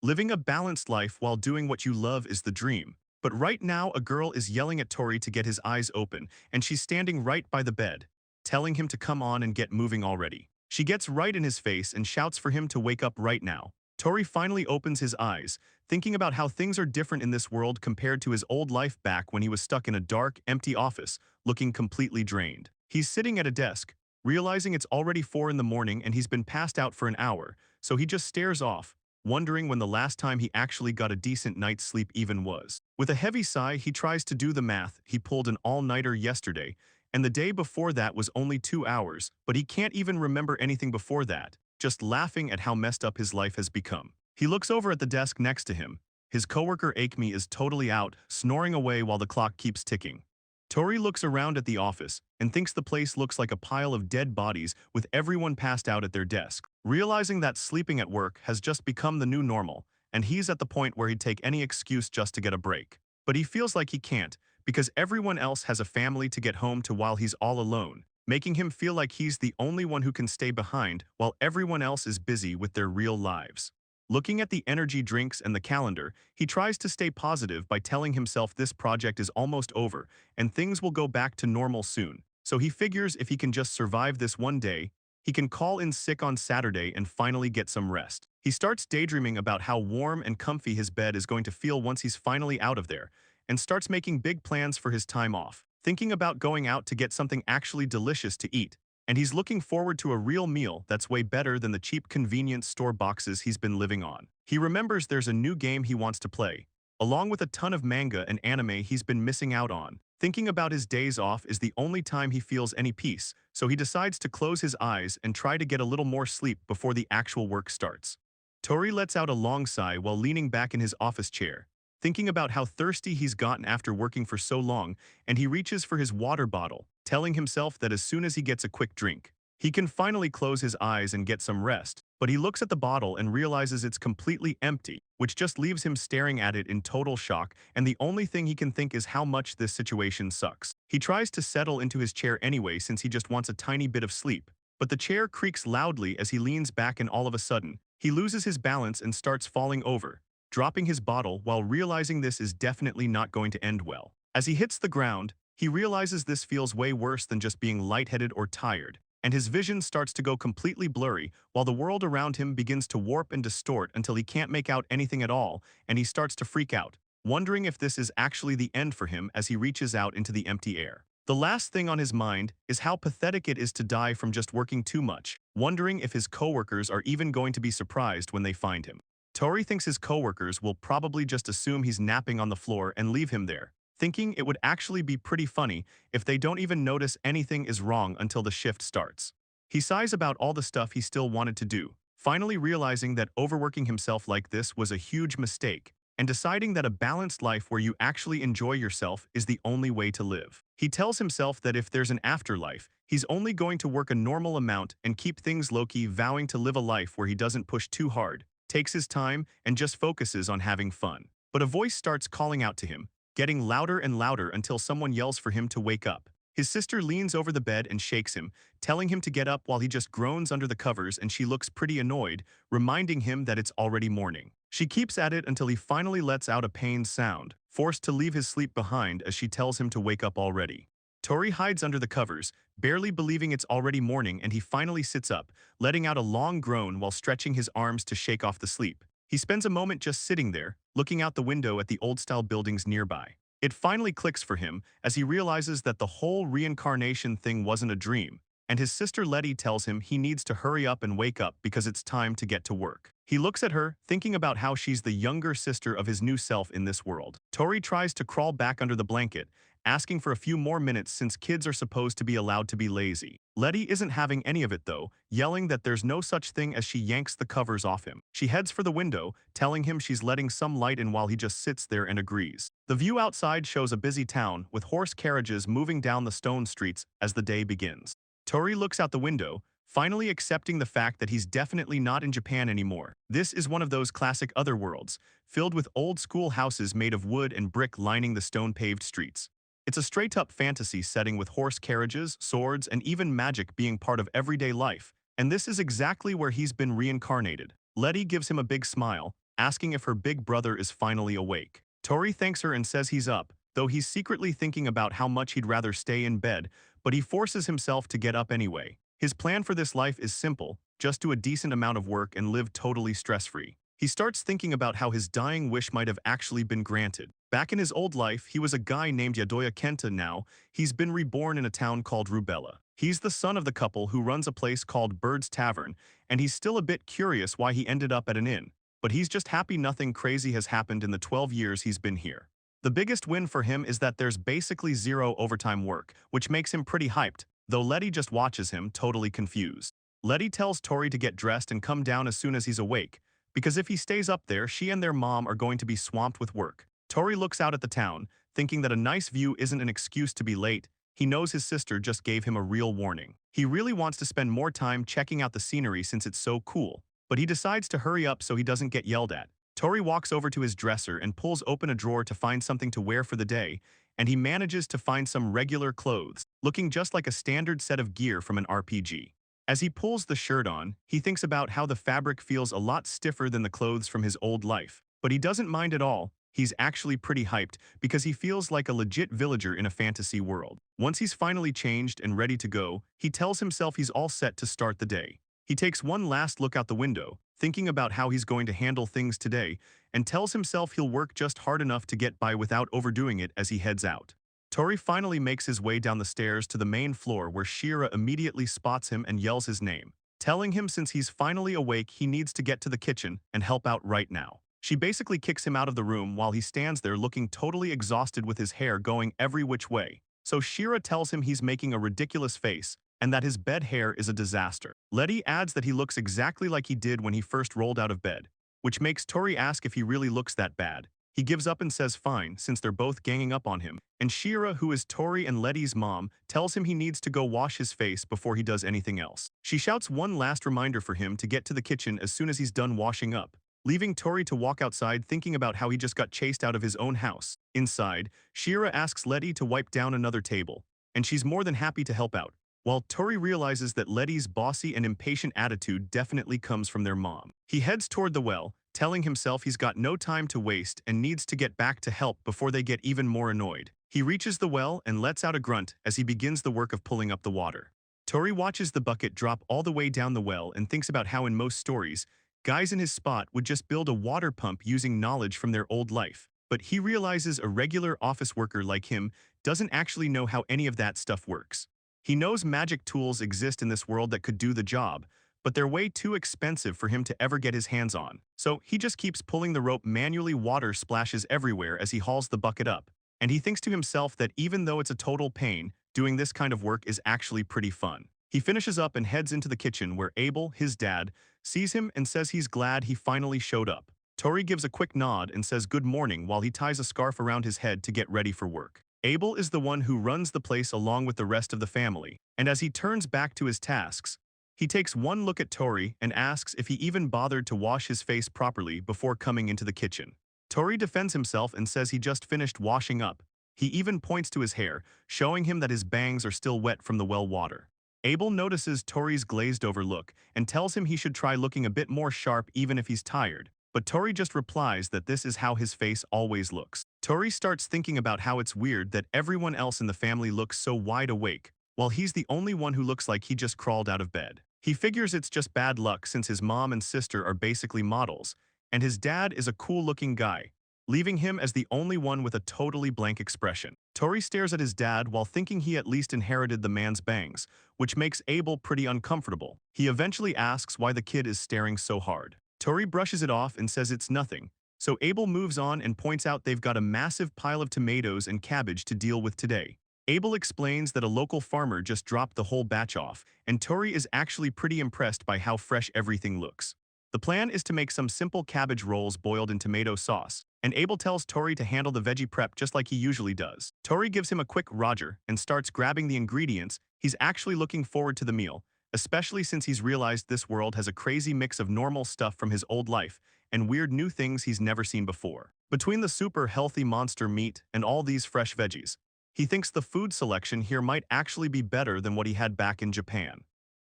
Living a balanced life while doing what you love is the dream. But right now, a girl is yelling at Tori to get his eyes open, and she's standing right by the bed, telling him to come on and get moving already. She gets right in his face and shouts for him to wake up right now. Tori finally opens his eyes, thinking about how things are different in this world compared to his old life back when he was stuck in a dark, empty office, looking completely drained. He's sitting at a desk, realizing it's already 4 in the morning and he's been passed out for an hour, so he just stares off, wondering when the last time he actually got a decent night's sleep even was. With a heavy sigh, he tries to do the math. He pulled an all-nighter yesterday, and the day before that was only 2 hours, but he can't even remember anything before that, just laughing at how messed up his life has become. He looks over at the desk next to him. His coworker Akemi is totally out, snoring away while the clock keeps ticking. Tori looks around at the office and thinks the place looks like a pile of dead bodies with everyone passed out at their desk. Realizing that sleeping at work has just become the new normal, and he's at the point where he'd take any excuse just to get a break. But he feels like he can't, because everyone else has a family to get home to while he's all alone, making him feel like he's the only one who can stay behind while everyone else is busy with their real lives. Looking at the energy drinks and the calendar, he tries to stay positive by telling himself this project is almost over and things will go back to normal soon. So he figures if he can just survive this one day, he can call in sick on Saturday and finally get some rest. He starts daydreaming about how warm and comfy his bed is going to feel once he's finally out of there, and starts making big plans for his time off, thinking about going out to get something actually delicious to eat. And he's looking forward to a real meal that's way better than the cheap convenience store boxes he's been living on. He remembers there's a new game he wants to play, along with a ton of manga and anime he's been missing out on. Thinking about his days off is the only time he feels any peace, so he decides to close his eyes and try to get a little more sleep before the actual work starts. Tori lets out a long sigh while leaning back in his office chair, thinking about how thirsty he's gotten after working for so long, and he reaches for his water bottle, telling himself that as soon as he gets a quick drink, he can finally close his eyes and get some rest. But he looks at the bottle and realizes it's completely empty, which just leaves him staring at it in total shock, and the only thing he can think is how much this situation sucks. He tries to settle into his chair anyway since he just wants a tiny bit of sleep, but the chair creaks loudly as he leans back and all of a sudden, he loses his balance and starts falling over, dropping his bottle while realizing this is definitely not going to end well. As he hits the ground, he realizes this feels way worse than just being lightheaded or tired, and his vision starts to go completely blurry while the world around him begins to warp and distort until he can't make out anything at all, and he starts to freak out, wondering if this is actually the end for him as he reaches out into the empty air. The last thing on his mind is how pathetic it is to die from just working too much, wondering if his coworkers are even going to be surprised when they find him. Tori thinks his coworkers will probably just assume he's napping on the floor and leave him there, thinking it would actually be pretty funny if they don't even notice anything is wrong until the shift starts. He sighs about all the stuff he still wanted to do, finally realizing that overworking himself like this was a huge mistake, and deciding that a balanced life where you actually enjoy yourself is the only way to live. He tells himself that if there's an afterlife, he's only going to work a normal amount and keep things low-key, vowing to live a life where he doesn't push too hard, takes his time, and just focuses on having fun. But a voice starts calling out to him, getting louder and louder until someone yells for him to wake up. His sister leans over the bed and shakes him, telling him to get up while he just groans under the covers, and she looks pretty annoyed, reminding him that it's already morning. She keeps at it until he finally lets out a pained sound, forced to leave his sleep behind as she tells him to wake up already. Tori hides under the covers, barely believing it's already morning, and he finally sits up, letting out a long groan while stretching his arms to shake off the sleep. He spends a moment just sitting there, looking out the window at the old-style buildings nearby. It finally clicks for him as he realizes that the whole reincarnation thing wasn't a dream, and his sister Letty tells him he needs to hurry up and wake up because it's time to get to work. He looks at her, thinking about how she's the younger sister of his new self in this world. Tori tries to crawl back under the blanket, asking for a few more minutes since kids are supposed to be allowed to be lazy. Letty isn't having any of it though, yelling that there's no such thing as she yanks the covers off him. She heads for the window, telling him she's letting some light in while he just sits there and agrees. The view outside shows a busy town with horse carriages moving down the stone streets as the day begins. Tori looks out the window, finally accepting the fact that he's definitely not in Japan anymore. This is one of those classic other worlds, filled with old-school houses made of wood and brick lining the stone-paved streets. It's a straight-up fantasy setting with horse carriages, swords, and even magic being part of everyday life, and this is exactly where he's been reincarnated. Letty gives him a big smile, asking if her big brother is finally awake. Tori thanks her and says he's up, though he's secretly thinking about how much he'd rather stay in bed, but he forces himself to get up anyway. His plan for this life is simple, just do a decent amount of work and live totally stress-free. He starts thinking about how his dying wish might have actually been granted. Back in his old life, he was a guy named Yadoya Kenta. Now he's been reborn in a town called Reubella. He's the son of the couple who runs a place called Bird's Tavern, and he's still a bit curious why he ended up at an inn. But he's just happy nothing crazy has happened in the 12 years he's been here. The biggest win for him is that there's basically zero overtime work, which makes him pretty hyped, though Letty just watches him, totally confused. Letty tells Tori to get dressed and come down as soon as he's awake, because if he stays up there, she and their mom are going to be swamped with work. Tori looks out at the town, thinking that a nice view isn't an excuse to be late. He knows his sister just gave him a real warning. He really wants to spend more time checking out the scenery since it's so cool, but he decides to hurry up so he doesn't get yelled at. Tori walks over to his dresser and pulls open a drawer to find something to wear for the day, and he manages to find some regular clothes, looking just like a standard set of gear from an RPG. As he pulls the shirt on, he thinks about how the fabric feels a lot stiffer than the clothes from his old life, but he doesn't mind at all. He's actually pretty hyped because he feels like a legit villager in a fantasy world. Once he's finally changed and ready to go, he tells himself he's all set to start the day. He takes one last look out the window, thinking about how he's going to handle things today, and tells himself he'll work just hard enough to get by without overdoing it as he heads out. Tori finally makes his way down the stairs to the main floor where Shira immediately spots him and yells his name, telling him since he's finally awake he needs to get to the kitchen and help out right now. She basically kicks him out of the room while he stands there looking totally exhausted with his hair going every which way. So Shira tells him he's making a ridiculous face and that his bed hair is a disaster. Letty adds that he looks exactly like he did when he first rolled out of bed, which makes Tori ask if he really looks that bad. He gives up and says fine, since they're both ganging up on him, and Shira, who is Tori and Letty's mom, tells him he needs to go wash his face before he does anything else. She shouts one last reminder for him to get to the kitchen as soon as he's done washing up, leaving Tori to walk outside thinking about how he just got chased out of his own house. Inside, Shira asks Letty to wipe down another table, and she's more than happy to help out, while Tori realizes that Letty's bossy and impatient attitude definitely comes from their mom. He heads toward the well, telling himself he's got no time to waste and needs to get back to help before they get even more annoyed. He reaches the well and lets out a grunt as he begins the work of pulling up the water. Tori watches the bucket drop all the way down the well and thinks about how in most stories, guys in his spot would just build a water pump using knowledge from their old life. But he realizes a regular office worker like him doesn't actually know how any of that stuff works. He knows magic tools exist in this world that could do the job, but they're way too expensive for him to ever get his hands on. So he just keeps pulling the rope manually. Water splashes everywhere as he hauls the bucket up, and he thinks to himself that even though it's a total pain, doing this kind of work is actually pretty fun. He finishes up and heads into the kitchen where Abel, his dad, sees him and says he's glad he finally showed up. Tori gives a quick nod and says good morning while he ties a scarf around his head to get ready for work. Abel is the one who runs the place along with the rest of the family, and as he turns back to his tasks, he takes one look at Tori and asks if he even bothered to wash his face properly before coming into the kitchen. Tori defends himself and says he just finished washing up. He even points to his hair, showing him that his bangs are still wet from the well water. Abel notices Tori's glazed-over look and tells him he should try looking a bit more sharp even if he's tired, but Tori just replies that this is how his face always looks. Tori starts thinking about how it's weird that everyone else in the family looks so wide awake, while he's the only one who looks like he just crawled out of bed. He figures it's just bad luck since his mom and sister are basically models, and his dad is a cool-looking guy, leaving him as the only one with a totally blank expression. Tori stares at his dad while thinking he at least inherited the man's bangs, which makes Abel pretty uncomfortable. He eventually asks why the kid is staring so hard. Tori brushes it off and says it's nothing, so Abel moves on and points out they've got a massive pile of tomatoes and cabbage to deal with today. Abel explains that a local farmer just dropped the whole batch off, and Tori is actually pretty impressed by how fresh everything looks. The plan is to make some simple cabbage rolls boiled in tomato sauce, and Abel tells Tori to handle the veggie prep just like he usually does. Tori gives him a quick Roger and starts grabbing the ingredients. He's actually looking forward to the meal, especially since he's realized this world has a crazy mix of normal stuff from his old life and weird new things he's never seen before. Between the super healthy monster meat and all these fresh veggies, he thinks the food selection here might actually be better than what he had back in Japan.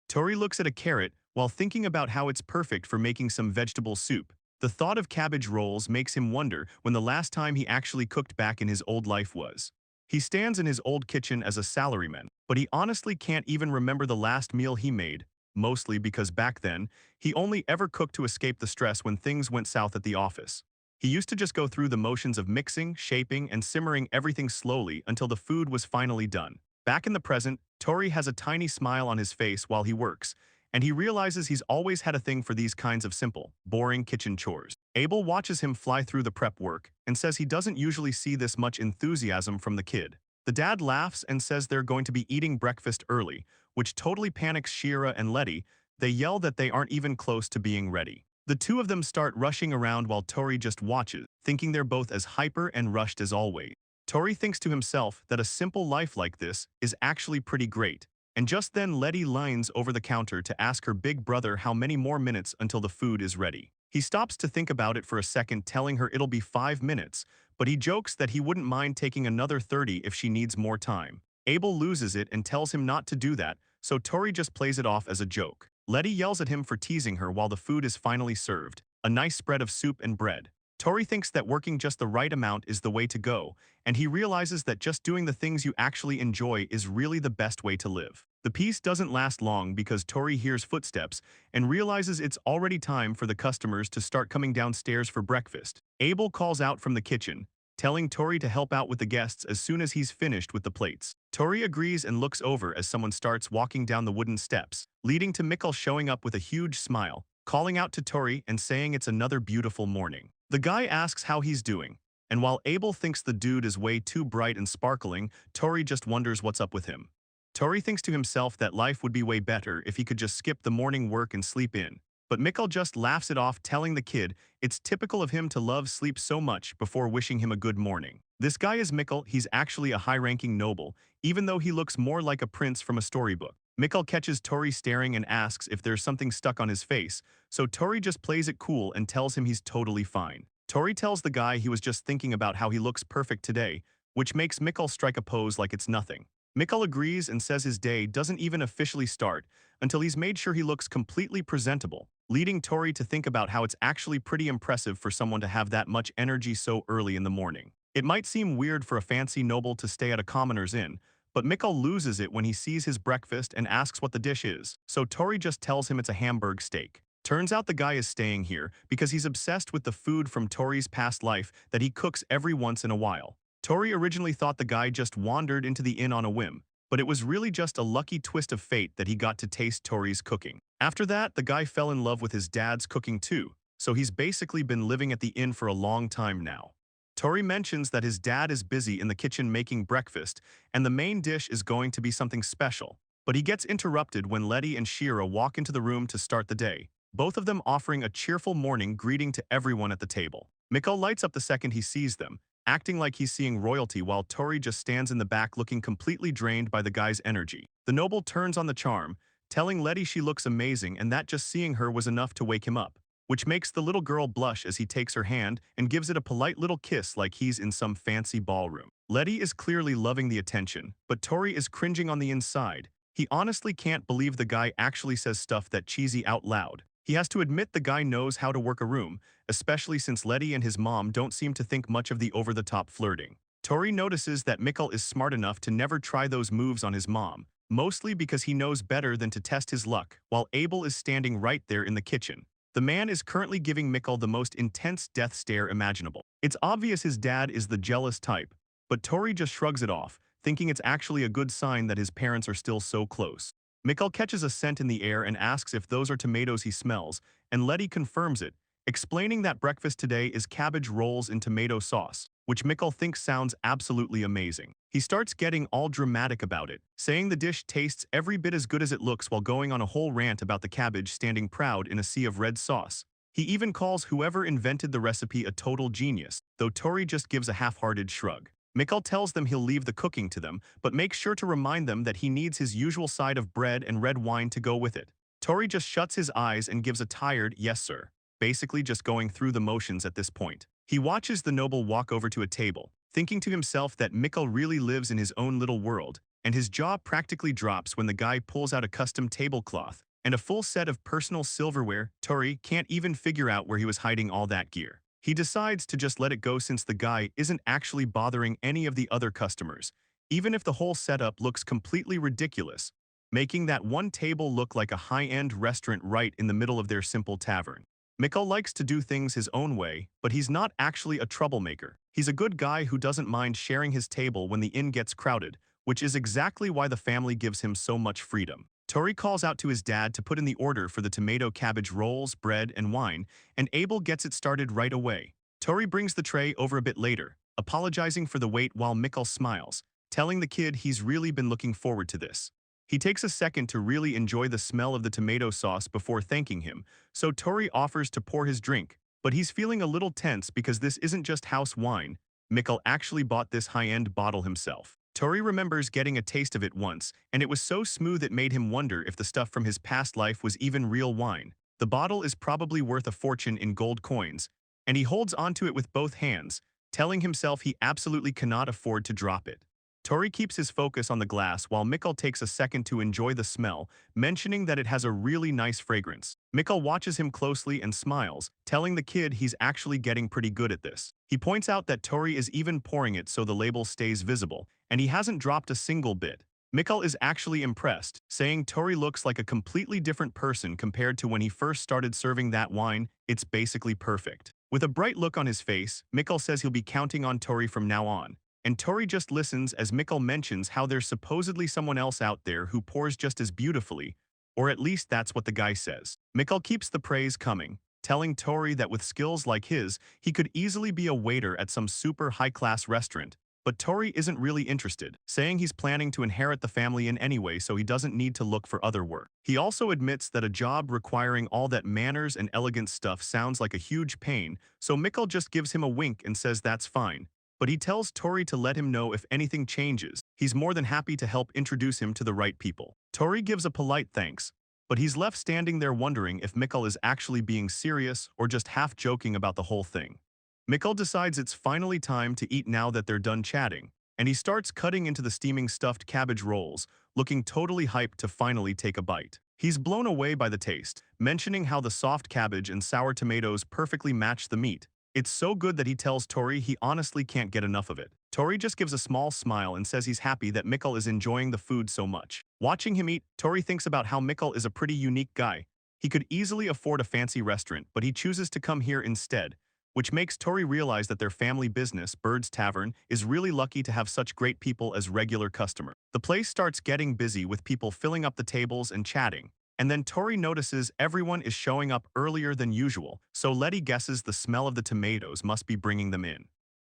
Tori looks at a carrot while thinking about how it's perfect for making some vegetable soup, The thought of cabbage rolls makes him wonder when the last time he actually cooked back in his old life was. He stands in his old kitchen as a salaryman, but he honestly can't even remember the last meal he made, mostly because back then, he only ever cooked to escape the stress when things went south at the office. He used to just go through the motions of mixing, shaping, and simmering everything slowly until the food was finally done. Back in the present, Tori has a tiny smile on his face while he works, and he realizes he's always had a thing for these kinds of simple, boring kitchen chores. Abel watches him fly through the prep work and says he doesn't usually see this much enthusiasm from the kid. The dad laughs and says they're going to be eating breakfast early, which totally panics Shira and Letty. They yell that they aren't even close to being ready. The two of them start rushing around while Tori just watches, thinking they're both as hyper and rushed as always. Tori thinks to himself that a simple life like this is actually pretty great. And just then Letty leans over the counter to ask her big brother how many more minutes until the food is ready. He stops to think about it for a second, telling her it'll be 5 minutes, but he jokes that he wouldn't mind taking another 30 if she needs more time. Abel loses it and tells him not to do that, so Tori just plays it off as a joke. Letty yells at him for teasing her while the food is finally served, a nice spread of soup and bread. Tori thinks that working just the right amount is the way to go, and he realizes that just doing the things you actually enjoy is really the best way to live. The piece doesn't last long because Tori hears footsteps and realizes it's already time for the customers to start coming downstairs for breakfast. Abel calls out from the kitchen, telling Tori to help out with the guests as soon as he's finished with the plates. Tori agrees and looks over as someone starts walking down the wooden steps, leading to Mikhail showing up with a huge smile, calling out to Tori and saying it's another beautiful morning. The guy asks how he's doing, and while Abel thinks the dude is way too bright and sparkling, Tori just wonders what's up with him. Tori thinks to himself that life would be way better if he could just skip the morning work and sleep in. But Mikhail just laughs it off, telling the kid it's typical of him to love sleep so much before wishing him a good morning. This guy is Mikhail. He's actually a high-ranking noble, even though he looks more like a prince from a storybook. Mikhail catches Tori staring and asks if there's something stuck on his face, so Tori just plays it cool and tells him he's totally fine. Tori tells the guy he was just thinking about how he looks perfect today, which makes Mikhail strike a pose like it's nothing. Mikhail agrees and says his day doesn't even officially start until he's made sure he looks completely presentable, leading Tori to think about how it's actually pretty impressive for someone to have that much energy so early in the morning. It might seem weird for a fancy noble to stay at a commoner's inn, but Mikhail loses it when he sees his breakfast and asks what the dish is, so Tori just tells him it's a Hamburg steak. Turns out the guy is staying here because he's obsessed with the food from Tori's past life that he cooks every once in a while. Tori originally thought the guy just wandered into the inn on a whim, but it was really just a lucky twist of fate that he got to taste Tori's cooking. After that, the guy fell in love with his dad's cooking too, so he's basically been living at the inn for a long time now. Tori mentions that his dad is busy in the kitchen making breakfast, and the main dish is going to be something special. But he gets interrupted when Letty and Shira walk into the room to start the day, both of them offering a cheerful morning greeting to everyone at the table. Mikhail lights up the second he sees them, acting like he's seeing royalty while Tori just stands in the back looking completely drained by the guy's energy. The noble turns on the charm, telling Letty she looks amazing and that just seeing her was enough to wake him up, which makes the little girl blush as he takes her hand and gives it a polite little kiss like he's in some fancy ballroom. Letty is clearly loving the attention, but Tori is cringing on the inside. He honestly can't believe the guy actually says stuff that cheesy out loud. He has to admit the guy knows how to work a room, especially since Letty and his mom don't seem to think much of the over-the-top flirting. Tori notices that Mikhail is smart enough to never try those moves on his mom, mostly because he knows better than to test his luck, while Abel is standing right there in the kitchen. The man is currently giving Mikhail the most intense death stare imaginable. It's obvious his dad is the jealous type, but Tori just shrugs it off, thinking it's actually a good sign that his parents are still so close. Mikhail catches a scent in the air and asks if those are tomatoes he smells, and Letty confirms it, explaining that breakfast today is cabbage rolls in tomato sauce, which Mikhail thinks sounds absolutely amazing. He starts getting all dramatic about it, saying the dish tastes every bit as good as it looks while going on a whole rant about the cabbage standing proud in a sea of red sauce. He even calls whoever invented the recipe a total genius, though Tori just gives a half-hearted shrug. Mikhail tells them he'll leave the cooking to them, but makes sure to remind them that he needs his usual side of bread and red wine to go with it. Tori just shuts his eyes and gives a tired, "Yes, sir," basically just going through the motions at this point. He watches the noble walk over to a table, thinking to himself that Mikhail really lives in his own little world, and his jaw practically drops when the guy pulls out a custom tablecloth, and a full set of personal silverware. Tori can't even figure out where he was hiding all that gear. He decides to just let it go since the guy isn't actually bothering any of the other customers, even if the whole setup looks completely ridiculous, making that one table look like a high-end restaurant right in the middle of their simple tavern. Mikhail likes to do things his own way, but he's not actually a troublemaker. He's a good guy who doesn't mind sharing his table when the inn gets crowded, which is exactly why the family gives him so much freedom. Tori calls out to his dad to put in the order for the tomato cabbage rolls, bread, and wine, and Abel gets it started right away. Tori brings the tray over a bit later, apologizing for the wait while Mikhail smiles, telling the kid he's really been looking forward to this. He takes a second to really enjoy the smell of the tomato sauce before thanking him, so Tori offers to pour his drink, but he's feeling a little tense because this isn't just house wine. Mikhail actually bought this high-end bottle himself. Tori remembers getting a taste of it once, and it was so smooth it made him wonder if the stuff from his past life was even real wine. The bottle is probably worth a fortune in gold coins, and he holds onto it with both hands, telling himself he absolutely cannot afford to drop it. Tori keeps his focus on the glass while Mikhail takes a second to enjoy the smell, mentioning that it has a really nice fragrance. Mikhail watches him closely and smiles, telling the kid he's actually getting pretty good at this. He points out that Tori is even pouring it so the label stays visible, and he hasn't dropped a single bit. Mikhail is actually impressed, saying Tori looks like a completely different person compared to when he first started serving that wine. It's basically perfect. With a bright look on his face, Mikhail says he'll be counting on Tori from now on. And Tori just listens as Mikhail mentions how there's supposedly someone else out there who pours just as beautifully, or at least that's what the guy says. Mikhail keeps the praise coming, telling Tori that with skills like his, he could easily be a waiter at some super high-class restaurant. But Tori isn't really interested, saying he's planning to inherit the family in anyway so he doesn't need to look for other work. He also admits that a job requiring all that manners and elegant stuff sounds like a huge pain, so Mikhail just gives him a wink and says that's fine. But he tells Tori to let him know if anything changes. He's more than happy to help introduce him to the right people. Tori gives a polite thanks, but he's left standing there wondering if Mikhail is actually being serious or just half joking about the whole thing. Mikhail decides it's finally time to eat now that they're done chatting, and he starts cutting into the steaming stuffed cabbage rolls, looking totally hyped to finally take a bite. He's blown away by the taste, mentioning how the soft cabbage and sour tomatoes perfectly match the meat. It's so good that he tells Tori he honestly can't get enough of it. Tori just gives a small smile and says he's happy that Mikhail is enjoying the food so much. Watching him eat, Tori thinks about how Mikhail is a pretty unique guy. He could easily afford a fancy restaurant, but he chooses to come here instead, which makes Tori realize that their family business, Bird's Tavern, is really lucky to have such great people as regular customers. The place starts getting busy with people filling up the tables and chatting. And then Tori notices everyone is showing up earlier than usual, so Letty guesses the smell of the tomatoes must be bringing them in.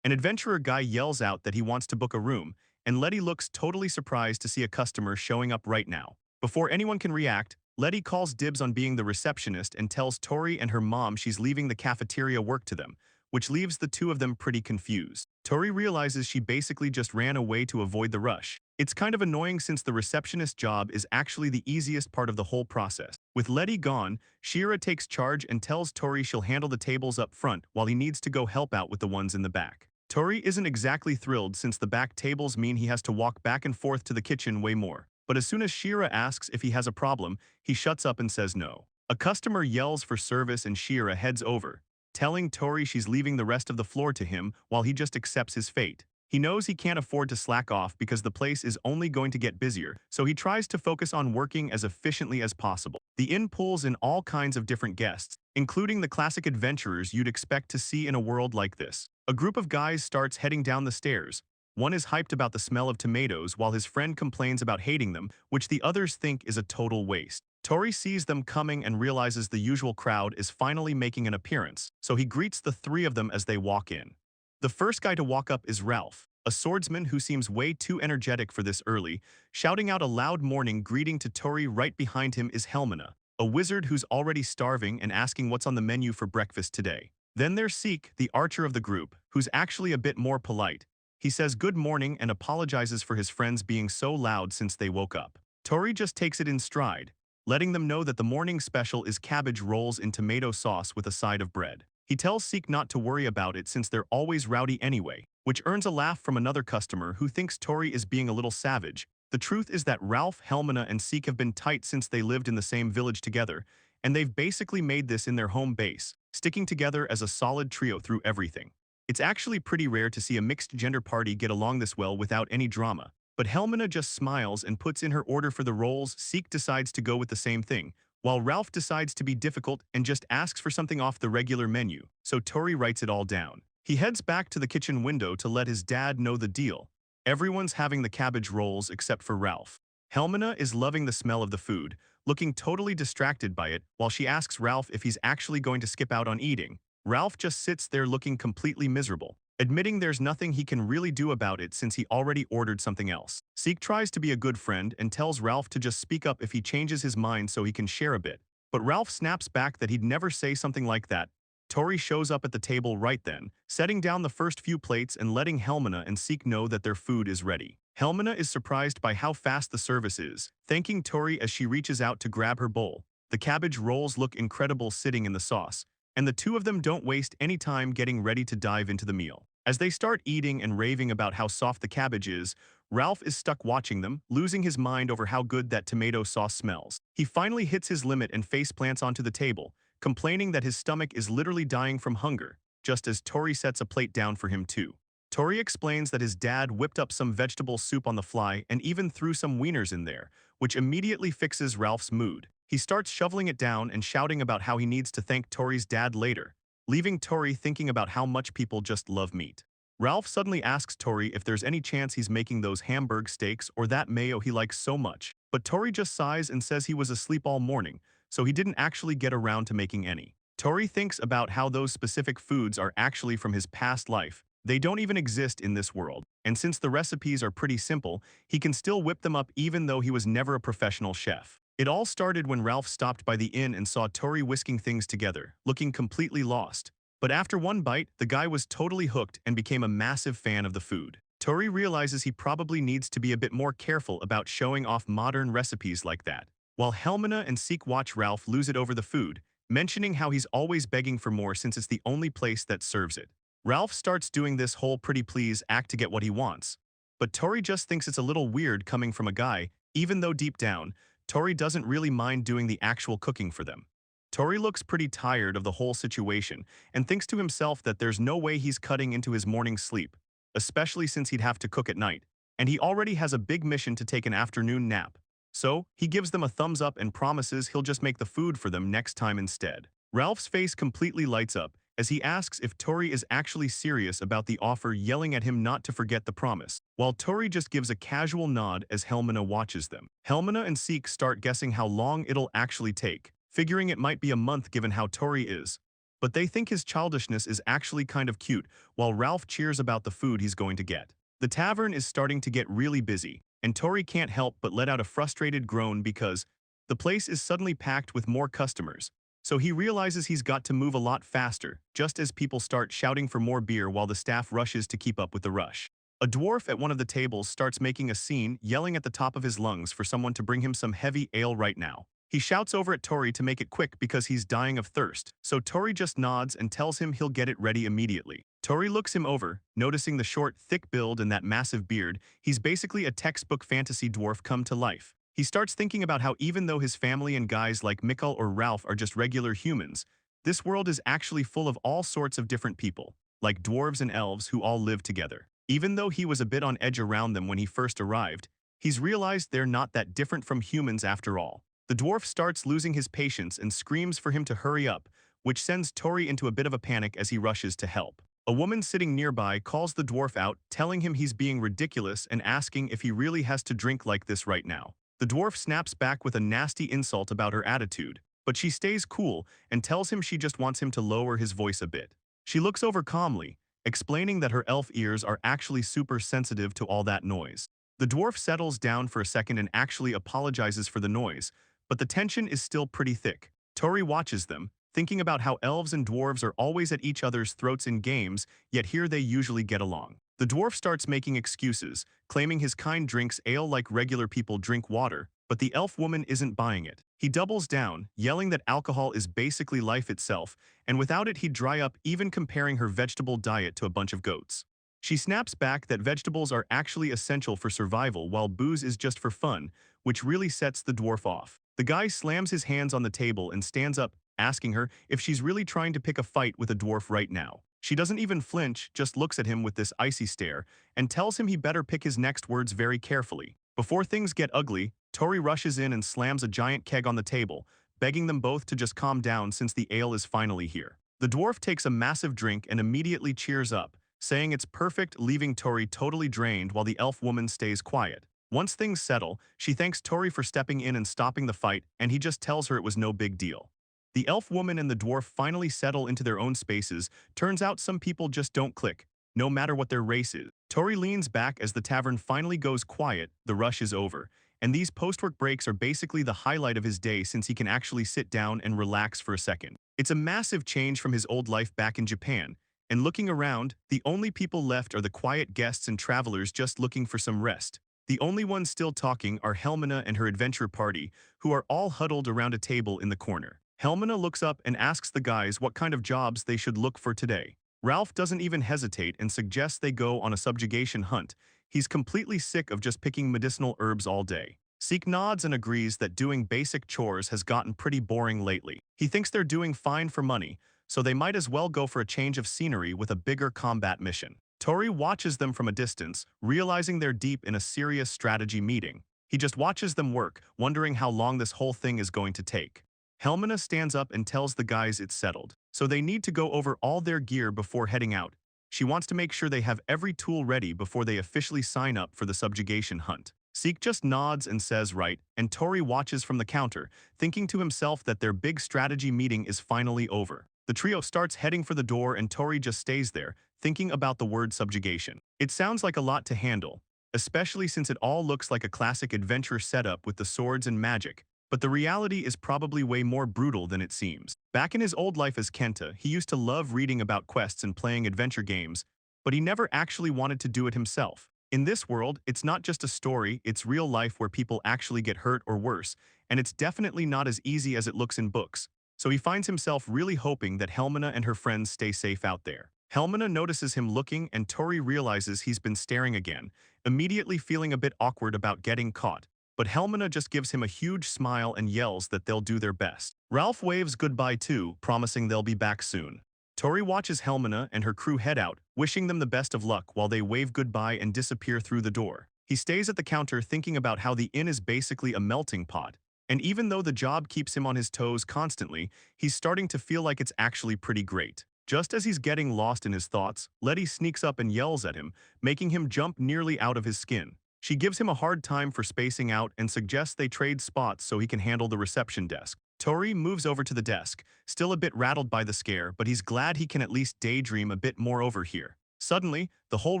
An adventurer guy yells out that he wants to book a room, and Letty looks totally surprised to see a customer showing up right now. Before anyone can react, Letty calls dibs on being the receptionist and tells Tori and her mom she's leaving the cafeteria work to them, which leaves the two of them pretty confused. Tori realizes she basically just ran away to avoid the rush. It's kind of annoying since the receptionist job is actually the easiest part of the whole process. With Letty gone, Shira takes charge and tells Tori she'll handle the tables up front while he needs to go help out with the ones in the back. Tori isn't exactly thrilled since the back tables mean he has to walk back and forth to the kitchen way more. But as soon as Shira asks if he has a problem, he shuts up and says no. A customer yells for service and Shira heads over, telling Tori she's leaving the rest of the floor to him while he just accepts his fate. He knows he can't afford to slack off because the place is only going to get busier, so he tries to focus on working as efficiently as possible. The inn pulls in all kinds of different guests, including the classic adventurers you'd expect to see in a world like this. A group of guys starts heading down the stairs. One is hyped about the smell of tomatoes while his friend complains about hating them, which the others think is a total waste. Tori sees them coming and realizes the usual crowd is finally making an appearance, so he greets the three of them as they walk in. The first guy to walk up is Ralph, a swordsman who seems way too energetic for this early, shouting out a loud morning greeting to Tori. Right behind him is Helmina, a wizard who's already starving and asking what's on the menu for breakfast today. Then there's Seek, the archer of the group, who's actually a bit more polite. He says good morning and apologizes for his friends being so loud since they woke up. Tori just takes it in stride, letting them know that the morning special is cabbage rolls in tomato sauce with a side of bread. He tells Seek not to worry about it since they're always rowdy anyway, which earns a laugh from another customer who thinks Tori is being a little savage, The truth is that Ralph, Helmina, and Seek have been tight since they lived in the same village together, and they've basically made this in their home base, sticking together as a solid trio through everything. It's actually pretty rare to see a mixed-gender party get along this well without any drama, but Helmina just smiles and puts in her order for the rolls. Seek decides to go with the same thing, while Ralph decides to be difficult and just asks for something off the regular menu, so Tori writes it all down. He heads back to the kitchen window to let his dad know the deal. Everyone's having the cabbage rolls except for Ralph. Helmina is loving the smell of the food, looking totally distracted by it while she asks Ralph if he's actually going to skip out on eating. Ralph just sits there looking completely miserable, admitting there's nothing he can really do about it since he already ordered something else. Seek tries to be a good friend and tells Ralph to just speak up if he changes his mind so he can share a bit, but Ralph snaps back that he'd never say something like that. Tori shows up at the table right then, setting down the first few plates and letting Helmina and Seek know that their food is ready. Helmina is surprised by how fast the service is, thanking Tori as she reaches out to grab her bowl. The cabbage rolls look incredible sitting in the sauce, and the two of them don't waste any time getting ready to dive into the meal. As they start eating and raving about how soft the cabbage is, Ralph is stuck watching them, losing his mind over how good that tomato sauce smells. He finally hits his limit and face plants onto the table, complaining that his stomach is literally dying from hunger, just as Tori sets a plate down for him too. Tori explains that his dad whipped up some vegetable soup on the fly and even threw some wieners in there, which immediately fixes Ralph's mood. He starts shoveling it down and shouting about how he needs to thank Tori's dad later, leaving Tori thinking about how much people just love meat. Ralph suddenly asks Tori if there's any chance he's making those Hamburg steaks or that mayo he likes so much, but Tori just sighs and says he was asleep all morning, so he didn't actually get around to making any. Tori thinks about how those specific foods are actually from his past life. They don't even exist in this world, and since the recipes are pretty simple, he can still whip them up even though he was never a professional chef. It all started when Ralph stopped by the inn and saw Tori whisking things together, looking completely lost. But after one bite, the guy was totally hooked and became a massive fan of the food. Tori realizes he probably needs to be a bit more careful about showing off modern recipes like that. While Helmina and Seek watch Ralph lose it over the food, mentioning how he's always begging for more since it's the only place that serves it. Ralph starts doing this whole pretty please act to get what he wants. But Tori just thinks it's a little weird coming from a guy, even though deep down, Tori doesn't really mind doing the actual cooking for them. Tori looks pretty tired of the whole situation and thinks to himself that there's no way he's cutting into his morning sleep, especially since he'd have to cook at night, and he already has a big mission to take an afternoon nap. So, he gives them a thumbs up and promises he'll just make the food for them next time instead. Ralph's face completely lights up as he asks if Tori is actually serious about the offer, yelling at him not to forget the promise, while Tori just gives a casual nod as Helmina watches them. Helmina and Seek start guessing how long it'll actually take, figuring it might be a month given how Tori is. But they think his childishness is actually kind of cute, while Ralph cheers about the food he's going to get. The tavern is starting to get really busy, and Tori can't help but let out a frustrated groan because the place is suddenly packed with more customers. So he realizes he's got to move a lot faster, just as people start shouting for more beer while the staff rushes to keep up with the rush. A dwarf at one of the tables starts making a scene, yelling at the top of his lungs for someone to bring him some heavy ale right now. He shouts over at Tori to make it quick because he's dying of thirst, so Tori just nods and tells him he'll get it ready immediately. Tori looks him over, noticing the short, thick build and that massive beard. He's basically a textbook fantasy dwarf come to life. He starts thinking about how even though his family and guys like Mikhail or Ralph are just regular humans, this world is actually full of all sorts of different people, like dwarves and elves who all live together. Even though he was a bit on edge around them when he first arrived, he's realized they're not that different from humans after all. The dwarf starts losing his patience and screams for him to hurry up, which sends Tori into a bit of a panic as he rushes to help. A woman sitting nearby calls the dwarf out, telling him he's being ridiculous and asking if he really has to drink like this right now. The dwarf snaps back with a nasty insult about her attitude, but she stays cool and tells him she just wants him to lower his voice a bit. She looks over calmly, explaining that her elf ears are actually super sensitive to all that noise. The dwarf settles down for a second and actually apologizes for the noise, but the tension is still pretty thick. Tori watches them, thinking about how elves and dwarves are always at each other's throats in games, yet here they usually get along. The dwarf starts making excuses, claiming his kind drinks ale like regular people drink water, but the elf woman isn't buying it. He doubles down, yelling that alcohol is basically life itself, and without it he'd dry up, even comparing her vegetable diet to a bunch of goats. She snaps back that vegetables are actually essential for survival while booze is just for fun, which really sets the dwarf off. The guy slams his hands on the table and stands up, asking her if she's really trying to pick a fight with a dwarf right now. She doesn't even flinch, just looks at him with this icy stare, and tells him he better pick his next words very carefully. Before things get ugly, Tori rushes in and slams a giant keg on the table, begging them both to just calm down since the ale is finally here. The dwarf takes a massive drink and immediately cheers up, saying it's perfect, leaving Tori totally drained while the elf woman stays quiet. Once things settle, she thanks Tori for stepping in and stopping the fight, and he just tells her it was no big deal. The elf woman and the dwarf finally settle into their own spaces. Turns out some people just don't click, no matter what their race is. Tori leans back as the tavern finally goes quiet, the rush is over, and these post-work breaks are basically the highlight of his day since he can actually sit down and relax for a second. It's a massive change from his old life back in Japan, and looking around, the only people left are the quiet guests and travelers just looking for some rest. The only ones still talking are Helmina and her adventure party, who are all huddled around a table in the corner. Helmina looks up and asks the guys what kind of jobs they should look for today. Ralph doesn't even hesitate and suggests they go on a subjugation hunt. He's completely sick of just picking medicinal herbs all day. Zeke nods and agrees that doing basic chores has gotten pretty boring lately. He thinks they're doing fine for money, so they might as well go for a change of scenery with a bigger combat mission. Tori watches them from a distance, realizing they're deep in a serious strategy meeting. He just watches them work, wondering how long this whole thing is going to take. Helmina stands up and tells the guys it's settled, so they need to go over all their gear before heading out. She wants to make sure they have every tool ready before they officially sign up for the subjugation hunt. Zeke just nods and says right, and Tori watches from the counter, thinking to himself that their big strategy meeting is finally over. The trio starts heading for the door and Tori just stays there, thinking about the word subjugation. It sounds like a lot to handle, especially since it all looks like a classic adventure setup with the swords and magic, but the reality is probably way more brutal than it seems. Back in his old life as Kenta, he used to love reading about quests and playing adventure games, but he never actually wanted to do it himself. In this world, it's not just a story, it's real life where people actually get hurt or worse, and it's definitely not as easy as it looks in books. So he finds himself really hoping that Helmina and her friends stay safe out there. Helmina notices him looking and Tori realizes he's been staring again, immediately feeling a bit awkward about getting caught. But Helmina just gives him a huge smile and yells that they'll do their best. Ralph waves goodbye too, promising they'll be back soon. Tori watches Helmina and her crew head out, wishing them the best of luck while they wave goodbye and disappear through the door. He stays at the counter thinking about how the inn is basically a melting pot, and even though the job keeps him on his toes constantly, he's starting to feel like it's actually pretty great. Just as he's getting lost in his thoughts, Letty sneaks up and yells at him, making him jump nearly out of his skin. She gives him a hard time for spacing out and suggests they trade spots so he can handle the reception desk. Tori moves over to the desk, still a bit rattled by the scare, but he's glad he can at least daydream a bit more over here. Suddenly, the whole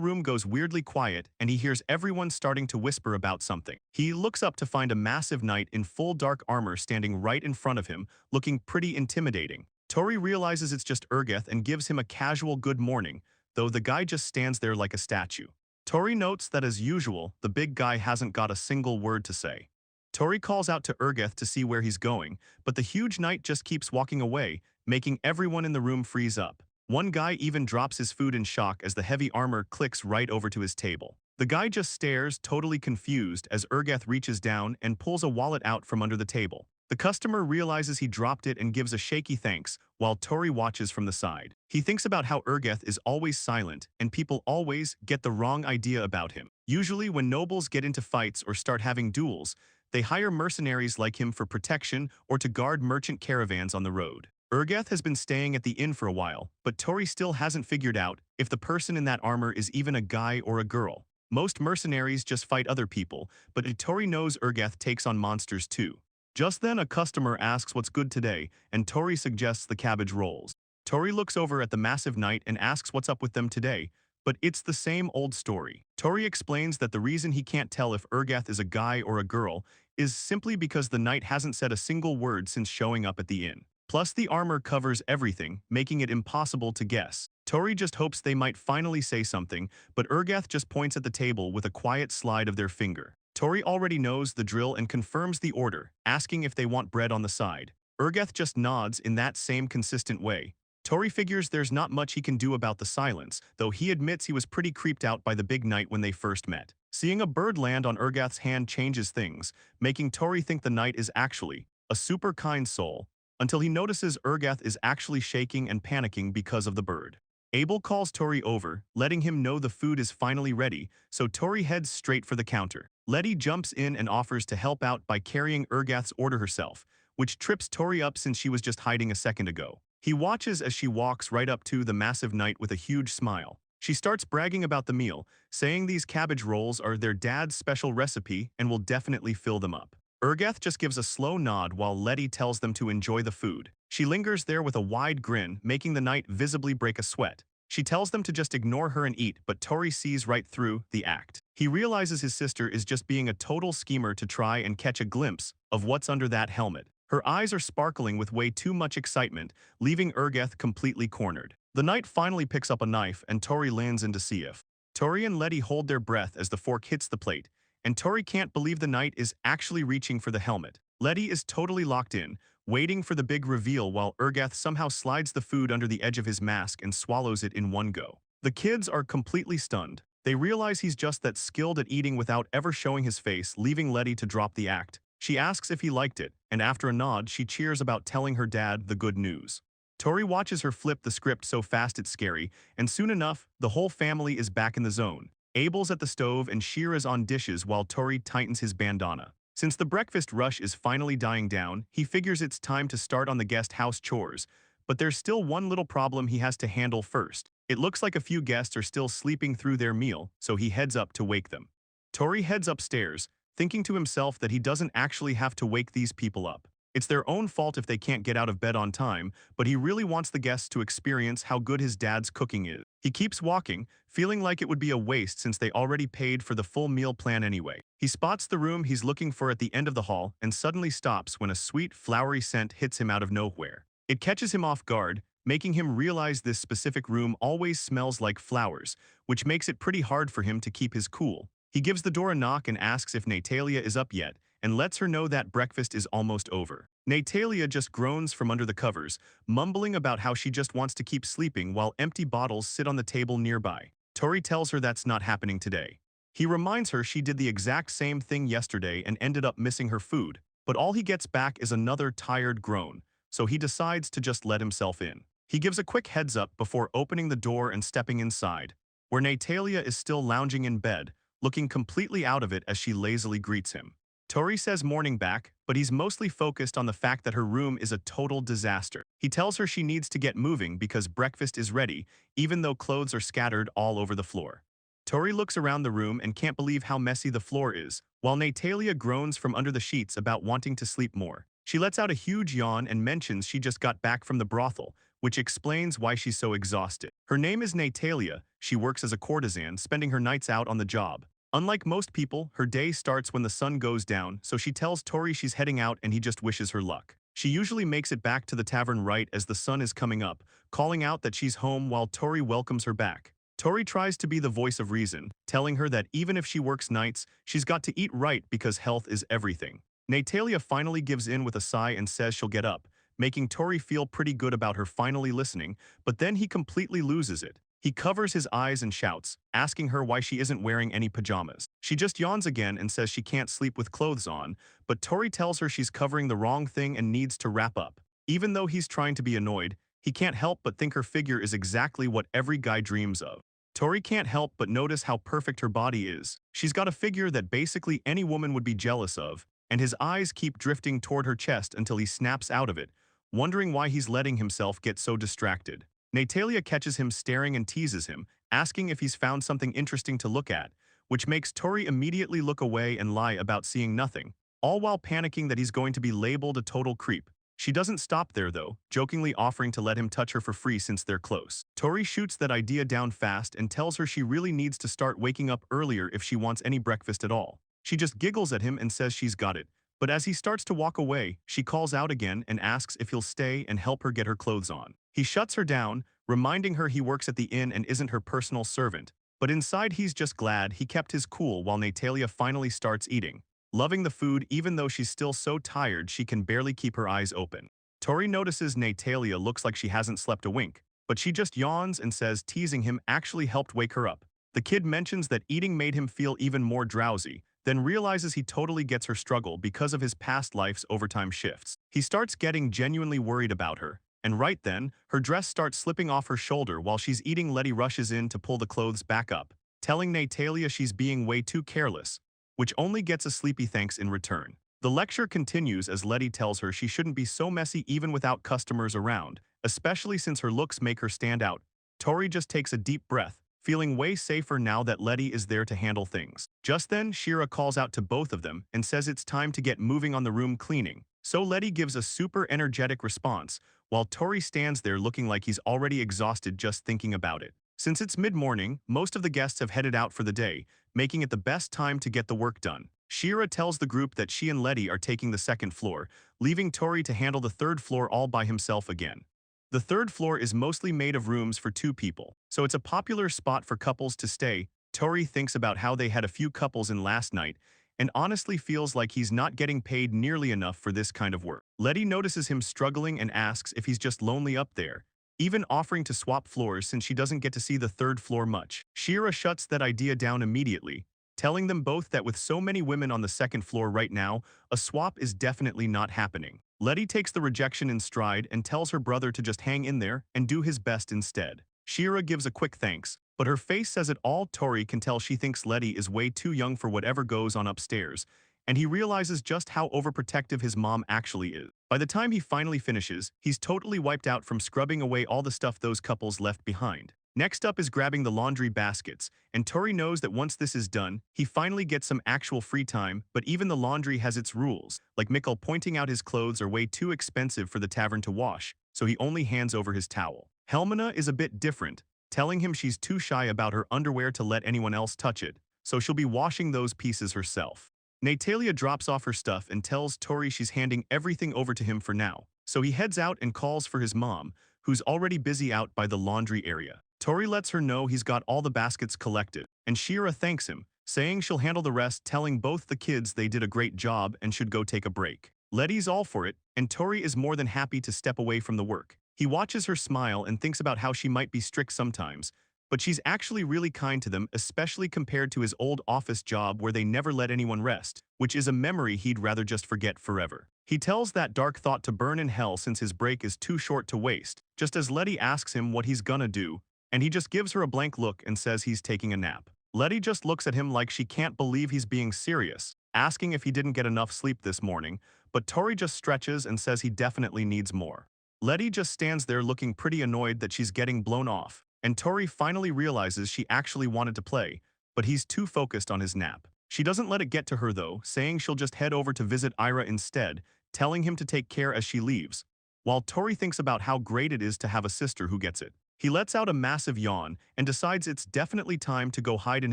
room goes weirdly quiet and he hears everyone starting to whisper about something. He looks up to find a massive knight in full dark armor standing right in front of him, looking pretty intimidating. Tori realizes it's just Urgeth and gives him a casual good morning, though the guy just stands there like a statue. Tori notes that as usual, the big guy hasn't got a single word to say. Tori calls out to Urgeth to see where he's going, but the huge knight just keeps walking away, making everyone in the room freeze up. One guy even drops his food in shock as the heavy armor clicks right over to his table. The guy just stares, totally confused, as Urgeth reaches down and pulls a wallet out from under the table. The customer realizes he dropped it and gives a shaky thanks, while Tori watches from the side. He thinks about how Urgeth is always silent, and people always get the wrong idea about him. Usually when nobles get into fights or start having duels, they hire mercenaries like him for protection or to guard merchant caravans on the road. Urgeth has been staying at the inn for a while, but Tori still hasn't figured out if the person in that armor is even a guy or a girl. Most mercenaries just fight other people, but Tori knows Urgeth takes on monsters too. Just then a customer asks what's good today, and Tori suggests the cabbage rolls. Tori looks over at the massive knight and asks what's up with them today, but it's the same old story. Tori explains that the reason he can't tell if Urgeth is a guy or a girl is simply because the knight hasn't said a single word since showing up at the inn. Plus the armor covers everything, making it impossible to guess. Tori just hopes they might finally say something, but Urgeth just points at the table with a quiet slide of their finger. Tori already knows the drill and confirms the order, asking if they want bread on the side. Urgeth just nods in that same consistent way. Tori figures there's not much he can do about the silence, though he admits he was pretty creeped out by the big night when they first met. Seeing a bird land on Urgath's hand changes things, making Tori think the knight is actually a super kind soul, until he notices Urgath is actually shaking and panicking because of the bird. Abel calls Tori over, letting him know the food is finally ready, so Tori heads straight for the counter. Letty jumps in and offers to help out by carrying Urgath's order herself, which trips Tori up since she was just hiding a second ago. He watches as she walks right up to the massive knight with a huge smile. She starts bragging about the meal, saying these cabbage rolls are their dad's special recipe and will definitely fill them up. Urgath just gives a slow nod while Letty tells them to enjoy the food. She lingers there with a wide grin, making the knight visibly break a sweat. She tells them to just ignore her and eat, but Tori sees right through the act. He realizes his sister is just being a total schemer to try and catch a glimpse of what's under that helmet. Her eyes are sparkling with way too much excitement, leaving Urgath completely cornered. The knight finally picks up a knife and Tori lands in to see if. Tori and Letty hold their breath as the fork hits the plate, and Tori can't believe the knight is actually reaching for the helmet. Letty is totally locked in, waiting for the big reveal while Urgath somehow slides the food under the edge of his mask and swallows it in one go. The kids are completely stunned. They realize he's just that skilled at eating without ever showing his face, leaving Letty to drop the act. She asks if he liked it, and after a nod, she cheers about telling her dad the good news. Tori watches her flip the script so fast it's scary, and soon enough, the whole family is back in the zone. Abel's at the stove and Shira's on dishes while Tori tightens his bandana. Since the breakfast rush is finally dying down, he figures it's time to start on the guest house chores, but there's still one little problem he has to handle first. It looks like a few guests are still sleeping through their meal, so he heads up to wake them. Tori heads upstairs, thinking to himself that he doesn't actually have to wake these people up. It's their own fault if they can't get out of bed on time, but he really wants the guests to experience how good his dad's cooking is. He keeps walking, feeling like it would be a waste since they already paid for the full meal plan anyway. He spots the room he's looking for at the end of the hall and suddenly stops when a sweet, flowery scent hits him out of nowhere. It catches him off guard, making him realize this specific room always smells like flowers, which makes it pretty hard for him to keep his cool. He gives the door a knock and asks if Natalia is up yet, and lets her know that breakfast is almost over. Natalia just groans from under the covers, mumbling about how she just wants to keep sleeping while empty bottles sit on the table nearby. Tori tells her that's not happening today. He reminds her she did the exact same thing yesterday and ended up missing her food, but all he gets back is another tired groan, so he decides to just let himself in. He gives a quick heads up before opening the door and stepping inside, where Natalia is still lounging in bed, looking completely out of it as she lazily greets him. Tori says morning back, but he's mostly focused on the fact that her room is a total disaster. He tells her she needs to get moving because breakfast is ready, even though clothes are scattered all over the floor. Tori looks around the room and can't believe how messy the floor is, while Natalia groans from under the sheets about wanting to sleep more. She lets out a huge yawn and mentions she just got back from the brothel, which explains why she's so exhausted. Her name is Natalia. She works as a courtesan, spending her nights out on the job. Unlike most people, her day starts when the sun goes down, so she tells Tori she's heading out and he just wishes her luck. She usually makes it back to the tavern right as the sun is coming up, calling out that she's home while Tori welcomes her back. Tori tries to be the voice of reason, telling her that even if she works nights, she's got to eat right because health is everything. Natalia finally gives in with a sigh and says she'll get up, making Tori feel pretty good about her finally listening, but then he completely loses it. He covers his eyes and shouts, asking her why she isn't wearing any pajamas. She just yawns again and says she can't sleep with clothes on, but Tori tells her she's covering the wrong thing and needs to wrap up. Even though he's trying to be annoyed, he can't help but think her figure is exactly what every guy dreams of. Tori can't help but notice how perfect her body is. She's got a figure that basically any woman would be jealous of, and his eyes keep drifting toward her chest until he snaps out of it, wondering why he's letting himself get so distracted. Natalia catches him staring and teases him, asking if he's found something interesting to look at, which makes Tori immediately look away and lie about seeing nothing, all while panicking that he's going to be labeled a total creep. She doesn't stop there though, jokingly offering to let him touch her for free since they're close. Tori shoots that idea down fast and tells her she really needs to start waking up earlier if she wants any breakfast at all. She just giggles at him and says she's got it, but as he starts to walk away, she calls out again and asks if he'll stay and help her get her clothes on. He shuts her down, reminding her he works at the inn and isn't her personal servant, but inside he's just glad he kept his cool while Natalia finally starts eating, loving the food even though she's still so tired she can barely keep her eyes open. Tori notices Natalia looks like she hasn't slept a wink, but she just yawns and says teasing him actually helped wake her up. The kid mentions that eating made him feel even more drowsy, then realizes he totally gets her struggle because of his past life's overtime shifts. He starts getting genuinely worried about her, and right then, her dress starts slipping off her shoulder while she's eating. Letty rushes in to pull the clothes back up, telling Natalia she's being way too careless, which only gets a sleepy thanks in return. The lecture continues as Letty tells her she shouldn't be so messy even without customers around, especially since her looks make her stand out. Tori just takes a deep breath, feeling way safer now that Letty is there to handle things. Just then, Shira calls out to both of them and says it's time to get moving on the room cleaning. So Letty gives a super energetic response, while Tori stands there looking like he's already exhausted just thinking about it. Since it's mid-morning, most of the guests have headed out for the day, making it the best time to get the work done. Shira tells the group that she and Letty are taking the second floor, leaving Tori to handle the third floor all by himself again. The third floor is mostly made of rooms for two people, so it's a popular spot for couples to stay. Tori thinks about how they had a few couples in last night, and honestly feels like he's not getting paid nearly enough for this kind of work. Letty notices him struggling and asks if he's just lonely up there, even offering to swap floors since she doesn't get to see the third floor much. Shira shuts that idea down immediately, telling them both that with so many women on the second floor right now, a swap is definitely not happening. Letty takes the rejection in stride and tells her brother to just hang in there and do his best instead. Shira gives a quick thanks, but her face says it all. Tori can tell she thinks Letty is way too young for whatever goes on upstairs, and he realizes just how overprotective his mom actually is. By the time he finally finishes, he's totally wiped out from scrubbing away all the stuff those couples left behind. Next up is grabbing the laundry baskets, and Tori knows that once this is done, he finally gets some actual free time, but even the laundry has its rules, like Mikhail pointing out his clothes are way too expensive for the tavern to wash, so he only hands over his towel. Helmina is a bit different, telling him she's too shy about her underwear to let anyone else touch it, so she'll be washing those pieces herself. Natalia drops off her stuff and tells Tori she's handing everything over to him for now, so he heads out and calls for his mom, who's already busy out by the laundry area. Tori lets her know he's got all the baskets collected, and Shira thanks him, saying she'll handle the rest, telling both the kids they did a great job and should go take a break. Letty's all for it, and Tori is more than happy to step away from the work. He watches her smile and thinks about how she might be strict sometimes, but she's actually really kind to them, especially compared to his old office job where they never let anyone rest, which is a memory he'd rather just forget forever. He tells that dark thought to burn in hell since his break is too short to waste, just as Letty asks him what he's gonna do, and he just gives her a blank look and says he's taking a nap. Letty just looks at him like she can't believe he's being serious, asking if he didn't get enough sleep this morning, but Tori just stretches and says he definitely needs more. Letty just stands there looking pretty annoyed that she's getting blown off, and Tori finally realizes she actually wanted to play, but he's too focused on his nap. She doesn't let it get to her though, saying she'll just head over to visit Ira instead, telling him to take care as she leaves, while Tori thinks about how great it is to have a sister who gets it. He lets out a massive yawn and decides it's definitely time to go hide in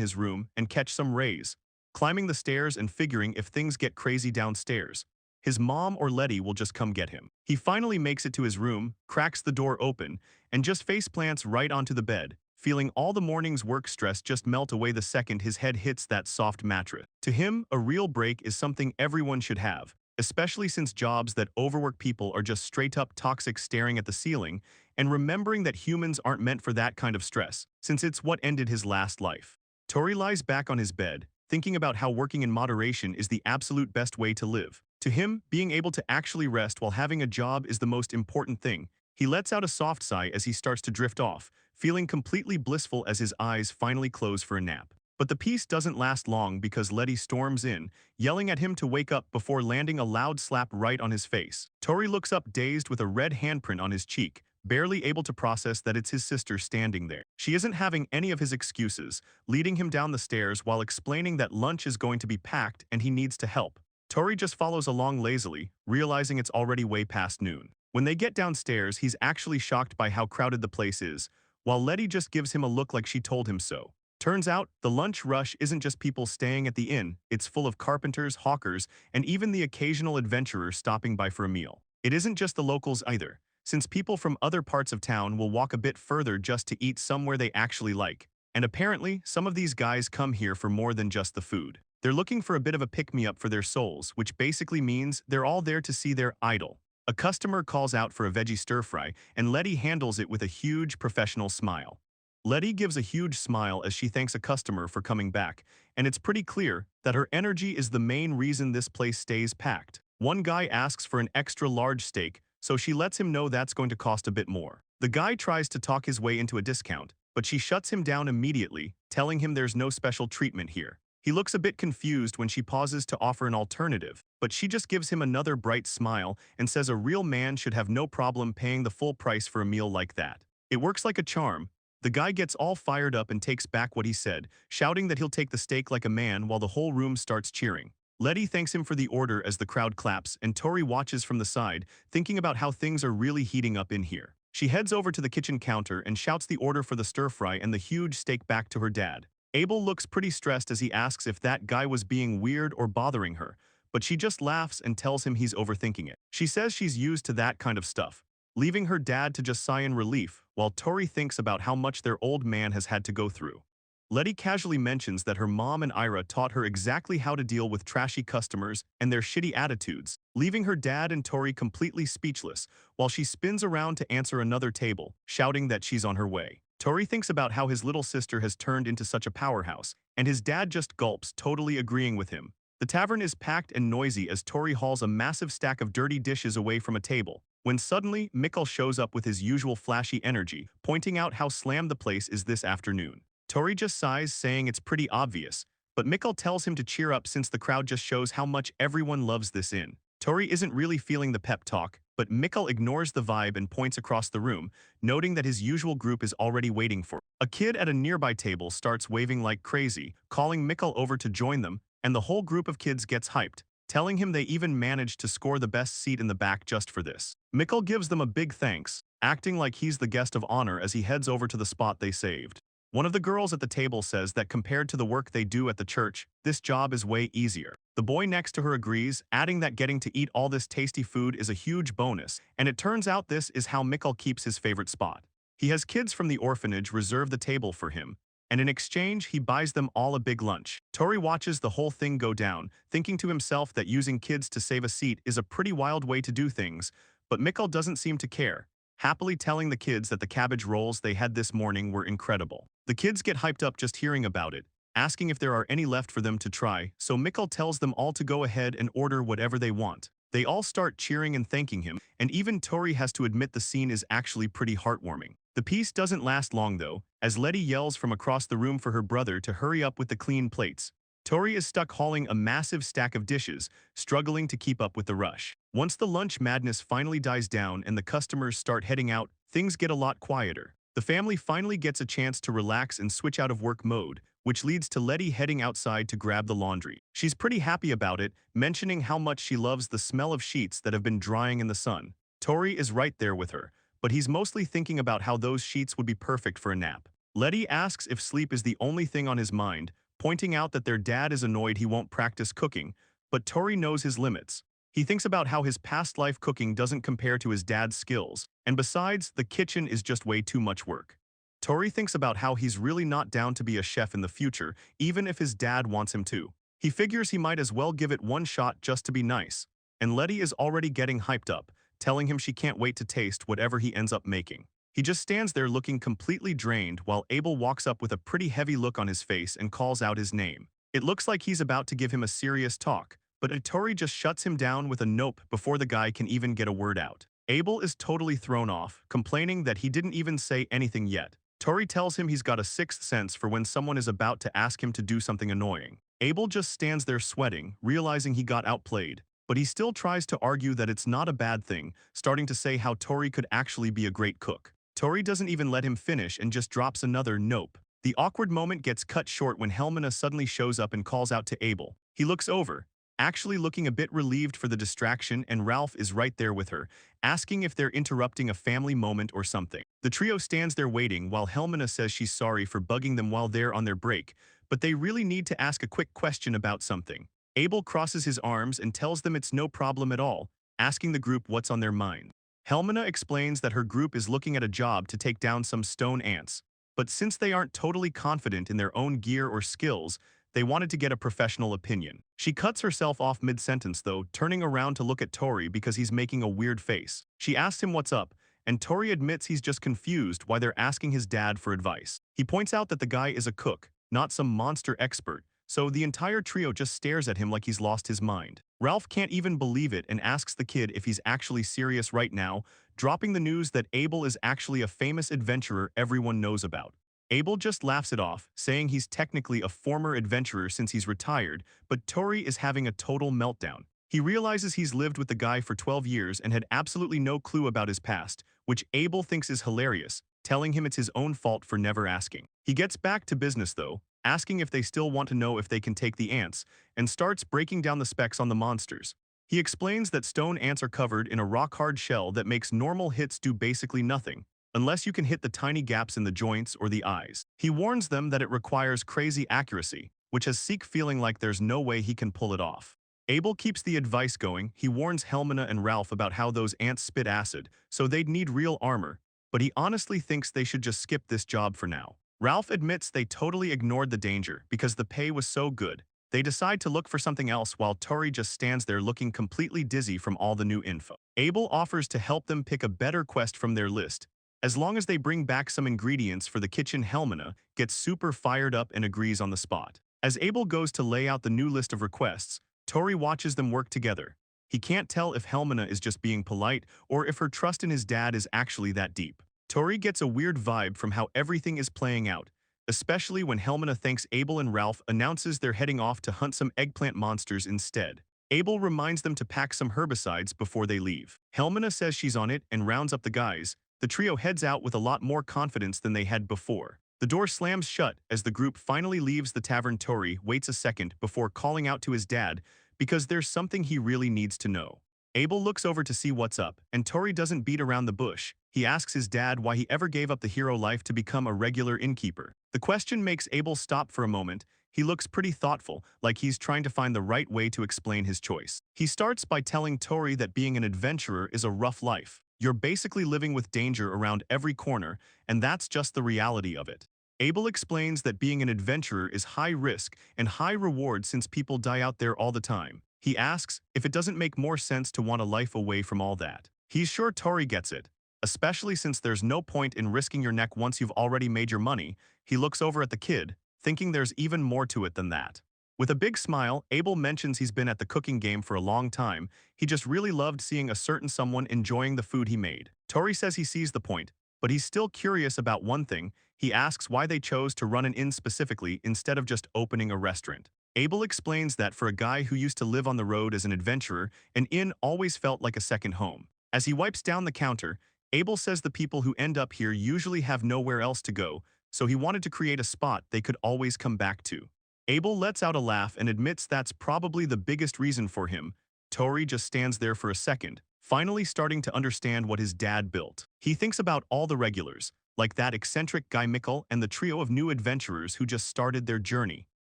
his room and catch some rays, climbing the stairs and figuring if things get crazy downstairs, his mom or Letty will just come get him. He finally makes it to his room, cracks the door open, and just faceplants right onto the bed, feeling all the morning's work stress just melt away the second his head hits that soft mattress. To him, a real break is something everyone should have, especially since jobs that overwork people are just straight-up toxic, staring at the ceiling, and remembering that humans aren't meant for that kind of stress, since it's what ended his last life. Tori lies back on his bed, thinking about how working in moderation is the absolute best way to live. To him, being able to actually rest while having a job is the most important thing. He lets out a soft sigh as he starts to drift off, feeling completely blissful as his eyes finally close for a nap. But the peace doesn't last long because Letty storms in, yelling at him to wake up before landing a loud slap right on his face. Tori looks up dazed with a red handprint on his cheek, barely able to process that it's his sister standing there. She isn't having any of his excuses, leading him down the stairs while explaining that lunch is going to be packed and he needs to help. Tori just follows along lazily, realizing it's already way past noon. When they get downstairs, he's actually shocked by how crowded the place is, while Letty just gives him a look like she told him so. Turns out, the lunch rush isn't just people staying at the inn, it's full of carpenters, hawkers, and even the occasional adventurer stopping by for a meal. It isn't just the locals either, since people from other parts of town will walk a bit further just to eat somewhere they actually like. And apparently, some of these guys come here for more than just the food. They're looking for a bit of a pick-me-up for their souls, which basically means they're all there to see their idol. A customer calls out for a veggie stir-fry, and Letty handles it with a huge professional smile. Letty gives a huge smile as she thanks a customer for coming back, and it's pretty clear that her energy is the main reason this place stays packed. One guy asks for an extra large steak, so she lets him know that's going to cost a bit more. The guy tries to talk his way into a discount, but she shuts him down immediately, telling him there's no special treatment here. He looks a bit confused when she pauses to offer an alternative, but she just gives him another bright smile and says a real man should have no problem paying the full price for a meal like that. It works like a charm. The guy gets all fired up and takes back what he said, shouting that he'll take the steak like a man while the whole room starts cheering. Letty thanks him for the order as the crowd claps, and Tori watches from the side, thinking about how things are really heating up in here. She heads over to the kitchen counter and shouts the order for the stir-fry and the huge steak back to her dad. Abel looks pretty stressed as he asks if that guy was being weird or bothering her, but she just laughs and tells him he's overthinking it. She says she's used to that kind of stuff, leaving her dad to just sigh in relief, while Tori thinks about how much their old man has had to go through. Letty casually mentions that her mom and Ira taught her exactly how to deal with trashy customers and their shitty attitudes, leaving her dad and Tori completely speechless, while she spins around to answer another table, shouting that she's on her way. Tori thinks about how his little sister has turned into such a powerhouse, and his dad just gulps, totally agreeing with him. The tavern is packed and noisy as Tori hauls a massive stack of dirty dishes away from a table, when suddenly Mikhail shows up with his usual flashy energy, pointing out how slammed the place is this afternoon. Tori just sighs, saying it's pretty obvious, but Mikhail tells him to cheer up since the crowd just shows how much everyone loves this inn. Tori isn't really feeling the pep talk, but Mikhail ignores the vibe and points across the room, noting that his usual group is already waiting for him. A kid at a nearby table starts waving like crazy, calling Mikhail over to join them, and the whole group of kids gets hyped, telling him they even managed to score the best seat in the back just for this. Mikhail gives them a big thanks, acting like he's the guest of honor as he heads over to the spot they saved. One of the girls at the table says that compared to the work they do at the church, this job is way easier. The boy next to her agrees, adding that getting to eat all this tasty food is a huge bonus, and it turns out this is how Mikhail keeps his favorite spot. He has kids from the orphanage reserve the table for him, and in exchange he buys them all a big lunch. Tori watches the whole thing go down, thinking to himself that using kids to save a seat is a pretty wild way to do things, but Mikhail doesn't seem to care, happily telling the kids that the cabbage rolls they had this morning were incredible. The kids get hyped up just hearing about it, asking if there are any left for them to try, so Mikhail tells them all to go ahead and order whatever they want. They all start cheering and thanking him, and even Tori has to admit the scene is actually pretty heartwarming. The piece doesn't last long though, as Letty yells from across the room for her brother to hurry up with the clean plates. Tori is stuck hauling a massive stack of dishes, struggling to keep up with the rush. Once the lunch madness finally dies down and the customers start heading out, things get a lot quieter. The family finally gets a chance to relax and switch out of work mode, which leads to Letty heading outside to grab the laundry. She's pretty happy about it, mentioning how much she loves the smell of sheets that have been drying in the sun. Tori is right there with her, but he's mostly thinking about how those sheets would be perfect for a nap. Letty asks if sleep is the only thing on his mind, pointing out that their dad is annoyed he won't practice cooking, but Tori knows his limits. He thinks about how his past life cooking doesn't compare to his dad's skills, and besides, the kitchen is just way too much work. Tori thinks about how he's really not down to be a chef in the future, even if his dad wants him to. He figures he might as well give it one shot just to be nice, and Letty is already getting hyped up, telling him she can't wait to taste whatever he ends up making. He just stands there looking completely drained while Abel walks up with a pretty heavy look on his face and calls out his name. It looks like he's about to give him a serious talk, but Tori just shuts him down with a nope before the guy can even get a word out. Abel is totally thrown off, complaining that he didn't even say anything yet. Tori tells him he's got a sixth sense for when someone is about to ask him to do something annoying. Abel just stands there sweating, realizing he got outplayed, but he still tries to argue that it's not a bad thing, starting to say how Tori could actually be a great cook. Tori doesn't even let him finish and just drops another nope. The awkward moment gets cut short when Helmina suddenly shows up and calls out to Abel. He looks over, actually looking a bit relieved for the distraction, and Ralph is right there with her, asking if they're interrupting a family moment or something. The trio stands there waiting while Helmina says she's sorry for bugging them while they're on their break, but they really need to ask a quick question about something. Abel crosses his arms and tells them it's no problem at all, asking the group what's on their mind. Helmina explains that her group is looking at a job to take down some stone ants, but since they aren't totally confident in their own gear or skills, They wanted to get a professional opinion. She cuts herself off mid-sentence though, turning around to look at Tori because he's making a weird face. She asks him what's up, and Tori admits he's just confused why they're asking his dad for advice. He points out that the guy is a cook, not some monster expert, so the entire trio just stares at him like he's lost his mind. Ralph can't even believe it and asks the kid if he's actually serious right now, dropping the news that Abel is actually a famous adventurer everyone knows about. Abel just laughs it off, saying he's technically a former adventurer since he's retired, but Tori is having a total meltdown. He realizes he's lived with the guy for 12 years and had absolutely no clue about his past, which Abel thinks is hilarious, telling him it's his own fault for never asking. He gets back to business though, asking if they still want to know if they can take the ants, and starts breaking down the specs on the monsters. He explains that stone ants are covered in a rock-hard shell that makes normal hits do basically nothing, unless you can hit the tiny gaps in the joints or the eyes. He warns them that it requires crazy accuracy, which has Seek feeling like there's no way he can pull it off. Abel keeps the advice going. He warns Helmina and Ralph about how those ants spit acid, so they'd need real armor, but he honestly thinks they should just skip this job for now. Ralph admits they totally ignored the danger because the pay was so good. They decide to look for something else while Tori just stands there looking completely dizzy from all the new info. Abel offers to help them pick a better quest from their list. As long as they bring back some ingredients for the kitchen, Helmina gets super fired up and agrees on the spot. As Abel goes to lay out the new list of requests, Tori watches them work together. He can't tell if Helmina is just being polite or if her trust in his dad is actually that deep. Tori gets a weird vibe from how everything is playing out, especially when Helmina thanks Abel and Ralph announces they're heading off to hunt some eggplant monsters instead. Abel reminds them to pack some herbicides before they leave. Helmina says she's on it and rounds up the guys. The trio heads out with a lot more confidence than they had before. The door slams shut as the group finally leaves the tavern. Tori waits a second before calling out to his dad because there's something he really needs to know. Abel looks over to see what's up, and Tori doesn't beat around the bush. He asks his dad why he ever gave up the hero life to become a regular innkeeper. The question makes Abel stop for a moment. He looks pretty thoughtful, like he's trying to find the right way to explain his choice. He starts by telling Tori that being an adventurer is a rough life. You're basically living with danger around every corner, and that's just the reality of it. Abel explains that being an adventurer is high risk and high reward since people die out there all the time. He asks if it doesn't make more sense to want a life away from all that. He's sure Tori gets it, especially since there's no point in risking your neck once you've already made your money. He looks over at the kid, thinking there's even more to it than that. With a big smile, Abel mentions he's been at the cooking game for a long time. He just really loved seeing a certain someone enjoying the food he made. Tori says he sees the point, but he's still curious about one thing. He asks why they chose to run an inn specifically instead of just opening a restaurant. Abel explains that for a guy who used to live on the road as an adventurer, an inn always felt like a second home. As he wipes down the counter, Abel says the people who end up here usually have nowhere else to go, so he wanted to create a spot they could always come back to. Abel lets out a laugh and admits that's probably the biggest reason for him. Tori just stands there for a second, finally starting to understand what his dad built. He thinks about all the regulars, like that eccentric guy Mikhail and the trio of new adventurers who just started their journey.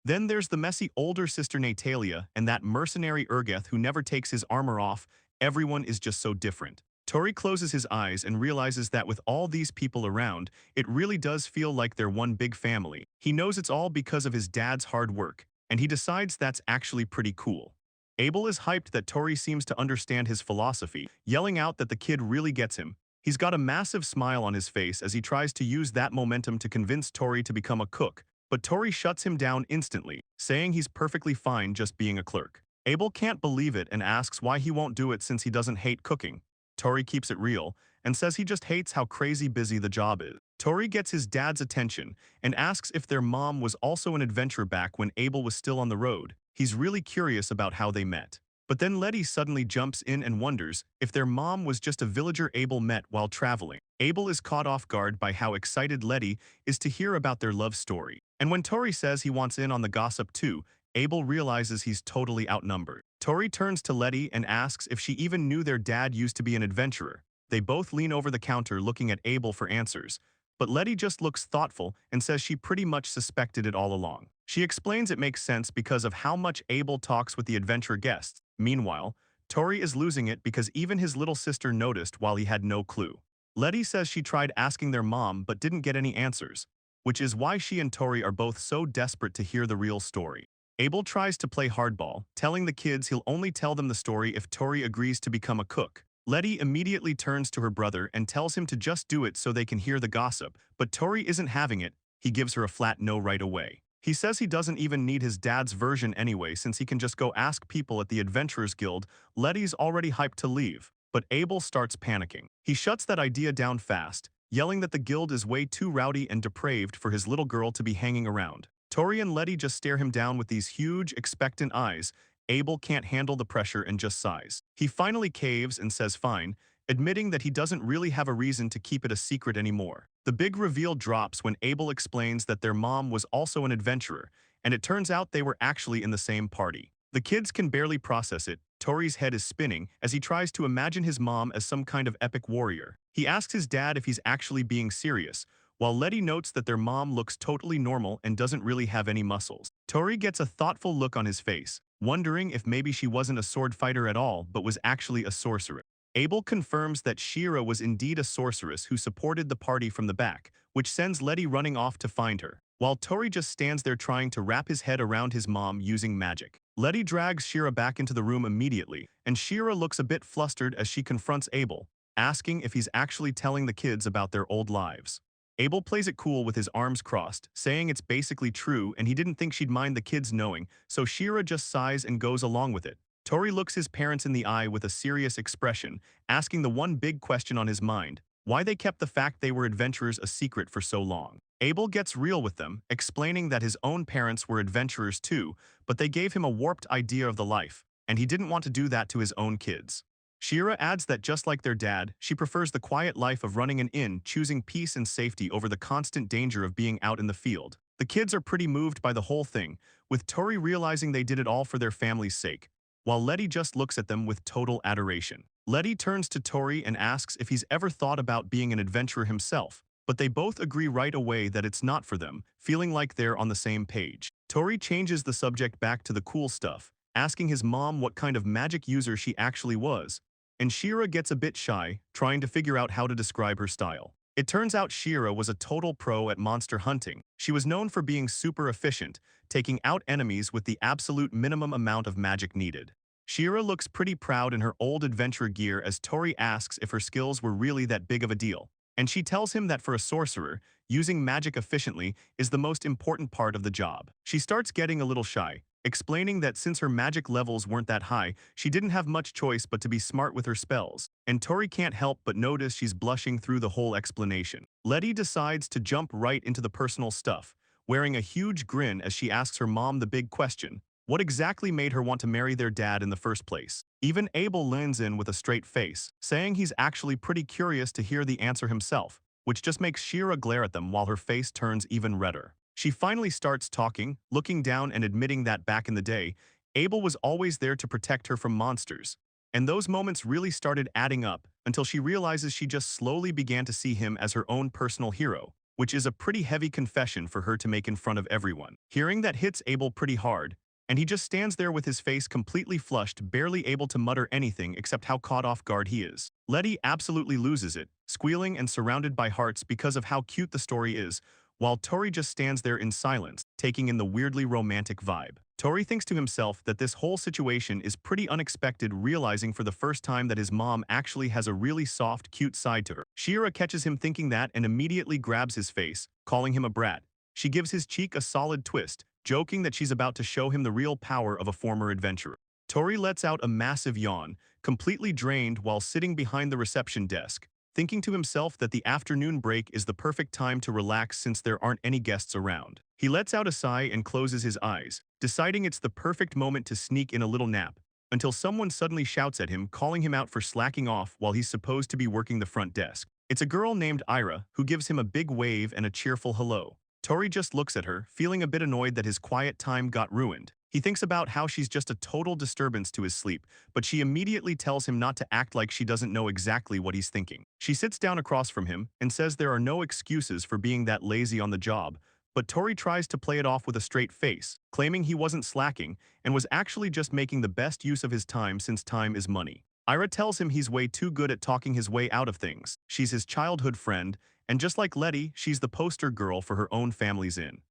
Then there's the messy older sister Natalia and that mercenary Ergeth who never takes his armor off. Everyone is just so different. Tori closes his eyes and realizes that with all these people around, it really does feel like they're one big family. He knows it's all because of his dad's hard work, and he decides that's actually pretty cool. Abel is hyped that Tori seems to understand his philosophy, yelling out that the kid really gets him. He's got a massive smile on his face as he tries to use that momentum to convince Tori to become a cook, but Tori shuts him down instantly, saying he's perfectly fine just being a clerk. Abel can't believe it and asks why he won't do it since he doesn't hate cooking. Tori keeps it real and says he just hates how crazy busy the job is. Tori gets his dad's attention and asks if their mom was also an adventurer back when Abel was still on the road. He's really curious about how they met. But then Letty suddenly jumps in and wonders if their mom was just a villager Abel met while traveling. Abel is caught off guard by how excited Letty is to hear about their love story. And when Tori says he wants in on the gossip too, Abel realizes he's totally outnumbered. Tori turns to Letty and asks if she even knew their dad used to be an adventurer. They both lean over the counter looking at Abel for answers, but Letty just looks thoughtful and says she pretty much suspected it all along. She explains it makes sense because of how much Abel talks with the adventure guests. Meanwhile, Tori is losing it because even his little sister noticed while he had no clue. Letty says she tried asking their mom but didn't get any answers, which is why she and Tori are both so desperate to hear the real story. Abel tries to play hardball, telling the kids he'll only tell them the story if Tori agrees to become a cook. Letty immediately turns to her brother and tells him to just do it so they can hear the gossip, but Tori isn't having it. He gives her a flat no right away. He says he doesn't even need his dad's version anyway since he can just go ask people at the Adventurers Guild. Letty's already hyped to leave, but Abel starts panicking. He shuts that idea down fast, yelling that the guild is way too rowdy and depraved for his little girl to be hanging around. Tori and Letty just stare him down with these huge, expectant eyes. Abel can't handle the pressure and just sighs. He finally caves and says fine, admitting that he doesn't really have a reason to keep it a secret anymore. The big reveal drops when Abel explains that their mom was also an adventurer, and it turns out they were actually in the same party. The kids can barely process it. Tori's head is spinning as he tries to imagine his mom as some kind of epic warrior. He asks his dad if he's actually being serious, while Letty notes that their mom looks totally normal and doesn't really have any muscles. Tori gets a thoughtful look on his face, wondering if maybe she wasn't a sword fighter at all but was actually a sorcerer. Abel confirms that Shira was indeed a sorceress who supported the party from the back, which sends Letty running off to find her, while Tori just stands there trying to wrap his head around his mom using magic. Letty drags Shira back into the room immediately, and Shira looks a bit flustered as she confronts Abel, asking if he's actually telling the kids about their old lives. Abel plays it cool with his arms crossed, saying it's basically true and he didn't think she'd mind the kids knowing, so Shira just sighs and goes along with it. Tori looks his parents in the eye with a serious expression, asking the one big question on his mind, why they kept the fact they were adventurers a secret for so long. Abel gets real with them, explaining that his own parents were adventurers too, but they gave him a warped idea of the life, and he didn't want to do that to his own kids. Shira adds that just like their dad, she prefers the quiet life of running an inn, choosing peace and safety over the constant danger of being out in the field. The kids are pretty moved by the whole thing, with Tori realizing they did it all for their family's sake, while Letty just looks at them with total adoration. Letty turns to Tori and asks if he's ever thought about being an adventurer himself, but they both agree right away that it's not for them, feeling like they're on the same page. Tori changes the subject back to the cool stuff, asking his mom what kind of magic user she actually was, and Shira gets a bit shy, trying to figure out how to describe her style. It turns out Shira was a total pro at monster hunting. She was known for being super efficient, taking out enemies with the absolute minimum amount of magic needed. Shira looks pretty proud in her old adventurer gear as Tori asks if her skills were really that big of a deal, and she tells him that for a sorcerer, using magic efficiently is the most important part of the job. She starts getting a little shy, explaining that since her magic levels weren't that high, she didn't have much choice but to be smart with her spells, and Tori can't help but notice she's blushing through the whole explanation. Letty decides to jump right into the personal stuff, wearing a huge grin as she asks her mom the big question, what exactly made her want to marry their dad in the first place? Even Abel leans in with a straight face, saying he's actually pretty curious to hear the answer himself, which just makes Shira glare at them while her face turns even redder. She finally starts talking, looking down and admitting that back in the day, Abel was always there to protect her from monsters. And those moments really started adding up until she realizes she just slowly began to see him as her own personal hero, which is a pretty heavy confession for her to make in front of everyone. Hearing that hits Abel pretty hard, and he just stands there with his face completely flushed, barely able to mutter anything except how caught off guard he is. Letty absolutely loses it, squealing and surrounded by hearts because of how cute the story is, while Tori just stands there in silence, taking in the weirdly romantic vibe. Tori thinks to himself that this whole situation is pretty unexpected, realizing for the first time that his mom actually has a really soft, cute side to her. Shira catches him thinking that and immediately grabs his face, calling him a brat. She gives his cheek a solid twist, joking that she's about to show him the real power of a former adventurer. Tori lets out a massive yawn, completely drained while sitting behind the reception desk, thinking to himself that the afternoon break is the perfect time to relax since there aren't any guests around. He lets out a sigh and closes his eyes, deciding it's the perfect moment to sneak in a little nap, until someone suddenly shouts at him, calling him out for slacking off while he's supposed to be working the front desk. It's a girl named Ira, who gives him a big wave and a cheerful hello. Tori just looks at her, feeling a bit annoyed that his quiet time got ruined. He thinks about how she's just a total disturbance to his sleep, but she immediately tells him not to act like she doesn't know exactly what he's thinking. She sits down across from him and says there are no excuses for being that lazy on the job, but Tori tries to play it off with a straight face, claiming he wasn't slacking and was actually just making the best use of his time since time is money. Ira tells him he's way too good at talking his way out of things. She's his childhood friend, and just like Letty, she's the poster girl for her own family's inn.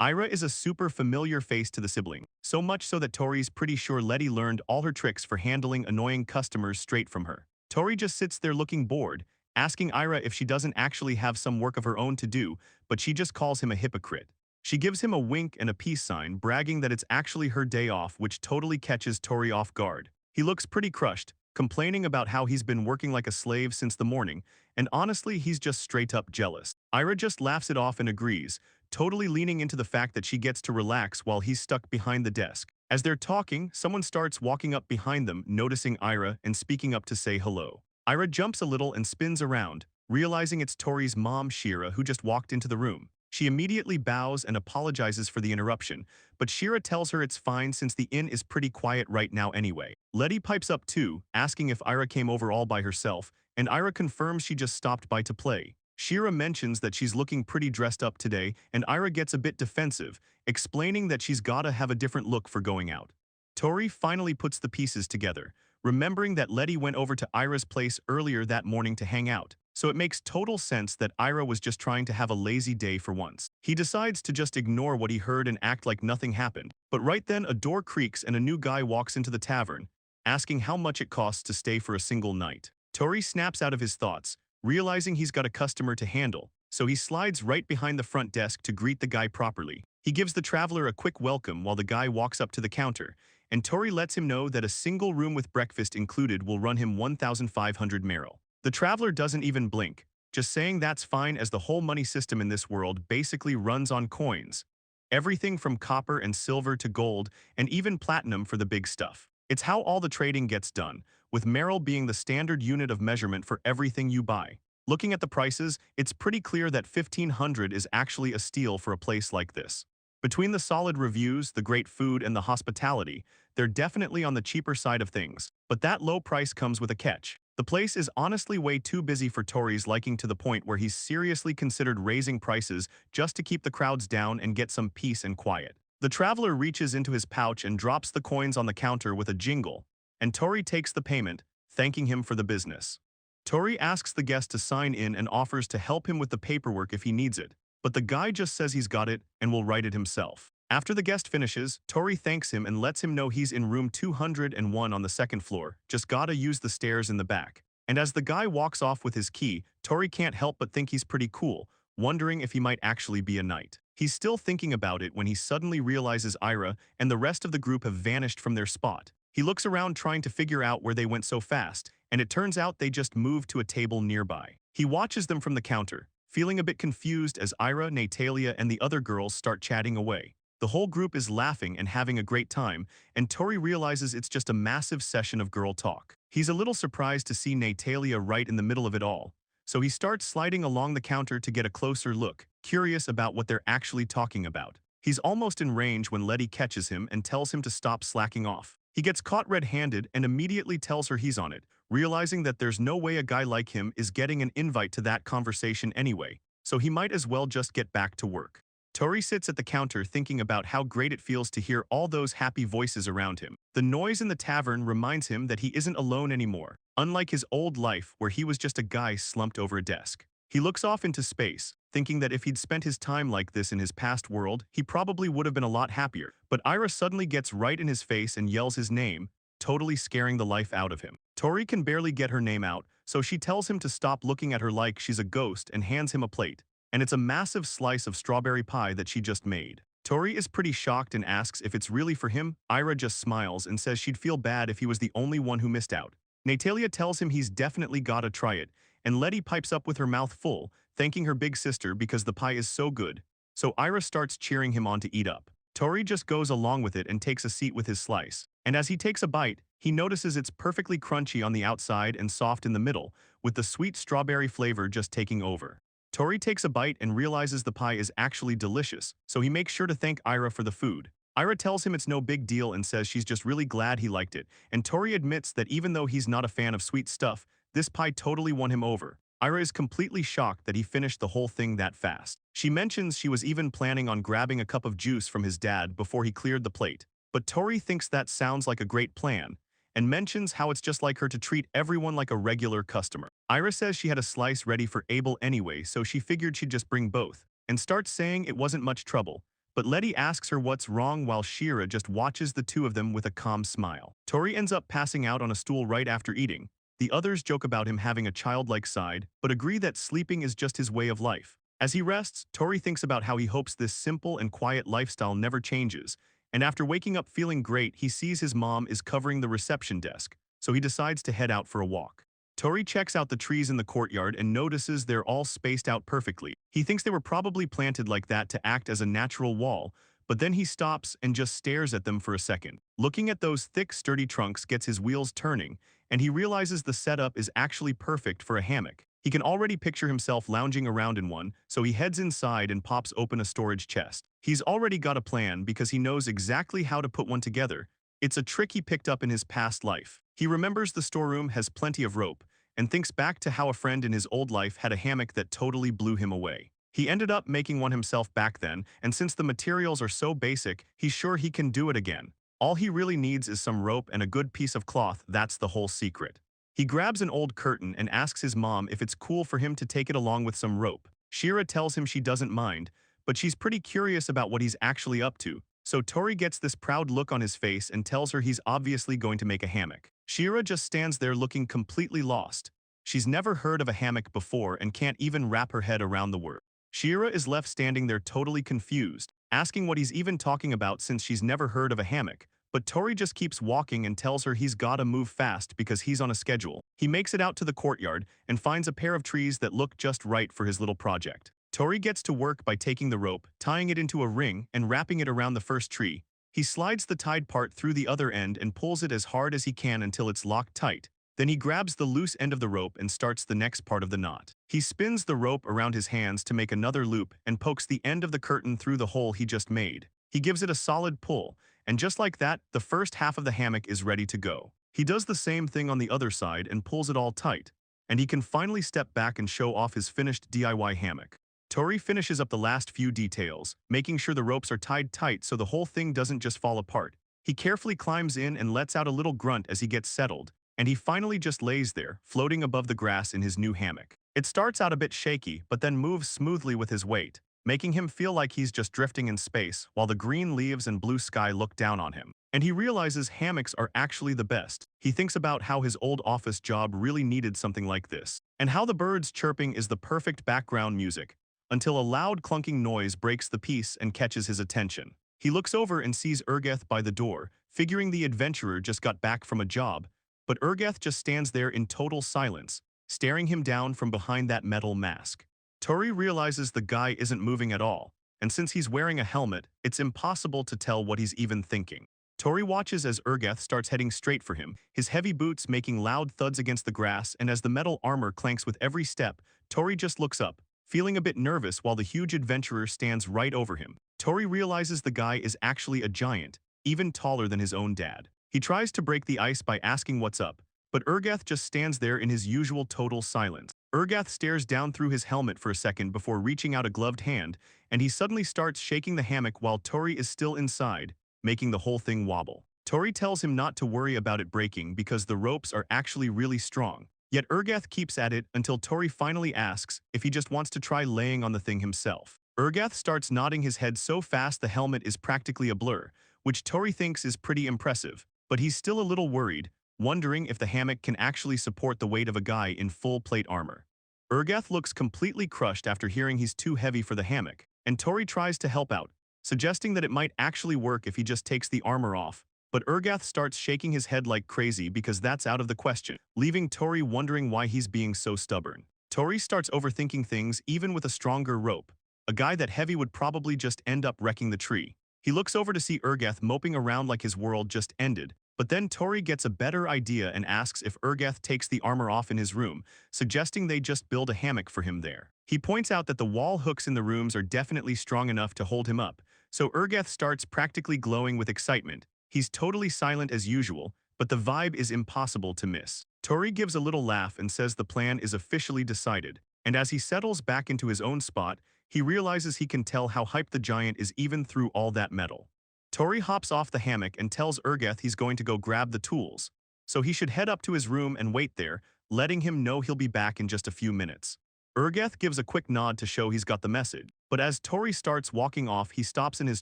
Ira is a super familiar face to the sibling, so much so that Tori's pretty sure Letty learned all her tricks for handling annoying customers straight from her. Tori just sits there looking bored, asking Ira if she doesn't actually have some work of her own to do, but she just calls him a hypocrite. She gives him a wink and a peace sign, bragging that it's actually her day off, which totally catches Tori off guard. He looks pretty crushed, complaining about how he's been working like a slave since the morning, and honestly, he's just straight up jealous. Ira just laughs it off and agrees, totally leaning into the fact that she gets to relax while he's stuck behind the desk. As they're talking, someone starts walking up behind them, noticing Ira and speaking up to say hello. Ira jumps a little and spins around, realizing it's Tori's mom, Shira, who just walked into the room. She immediately bows and apologizes for the interruption, but Shira tells her it's fine since the inn is pretty quiet right now anyway. Letty pipes up too, asking if Ira came over all by herself, and Ira confirms she just stopped by to play. Shira mentions that she's looking pretty dressed up today, and Ira gets a bit defensive, explaining that she's gotta have a different look for going out. Tori finally puts the pieces together, remembering that Letty went over to Ira's place earlier that morning to hang out, so it makes total sense that Ira was just trying to have a lazy day for once. He decides to just ignore what he heard and act like nothing happened, but right then a door creaks and a new guy walks into the tavern, asking how much it costs to stay for a single night. Tori snaps out of his thoughts, realizing he's got a customer to handle, so he slides right behind the front desk to greet the guy properly. He gives the traveler a quick welcome while the guy walks up to the counter, and Tori lets him know that a single room with breakfast included will run him 1,500 merrill. The traveler doesn't even blink, just saying that's fine as the whole money system in this world basically runs on coins. Everything from copper and silver to gold, and even platinum for the big stuff. It's how all the trading gets done, with merrill being the standard unit of measurement for everything you buy. Looking at the prices, it's pretty clear that 1,500 is actually a steal for a place like this. Between the solid reviews, the great food, and the hospitality, they're definitely on the cheaper side of things. But that low price comes with a catch. The place is honestly way too busy for Tori's liking, to the point where he's seriously considered raising prices just to keep the crowds down and get some peace and quiet. The traveler reaches into his pouch and drops the coins on the counter with a jingle, and Tori takes the payment, thanking him for the business. Tori asks the guest to sign in and offers to help him with the paperwork if he needs it, but the guy just says he's got it and will write it himself. After the guest finishes, Tori thanks him and lets him know he's in room 201 on the second floor, just gotta use the stairs in the back. And as the guy walks off with his key, Tori can't help but think he's pretty cool, wondering if he might actually be a knight. He's still thinking about it when he suddenly realizes Ira and the rest of the group have vanished from their spot. He looks around trying to figure out where they went so fast, and it turns out they just moved to a table nearby. He watches them from the counter, feeling a bit confused as Ira, Natalia, and the other girls start chatting away. The whole group is laughing and having a great time, and Tori realizes it's just a massive session of girl talk. He's a little surprised to see Natalia right in the middle of it all, so he starts sliding along the counter to get a closer look, curious about what they're actually talking about. He's almost in range when Letty catches him and tells him to stop slacking off. He gets caught red-handed and immediately tells her he's on it, realizing that there's no way a guy like him is getting an invite to that conversation anyway, so he might as well just get back to work. Tori sits at the counter thinking about how great it feels to hear all those happy voices around him. The noise in the tavern reminds him that he isn't alone anymore, unlike his old life where he was just a guy slumped over a desk. He looks off into space, thinking that if he'd spent his time like this in his past world, he probably would have been a lot happier. But Ira suddenly gets right in his face and yells his name, totally scaring the life out of him. Tori can barely get her name out, so she tells him to stop looking at her like she's a ghost and hands him a plate. And it's a massive slice of strawberry pie that she just made. Tori is pretty shocked and asks if it's really for him. Ira just smiles and says she'd feel bad if he was the only one who missed out. Natalia tells him he's definitely gotta try it, and Letty pipes up with her mouth full, thanking her big sister because the pie is so good. So Ira starts cheering him on to eat up. Tori just goes along with it and takes a seat with his slice. And as he takes a bite, he notices it's perfectly crunchy on the outside and soft in the middle, with the sweet strawberry flavor just taking over. Tori takes a bite and realizes the pie is actually delicious, so he makes sure to thank Ira for the food. Ira tells him it's no big deal and says she's just really glad he liked it, and Tori admits that even though he's not a fan of sweet stuff, this pie totally won him over. Ira is completely shocked that he finished the whole thing that fast. She mentions she was even planning on grabbing a cup of juice from his dad before he cleared the plate, but Tori thinks that sounds like a great plan, and mentions how it's just like her to treat everyone like a regular customer. Ira says she had a slice ready for Abel anyway, so she figured she'd just bring both, and starts saying it wasn't much trouble, but Letty asks her what's wrong while Shira just watches the two of them with a calm smile. Tori ends up passing out on a stool right after eating. The others joke about him having a childlike side, but agree that sleeping is just his way of life. As he rests, Tori thinks about how he hopes this simple and quiet lifestyle never changes, and after waking up feeling great, he sees his mom is covering the reception desk, so he decides to head out for a walk. Tori checks out the trees in the courtyard and notices they're all spaced out perfectly. He thinks they were probably planted like that to act as a natural wall, but then he stops and just stares at them for a second. Looking at those thick, sturdy trunks gets his wheels turning, and he realizes the setup is actually perfect for a hammock. He can already picture himself lounging around in one, so he heads inside and pops open a storage chest. He's already got a plan because he knows exactly how to put one together. It's a trick he picked up in his past life. He remembers the storeroom has plenty of rope, and thinks back to how a friend in his old life had a hammock that totally blew him away. He ended up making one himself back then, and since the materials are so basic, he's sure he can do it again. All he really needs is some rope and a good piece of cloth. That's the whole secret. He grabs an old curtain and asks his mom if it's cool for him to take it along with some rope. Shira tells him she doesn't mind, but she's pretty curious about what he's actually up to, so Tori gets this proud look on his face and tells her he's obviously going to make a hammock. Shira just stands there looking completely lost. She's never heard of a hammock before and can't even wrap her head around the word. Shira is left standing there totally confused, asking what he's even talking about since she's never heard of a hammock. But Tori just keeps walking and tells her he's gotta move fast because he's on a schedule. He makes it out to the courtyard and finds a pair of trees that look just right for his little project. Tori gets to work by taking the rope, tying it into a ring, and wrapping it around the first tree. He slides the tied part through the other end and pulls it as hard as he can until it's locked tight. Then he grabs the loose end of the rope and starts the next part of the knot. He spins the rope around his hands to make another loop and pokes the end of the curtain through the hole he just made. He gives it a solid pull, and just like that, the first half of the hammock is ready to go. He does the same thing on the other side and pulls it all tight, and he can finally step back and show off his finished DIY hammock. Tori finishes up the last few details, making sure the ropes are tied tight so the whole thing doesn't just fall apart. He carefully climbs in and lets out a little grunt as he gets settled, and he finally just lays there, floating above the grass in his new hammock. It starts out a bit shaky, but then moves smoothly with his weight, making him feel like he's just drifting in space while the green leaves and blue sky look down on him. And he realizes hammocks are actually the best. He thinks about how his old office job really needed something like this, and how the birds chirping is the perfect background music, until a loud clunking noise breaks the peace and catches his attention. He looks over and sees Urgeth by the door, figuring the adventurer just got back from a job, but Urgeth just stands there in total silence, staring him down from behind that metal mask. Tori realizes the guy isn't moving at all, and since he's wearing a helmet, it's impossible to tell what he's even thinking. Tori watches as Urgeth starts heading straight for him, his heavy boots making loud thuds against the grass, and as the metal armor clanks with every step, Tori just looks up, feeling a bit nervous while the huge adventurer stands right over him. Tori realizes the guy is actually a giant, even taller than his own dad. He tries to break the ice by asking what's up, but Urgeth just stands there in his usual total silence. Urgeth stares down through his helmet for a second before reaching out a gloved hand, and he suddenly starts shaking the hammock while Tori is still inside, making the whole thing wobble. Tori tells him not to worry about it breaking because the ropes are actually really strong. Yet Urgeth keeps at it until Tori finally asks if he just wants to try laying on the thing himself. Urgeth starts nodding his head so fast the helmet is practically a blur, which Tori thinks is pretty impressive, but he's still a little worried, wondering if the hammock can actually support the weight of a guy in full plate armor. Urgeth looks completely crushed after hearing he's too heavy for the hammock, and Tori tries to help out, suggesting that it might actually work if he just takes the armor off. But Urgeth starts shaking his head like crazy because that's out of the question, leaving Tori wondering why he's being so stubborn. Tori starts overthinking things even with a stronger rope. A guy that heavy would probably just end up wrecking the tree. He looks over to see Urgeth moping around like his world just ended, but then Tori gets a better idea and asks if Urgeth takes the armor off in his room, suggesting they just build a hammock for him there. He points out that the wall hooks in the rooms are definitely strong enough to hold him up, so Urgeth starts practically glowing with excitement. He's totally silent as usual, but the vibe is impossible to miss. Tori gives a little laugh and says the plan is officially decided, and as he settles back into his own spot, he realizes he can tell how hyped the giant is even through all that metal. Tori hops off the hammock and tells Urgeth he's going to go grab the tools, so he should head up to his room and wait there, letting him know he'll be back in just a few minutes. Urgeth gives a quick nod to show he's got the message. But as Tori starts walking off, he stops in his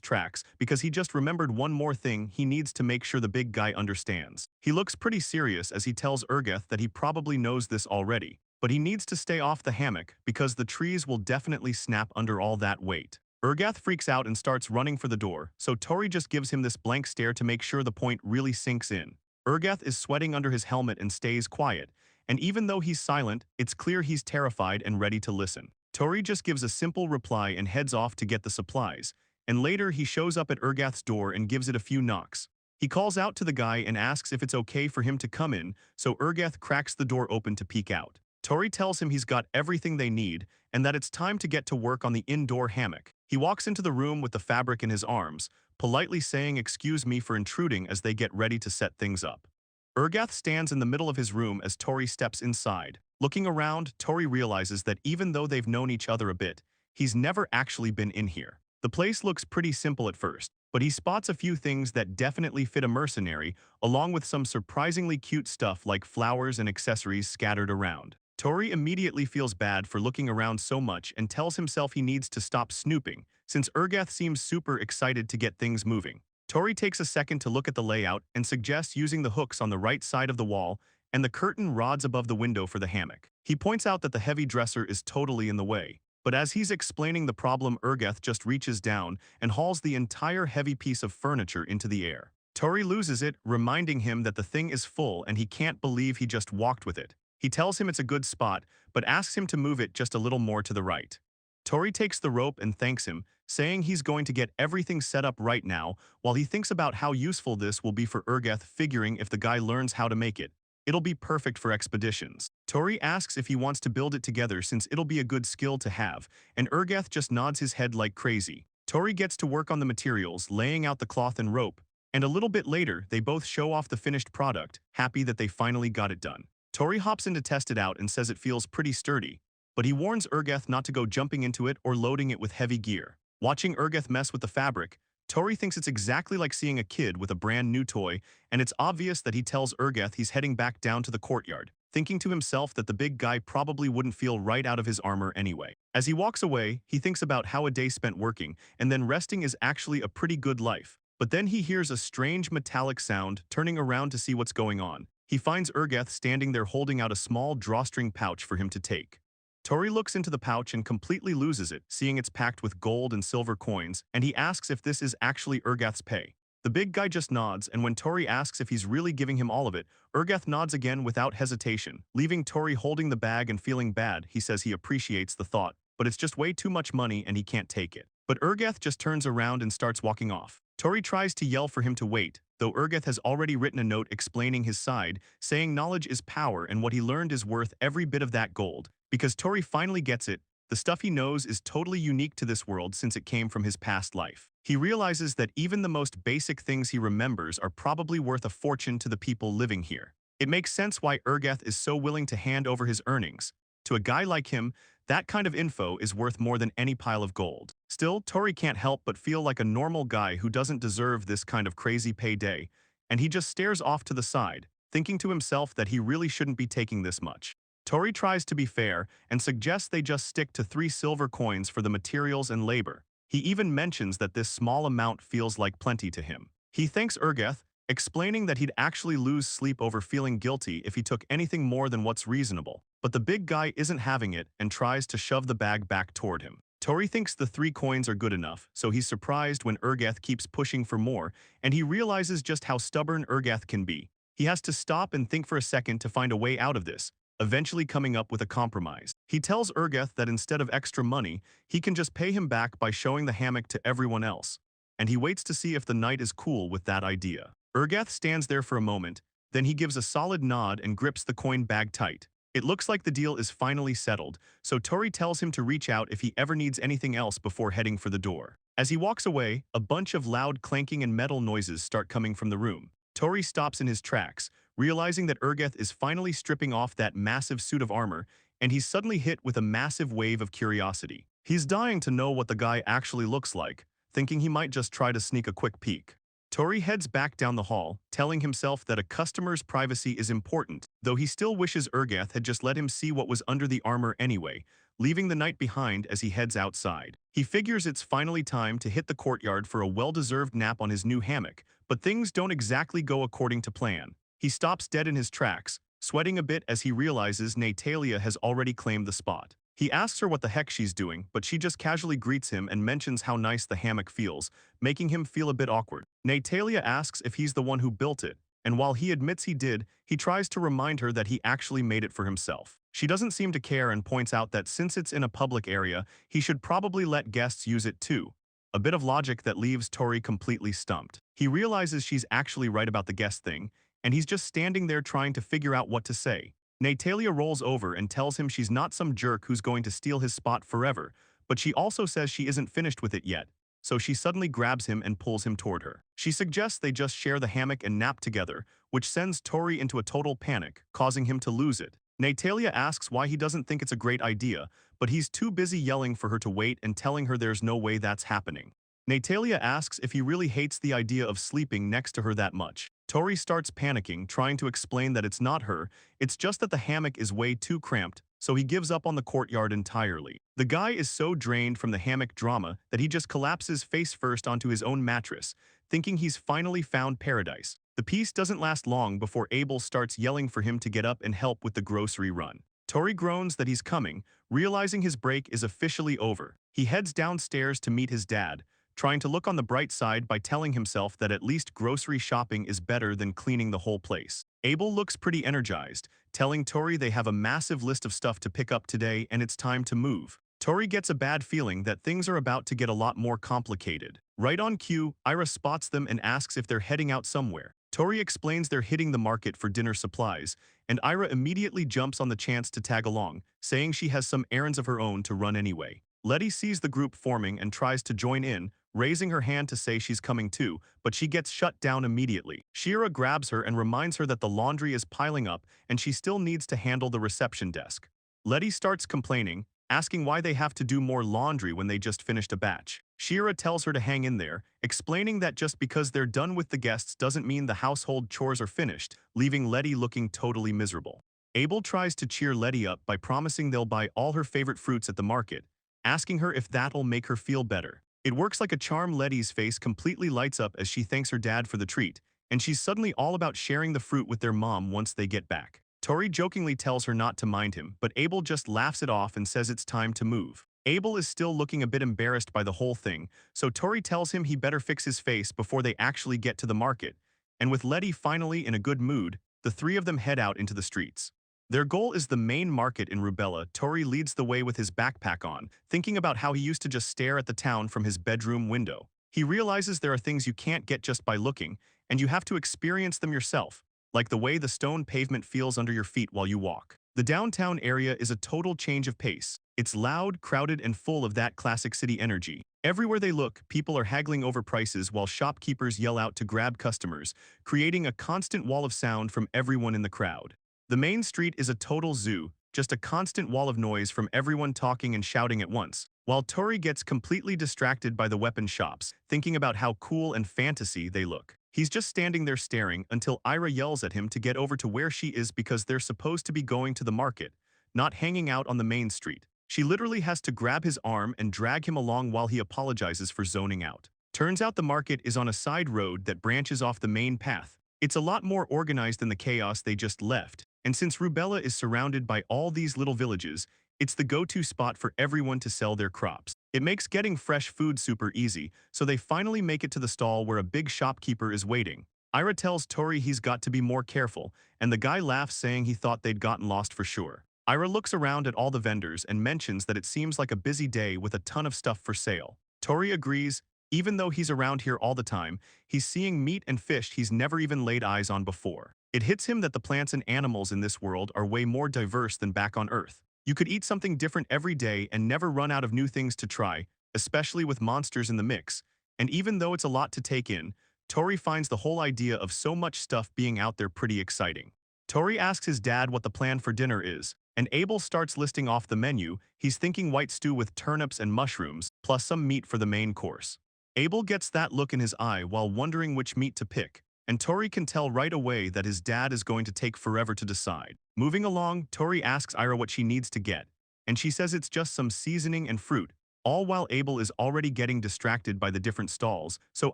tracks because he just remembered one more thing he needs to make sure the big guy understands. He looks pretty serious as he tells Urgeth that he probably knows this already, but he needs to stay off the hammock because the trees will definitely snap under all that weight. Urgath freaks out and starts running for the door, so Tori just gives him this blank stare to make sure the point really sinks in. Urgath is sweating under his helmet and stays quiet, and even though he's silent, it's clear he's terrified and ready to listen. Tori just gives a simple reply and heads off to get the supplies, and later he shows up at Urgath's door and gives it a few knocks. He calls out to the guy and asks if it's okay for him to come in, so Urgath cracks the door open to peek out. Tori tells him he's got everything they need and that it's time to get to work on the indoor hammock. He walks into the room with the fabric in his arms, politely saying excuse me for intruding as they get ready to set things up. Urgath stands in the middle of his room as Tori steps inside. Looking around, Tori realizes that even though they've known each other a bit, he's never actually been in here. The place looks pretty simple at first, but he spots a few things that definitely fit a mercenary, along with some surprisingly cute stuff like flowers and accessories scattered around. Tori immediately feels bad for looking around so much and tells himself he needs to stop snooping, since Urgath seems super excited to get things moving. Tori takes a second to look at the layout and suggests using the hooks on the right side of the wall and the curtain rods above the window for the hammock. He points out that the heavy dresser is totally in the way, but as he's explaining the problem, Urgath just reaches down and hauls the entire heavy piece of furniture into the air. Tori loses it, reminding him that the thing is full and he can't believe he just walked with it. He tells him it's a good spot, but asks him to move it just a little more to the right. Tori takes the rope and thanks him, saying he's going to get everything set up right now while he thinks about how useful this will be for Urgath, figuring if the guy learns how to make it, it'll be perfect for expeditions. Tori asks if he wants to build it together since it'll be a good skill to have, and Urgath just nods his head like crazy. Tori gets to work on the materials, laying out the cloth and rope, and a little bit later they both show off the finished product, happy that they finally got it done. Tori hops in to test it out and says it feels pretty sturdy, but he warns Urgath not to go jumping into it or loading it with heavy gear. Watching Urgath mess with the fabric, Tori thinks it's exactly like seeing a kid with a brand new toy, and it's obvious that he tells Urgath he's heading back down to the courtyard, thinking to himself that the big guy probably wouldn't feel right out of his armor anyway. As he walks away, he thinks about how a day spent working, and then resting is actually a pretty good life. But then he hears a strange metallic sound, turning around to see what's going on. He finds Urgath standing there holding out a small drawstring pouch for him to take. Tori looks into the pouch and completely loses it, seeing it's packed with gold and silver coins, and he asks if this is actually Urgath's pay. The big guy just nods, and when Tori asks if he's really giving him all of it, Urgath nods again without hesitation, leaving Tori holding the bag and feeling bad. He says he appreciates the thought, but it's just way too much money and he can't take it. But Urgath just turns around and starts walking off. Tori tries to yell for him to wait, though Urgath has already written a note explaining his side, saying knowledge is power and what he learned is worth every bit of that gold. Because Tori finally gets it, the stuff he knows is totally unique to this world since it came from his past life. He realizes that even the most basic things he remembers are probably worth a fortune to the people living here. It makes sense why Urgath is so willing to hand over his earnings. To a guy like him, that kind of info is worth more than any pile of gold. Still, Tori can't help but feel like a normal guy who doesn't deserve this kind of crazy payday, and he just stares off to the side, thinking to himself that he really shouldn't be taking this much. Tori tries to be fair and suggests they just stick to 3 silver coins for the materials and labor. He even mentions that this small amount feels like plenty to him. He thanks Urgath, explaining that he'd actually lose sleep over feeling guilty if he took anything more than what's reasonable. But the big guy isn't having it and tries to shove the bag back toward him. Tori thinks the 3 coins are good enough, so he's surprised when Urgath keeps pushing for more, and he realizes just how stubborn Urgath can be. He has to stop and think for a second to find a way out of this, eventually coming up with a compromise. He tells Urgath that instead of extra money, he can just pay him back by showing the hammock to everyone else, and he waits to see if the knight is cool with that idea. Urgath stands there for a moment, then he gives a solid nod and grips the coin bag tight. It looks like the deal is finally settled, so Tori tells him to reach out if he ever needs anything else before heading for the door. As he walks away, a bunch of loud clanking and metal noises start coming from the room. Tori stops in his tracks, realizing that Urgath is finally stripping off that massive suit of armor, and he's suddenly hit with a massive wave of curiosity. He's dying to know what the guy actually looks like, thinking he might just try to sneak a quick peek. Tori heads back down the hall, telling himself that a customer's privacy is important, though he still wishes Urgath had just let him see what was under the armor anyway, leaving the night behind as he heads outside. He figures it's finally time to hit the courtyard for a well-deserved nap on his new hammock, but things don't exactly go according to plan. He stops dead in his tracks, sweating a bit as he realizes Natalia has already claimed the spot. He asks her what the heck she's doing, but she just casually greets him and mentions how nice the hammock feels, making him feel a bit awkward. Natalia asks if he's the one who built it, and while he admits he did, he tries to remind her that he actually made it for himself. She doesn't seem to care and points out that since it's in a public area, he should probably let guests use it too. A bit of logic that leaves Tori completely stumped. He realizes she's actually right about the guest thing, and he's just standing there trying to figure out what to say. Natalia rolls over and tells him she's not some jerk who's going to steal his spot forever, but she also says she isn't finished with it yet, so she suddenly grabs him and pulls him toward her. She suggests they just share the hammock and nap together, which sends Tori into a total panic, causing him to lose it. Natalia asks why he doesn't think it's a great idea, but he's too busy yelling for her to wait and telling her there's no way that's happening. Natalia asks if he really hates the idea of sleeping next to her that much. Tori starts panicking, trying to explain that it's not her, it's just that the hammock is way too cramped, so he gives up on the courtyard entirely. The guy is so drained from the hammock drama that he just collapses face first onto his own mattress, thinking he's finally found paradise. The peace doesn't last long before Abel starts yelling for him to get up and help with the grocery run. Tori groans that he's coming, realizing his break is officially over. He heads downstairs to meet his dad, trying to look on the bright side by telling himself that at least grocery shopping is better than cleaning the whole place. Abel looks pretty energized, telling Tori they have a massive list of stuff to pick up today and it's time to move. Tori gets a bad feeling that things are about to get a lot more complicated. Right on cue, Ira spots them and asks if they're heading out somewhere. Tori explains they're hitting the market for dinner supplies, and Ira immediately jumps on the chance to tag along, saying she has some errands of her own to run anyway. Letty sees the group forming and tries to join in, raising her hand to say she's coming too, but she gets shut down immediately. Shira grabs her and reminds her that the laundry is piling up and she still needs to handle the reception desk. Letty starts complaining, asking why they have to do more laundry when they just finished a batch. Shira tells her to hang in there, explaining that just because they're done with the guests doesn't mean the household chores are finished, leaving Letty looking totally miserable. Abel tries to cheer Letty up by promising they'll buy all her favorite fruits at the market, asking her if that'll make her feel better. It works like a charm. Letty's face completely lights up as she thanks her dad for the treat, and she's suddenly all about sharing the fruit with their mom once they get back. Tori jokingly tells her not to mind him, but Abel just laughs it off and says it's time to move. Abel is still looking a bit embarrassed by the whole thing, so Tori tells him he better fix his face before they actually get to the market, and with Letty finally in a good mood, the three of them head out into the streets. Their goal is the main market in Reubella. Tori leads the way with his backpack on, thinking about how he used to just stare at the town from his bedroom window. He realizes there are things you can't get just by looking, and you have to experience them yourself, like the way the stone pavement feels under your feet while you walk. The downtown area is a total change of pace. It's loud, crowded, and full of that classic city energy. Everywhere they look, people are haggling over prices while shopkeepers yell out to grab customers, creating a constant wall of sound from everyone in the crowd. The main street is a total zoo, just a constant wall of noise from everyone talking and shouting at once, while Tori gets completely distracted by the weapon shops, thinking about how cool and fantasy they look. He's just standing there staring until Ira yells at him to get over to where she is because they're supposed to be going to the market, not hanging out on the main street. She literally has to grab his arm and drag him along while he apologizes for zoning out. Turns out the market is on a side road that branches off the main path. It's a lot more organized than the chaos they just left, and since Reubella is surrounded by all these little villages, it's the go-to spot for everyone to sell their crops. It makes getting fresh food super easy, so they finally make it to the stall where a big shopkeeper is waiting. Ira tells Tori he's got to be more careful, and the guy laughs saying he thought they'd gotten lost for sure. Ira looks around at all the vendors and mentions that it seems like a busy day with a ton of stuff for sale. Tori agrees. Even though he's around here all the time, he's seeing meat and fish he's never even laid eyes on before. It hits him that the plants and animals in this world are way more diverse than back on Earth. You could eat something different every day and never run out of new things to try, especially with monsters in the mix. And even though it's a lot to take in, Tori finds the whole idea of so much stuff being out there pretty exciting. Tori asks his dad what the plan for dinner is, and Abel starts listing off the menu. He's thinking white stew with turnips and mushrooms, plus some meat for the main course. Abel gets that look in his eye while wondering which meat to pick, and Tori can tell right away that his dad is going to take forever to decide. Moving along, Tori asks Ira what she needs to get, and she says it's just some seasoning and fruit, all while Abel is already getting distracted by the different stalls, so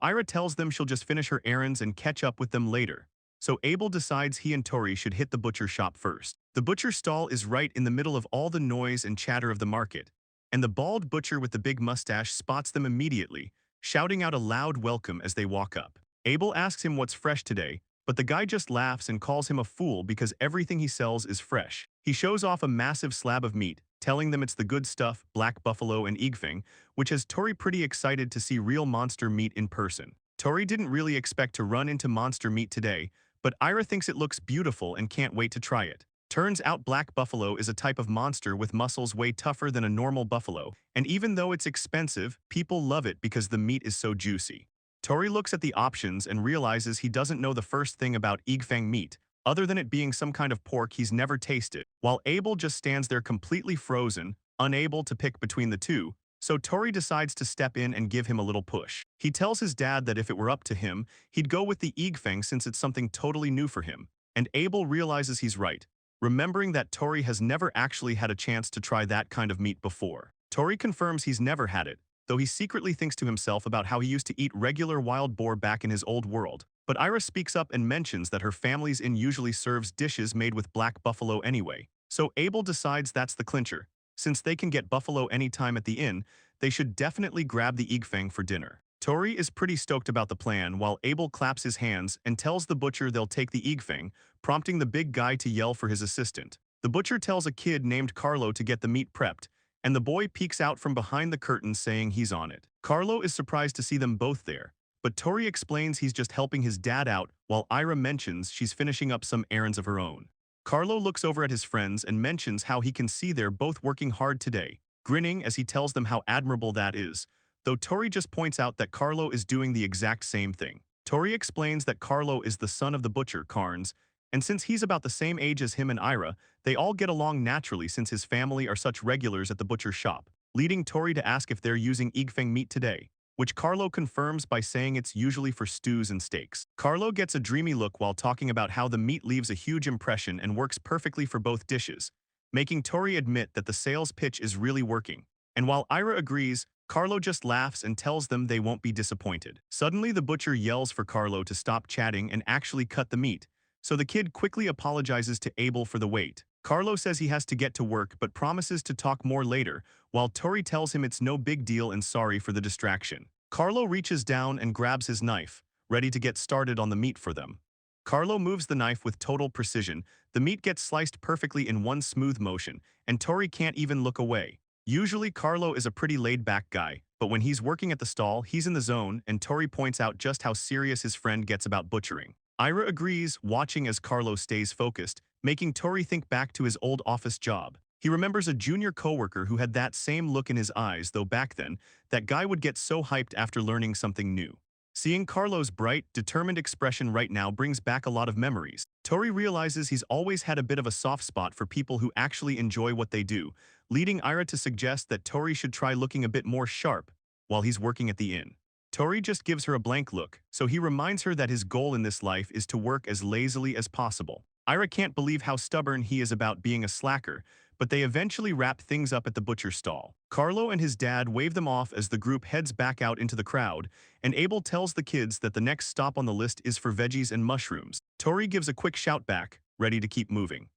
Ira tells them she'll just finish her errands and catch up with them later. So Abel decides he and Tori should hit the butcher shop first. The butcher stall is right in the middle of all the noise and chatter of the market, and the bald butcher with the big mustache spots them immediately, shouting out a loud welcome as they walk up. Abel asks him what's fresh today, but the guy just laughs and calls him a fool because everything he sells is fresh. He shows off a massive slab of meat, telling them it's the good stuff, black buffalo and eggfang, which has Tori pretty excited to see real monster meat in person. Tori didn't really expect to run into monster meat today, but Ira thinks it looks beautiful and can't wait to try it. Turns out black buffalo is a type of monster with muscles way tougher than a normal buffalo, and even though it's expensive, people love it because the meat is so juicy. Tori looks at the options and realizes he doesn't know the first thing about eggfang meat, other than it being some kind of pork he's never tasted, while Abel just stands there completely frozen, unable to pick between the two, so Tori decides to step in and give him a little push. He tells his dad that if it were up to him, he'd go with the eggfang since it's something totally new for him, and Abel realizes he's right, remembering that Tori has never actually had a chance to try that kind of meat before. Tori confirms he's never had it, though he secretly thinks to himself about how he used to eat regular wild boar back in his old world. But Ira speaks up and mentions that her family's inn usually serves dishes made with black buffalo anyway. So Abel decides that's the clincher. Since they can get buffalo anytime at the inn, they should definitely grab the eggfang for dinner. Tori is pretty stoked about the plan while Abel claps his hands and tells the butcher they'll take the eggfang, prompting the big guy to yell for his assistant. The butcher tells a kid named Carlo to get the meat prepped, and the boy peeks out from behind the curtain saying he's on it. Carlo is surprised to see them both there, but Tori explains he's just helping his dad out while Ira mentions she's finishing up some errands of her own. Carlo looks over at his friends and mentions how he can see they're both working hard today, grinning as he tells them how admirable that is, though Tori just points out that Carlo is doing the exact same thing. Tori explains that Carlo is the son of the butcher, Carnes, and since he's about the same age as him and Ira, they all get along naturally since his family are such regulars at the butcher's shop, leading Tori to ask if they're using eggfang meat today, which Carlo confirms by saying it's usually for stews and steaks. Carlo gets a dreamy look while talking about how the meat leaves a huge impression and works perfectly for both dishes, making Tori admit that the sales pitch is really working. And while Ira agrees, Carlo just laughs and tells them they won't be disappointed. Suddenly, the butcher yells for Carlo to stop chatting and actually cut the meat, so the kid quickly apologizes to Abel for the wait. Carlo says he has to get to work but promises to talk more later, while Tori tells him it's no big deal and sorry for the distraction. Carlo reaches down and grabs his knife, ready to get started on the meat for them. Carlo moves the knife with total precision, the meat gets sliced perfectly in one smooth motion, and Tori can't even look away. Usually Carlo is a pretty laid-back guy, but when he's working at the stall, he's in the zone, and Tori points out just how serious his friend gets about butchering. Ira agrees, watching as Carlo stays focused, making Tori think back to his old office job. He remembers a junior coworker who had that same look in his eyes, though back then, that guy would get so hyped after learning something new. Seeing Carlo's bright, determined expression right now brings back a lot of memories. Tori realizes he's always had a bit of a soft spot for people who actually enjoy what they do, leading Ira to suggest that Tori should try looking a bit more sharp while he's working at the inn. Tori just gives her a blank look, so he reminds her that his goal in this life is to work as lazily as possible. Ira can't believe how stubborn he is about being a slacker, but they eventually wrap things up at the butcher's stall. Carlo and his dad wave them off as the group heads back out into the crowd, and Abel tells the kids that the next stop on the list is for veggies and mushrooms. Tori gives a quick shout back, ready to keep moving.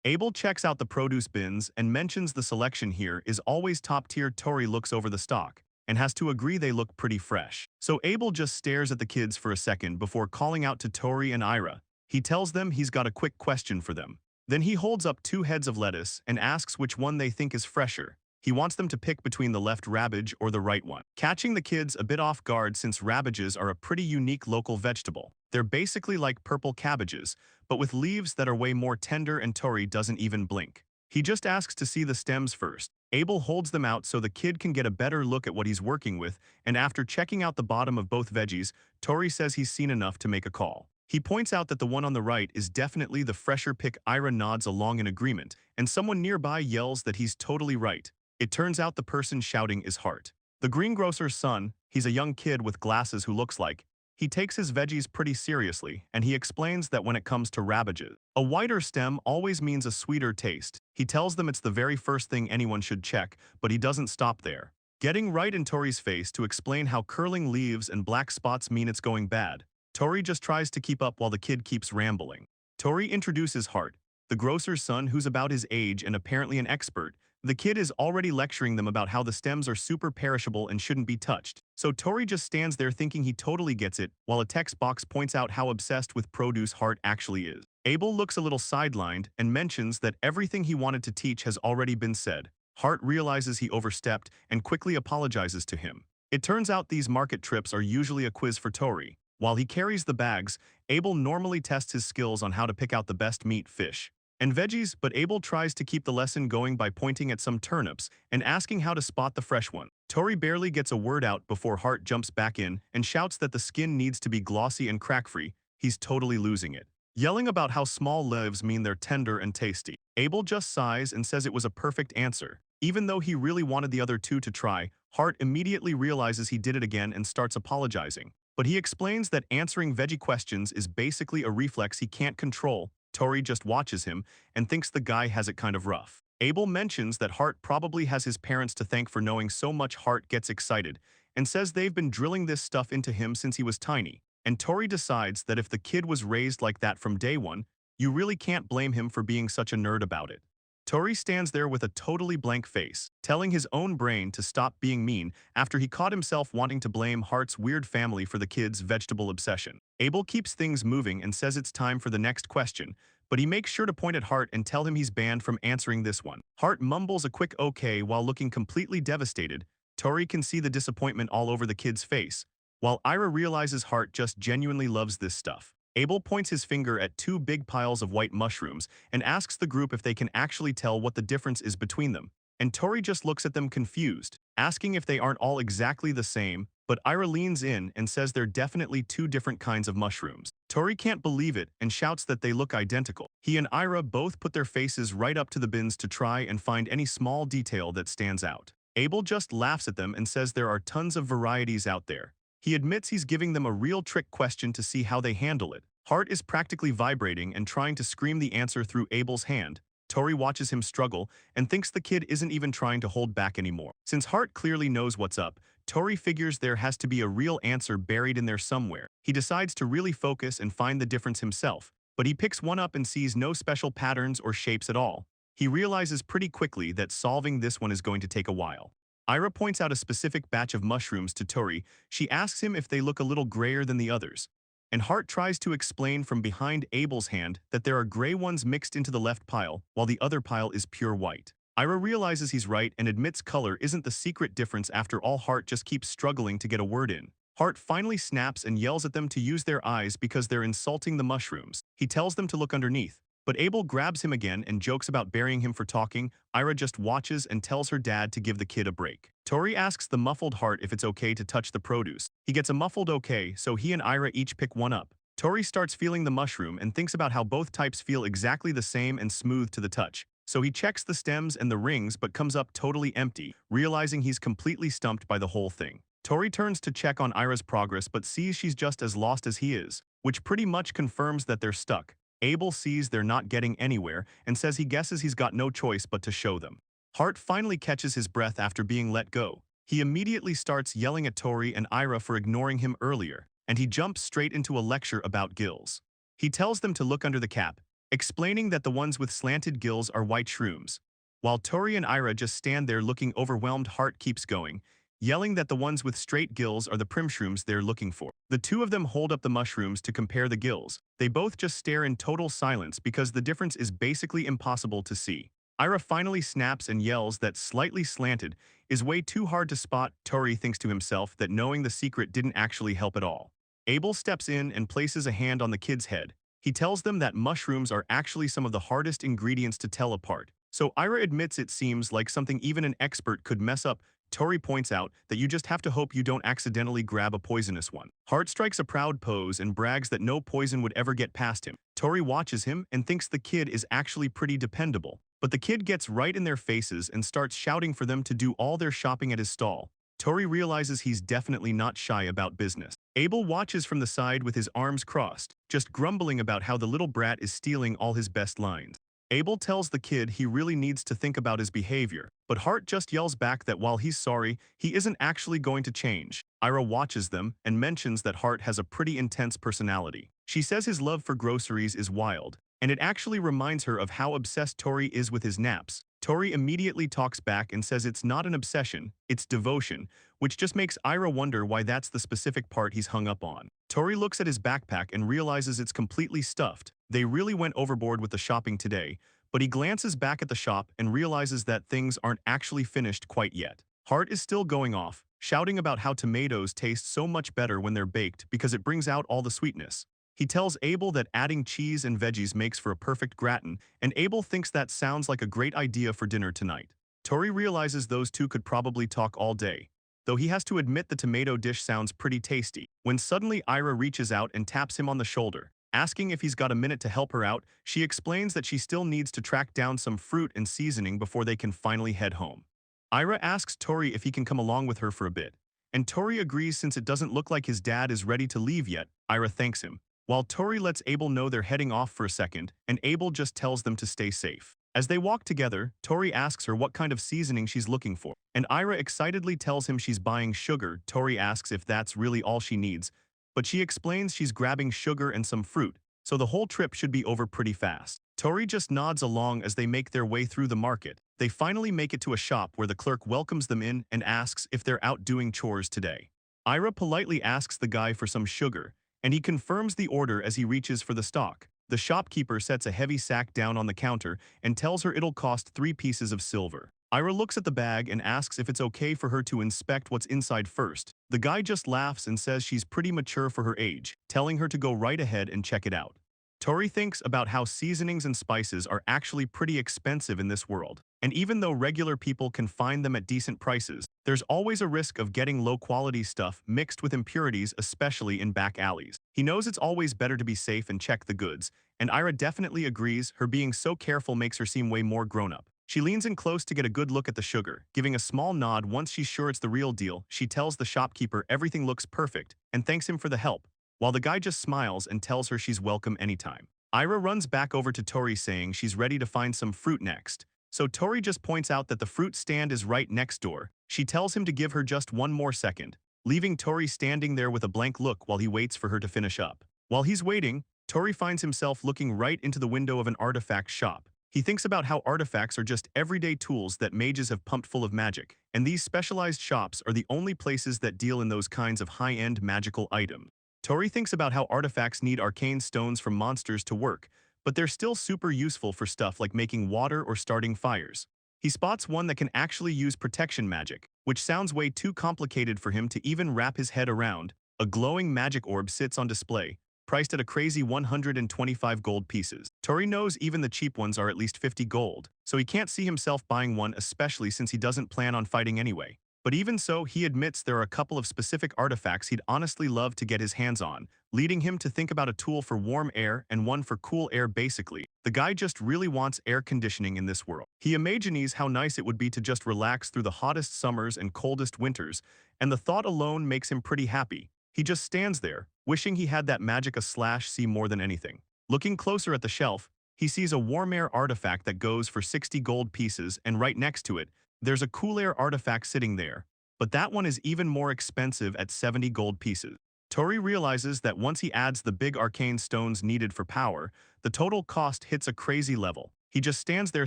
Abel checks out the produce bins and mentions the selection here is always top tier. Tori looks over the stock and has to agree they look pretty fresh. So Abel just stares at the kids for a second before calling out to Tori and Ira. He tells them he's got a quick question for them. Then he holds up 2 heads of lettuce and asks which one they think is fresher. He wants them to pick between the left rabbage or the right one, catching the kids a bit off guard since rabbages are a pretty unique local vegetable. They're basically like purple cabbages, but with leaves that are way more tender, and Tori doesn't even blink. He just asks to see the stems first. Abel holds them out so the kid can get a better look at what he's working with, and after checking out the bottom of both veggies, Tori says he's seen enough to make a call. He points out that the one on the right is definitely the fresher pick. Ira nods along in agreement, and someone nearby yells that he's totally right. It turns out the person shouting is Hart, the greengrocer's son. He's a young kid with glasses who looks like He takes his veggies pretty seriously, and he explains that when it comes to rabbages, a whiter stem always means a sweeter taste. He tells them it's the very first thing anyone should check, but he doesn't stop there. Getting right in Tori's face to explain how curling leaves and black spots mean it's going bad, Tori just tries to keep up while the kid keeps rambling. Tori introduces Hart, the grocer's son who's about his age and apparently an expert. The kid is already lecturing them about how the stems are super perishable and shouldn't be touched. So Tori just stands there thinking he totally gets it, while a text box points out how obsessed with produce Hart actually is. Abel looks a little sidelined and mentions that everything he wanted to teach has already been said. Hart realizes he overstepped and quickly apologizes to him. It turns out these market trips are usually a quiz for Tori. While he carries the bags, Abel normally tests his skills on how to pick out the best meat, fish, and veggies, but Abel tries to keep the lesson going by pointing at some turnips and asking how to spot the fresh one. Tori barely gets a word out before Hart jumps back in and shouts that the skin needs to be glossy and crack-free. He's totally losing it, yelling about how small leaves mean they're tender and tasty. Abel just sighs and says it was a perfect answer. Even though he really wanted the other two to try, Hart immediately realizes he did it again and starts apologizing. But he explains that answering veggie questions is basically a reflex he can't control. Tori just watches him and thinks the guy has it kind of rough. Abel mentions that Hart probably has his parents to thank for knowing so much. Hart gets excited and says they've been drilling this stuff into him since he was tiny. And Tori decides that if the kid was raised like that from day one, you really can't blame him for being such a nerd about it. Tori stands there with a totally blank face, telling his own brain to stop being mean after he caught himself wanting to blame Hart's weird family for the kid's vegetable obsession. Abel keeps things moving and says it's time for the next question, but he makes sure to point at Hart and tell him he's banned from answering this one. Hart mumbles a quick okay while looking completely devastated. Tori can see the disappointment all over the kid's face, while Ira realizes Hart just genuinely loves this stuff. Abel points his finger at two big piles of white mushrooms and asks the group if they can actually tell what the difference is between them. And Tori just looks at them confused, asking if they aren't all exactly the same, but Ira leans in and says they're definitely two different kinds of mushrooms. Tori can't believe it and shouts that they look identical. He and Ira both put their faces right up to the bins to try and find any small detail that stands out. Abel just laughs at them and says there are tons of varieties out there. He admits he's giving them a real trick question to see how they handle it. Hart is practically vibrating and trying to scream the answer through Abel's hand. Tori watches him struggle and thinks the kid isn't even trying to hold back anymore. Since Hart clearly knows what's up, Tori figures there has to be a real answer buried in there somewhere. He decides to really focus and find the difference himself, but he picks one up and sees no special patterns or shapes at all. He realizes pretty quickly that solving this one is going to take a while. Ira points out a specific batch of mushrooms to Tori. She asks him if they look a little grayer than the others, and Hart tries to explain from behind Abel's hand that there are gray ones mixed into the left pile, while the other pile is pure white. Ira realizes he's right and admits color isn't the secret difference after all. Hart just keeps struggling to get a word in. Hart finally snaps and yells at them to use their eyes because they're insulting the mushrooms. He tells them to look underneath, but Abel grabs him again and jokes about burying him for talking. Ira just watches and tells her dad to give the kid a break. Tori asks the muffled Hart if it's okay to touch the produce. He gets a muffled okay, so he and Ira each pick one up. Tori starts feeling the mushroom and thinks about how both types feel exactly the same and smooth to the touch. So he checks the stems and the rings but comes up totally empty, realizing he's completely stumped by the whole thing. Tori turns to check on Ira's progress but sees she's just as lost as he is, which pretty much confirms that they're stuck. Abel sees they're not getting anywhere and says he guesses he's got no choice but to show them. Hart finally catches his breath after being let go. He immediately starts yelling at Tori and Ira for ignoring him earlier, and he jumps straight into a lecture about gills. He tells them to look under the cap, explaining that the ones with slanted gills are white shrooms. While Tori and Ira just stand there looking overwhelmed, Hart keeps going, yelling that the ones with straight gills are the prim shrooms they're looking for. The two of them hold up the mushrooms to compare the gills. They both just stare in total silence because the difference is basically impossible to see. Ira finally snaps and yells that slightly slanted is way too hard to spot. Tori thinks to himself that knowing the secret didn't actually help at all. Abel steps in and places a hand on the kid's head. He tells them that mushrooms are actually some of the hardest ingredients to tell apart. So Ira admits it seems like something even an expert could mess up. Tori points out that you just have to hope you don't accidentally grab a poisonous one. Hart strikes a proud pose and brags that no poison would ever get past him. Tori watches him and thinks the kid is actually pretty dependable. But the kid gets right in their faces and starts shouting for them to do all their shopping at his stall. Tori realizes he's definitely not shy about business. Abel watches from the side with his arms crossed, just grumbling about how the little brat is stealing all his best lines. Abel tells the kid he really needs to think about his behavior, but Hart just yells back that while he's sorry, he isn't actually going to change. Ira watches them and mentions that Hart has a pretty intense personality. She says his love for groceries is wild, and it actually reminds her of how obsessed Tori is with his naps. Tori immediately talks back and says it's not an obsession, it's devotion, which just makes Ira wonder why that's the specific part he's hung up on. Tori looks at his backpack and realizes it's completely stuffed. They really went overboard with the shopping today, but he glances back at the shop and realizes that things aren't actually finished quite yet. Hart is still going off, shouting about how tomatoes taste so much better when they're baked because it brings out all the sweetness. He tells Abel that adding cheese and veggies makes for a perfect gratin, and Abel thinks that sounds like a great idea for dinner tonight. Tori realizes those two could probably talk all day, though he has to admit the tomato dish sounds pretty tasty, when suddenly Ira reaches out and taps him on the shoulder. Asking if he's got a minute to help her out, she explains that she still needs to track down some fruit and seasoning before they can finally head home. Ira asks Tori if he can come along with her for a bit, and Tori agrees since it doesn't look like his dad is ready to leave yet. Ira thanks him, while Tori lets Abel know they're heading off for a second, and Abel just tells them to stay safe. As they walk together, Tori asks her what kind of seasoning she's looking for, and Ira excitedly tells him she's buying sugar. Tori asks if that's really all she needs, but she explains she's grabbing sugar and some fruit, so the whole trip should be over pretty fast. Tori just nods along as they make their way through the market. They finally make it to a shop where the clerk welcomes them in and asks if they're out doing chores today. Ira politely asks the guy for some sugar, and he confirms the order as he reaches for the stock. The shopkeeper sets a heavy sack down on the counter and tells her it'll cost 3 pieces of silver. Ira looks at the bag and asks if it's okay for her to inspect what's inside first. The guy just laughs and says she's pretty mature for her age, telling her to go right ahead and check it out. Tori thinks about how seasonings and spices are actually pretty expensive in this world, and even though regular people can find them at decent prices, there's always a risk of getting low-quality stuff mixed with impurities, especially in back alleys. He knows it's always better to be safe and check the goods, and Ira definitely agrees. Her being so careful makes her seem way more grown-up. She leans in close to get a good look at the sugar, giving a small nod once she's sure it's the real deal. She tells the shopkeeper everything looks perfect and thanks him for the help, while the guy just smiles and tells her she's welcome anytime. Ira runs back over to Tori saying she's ready to find some fruit next, so Tori just points out that the fruit stand is right next door. She tells him to give her just one more second, leaving Tori standing there with a blank look while he waits for her to finish up. While he's waiting, Tori finds himself looking right into the window of an artifact shop. He thinks about how artifacts are just everyday tools that mages have pumped full of magic, and these specialized shops are the only places that deal in those kinds of high-end magical items. Tori thinks about how artifacts need arcane stones from monsters to work, but they're still super useful for stuff like making water or starting fires. He spots one that can actually use protection magic, which sounds way too complicated for him to even wrap his head around. A glowing magic orb sits on display, priced at a crazy 125 gold pieces. Tori knows even the cheap ones are at least 50 gold, so he can't see himself buying one, especially since he doesn't plan on fighting anyway. But even so, he admits there are a couple of specific artifacts he'd honestly love to get his hands on, leading him to think about a tool for warm air and one for cool air. Basically, the guy just really wants air conditioning in this world. He imagines how nice it would be to just relax through the hottest summers and coldest winters, and the thought alone makes him pretty happy. He just stands there, wishing he had that magic/see more than anything. Looking closer at the shelf, he sees a warm air artifact that goes for 60 gold pieces, and right next to it, there's a cool air artifact sitting there, but that one is even more expensive at 70 gold pieces. Tori realizes that once he adds the big arcane stones needed for power, the total cost hits a crazy level. He just stands there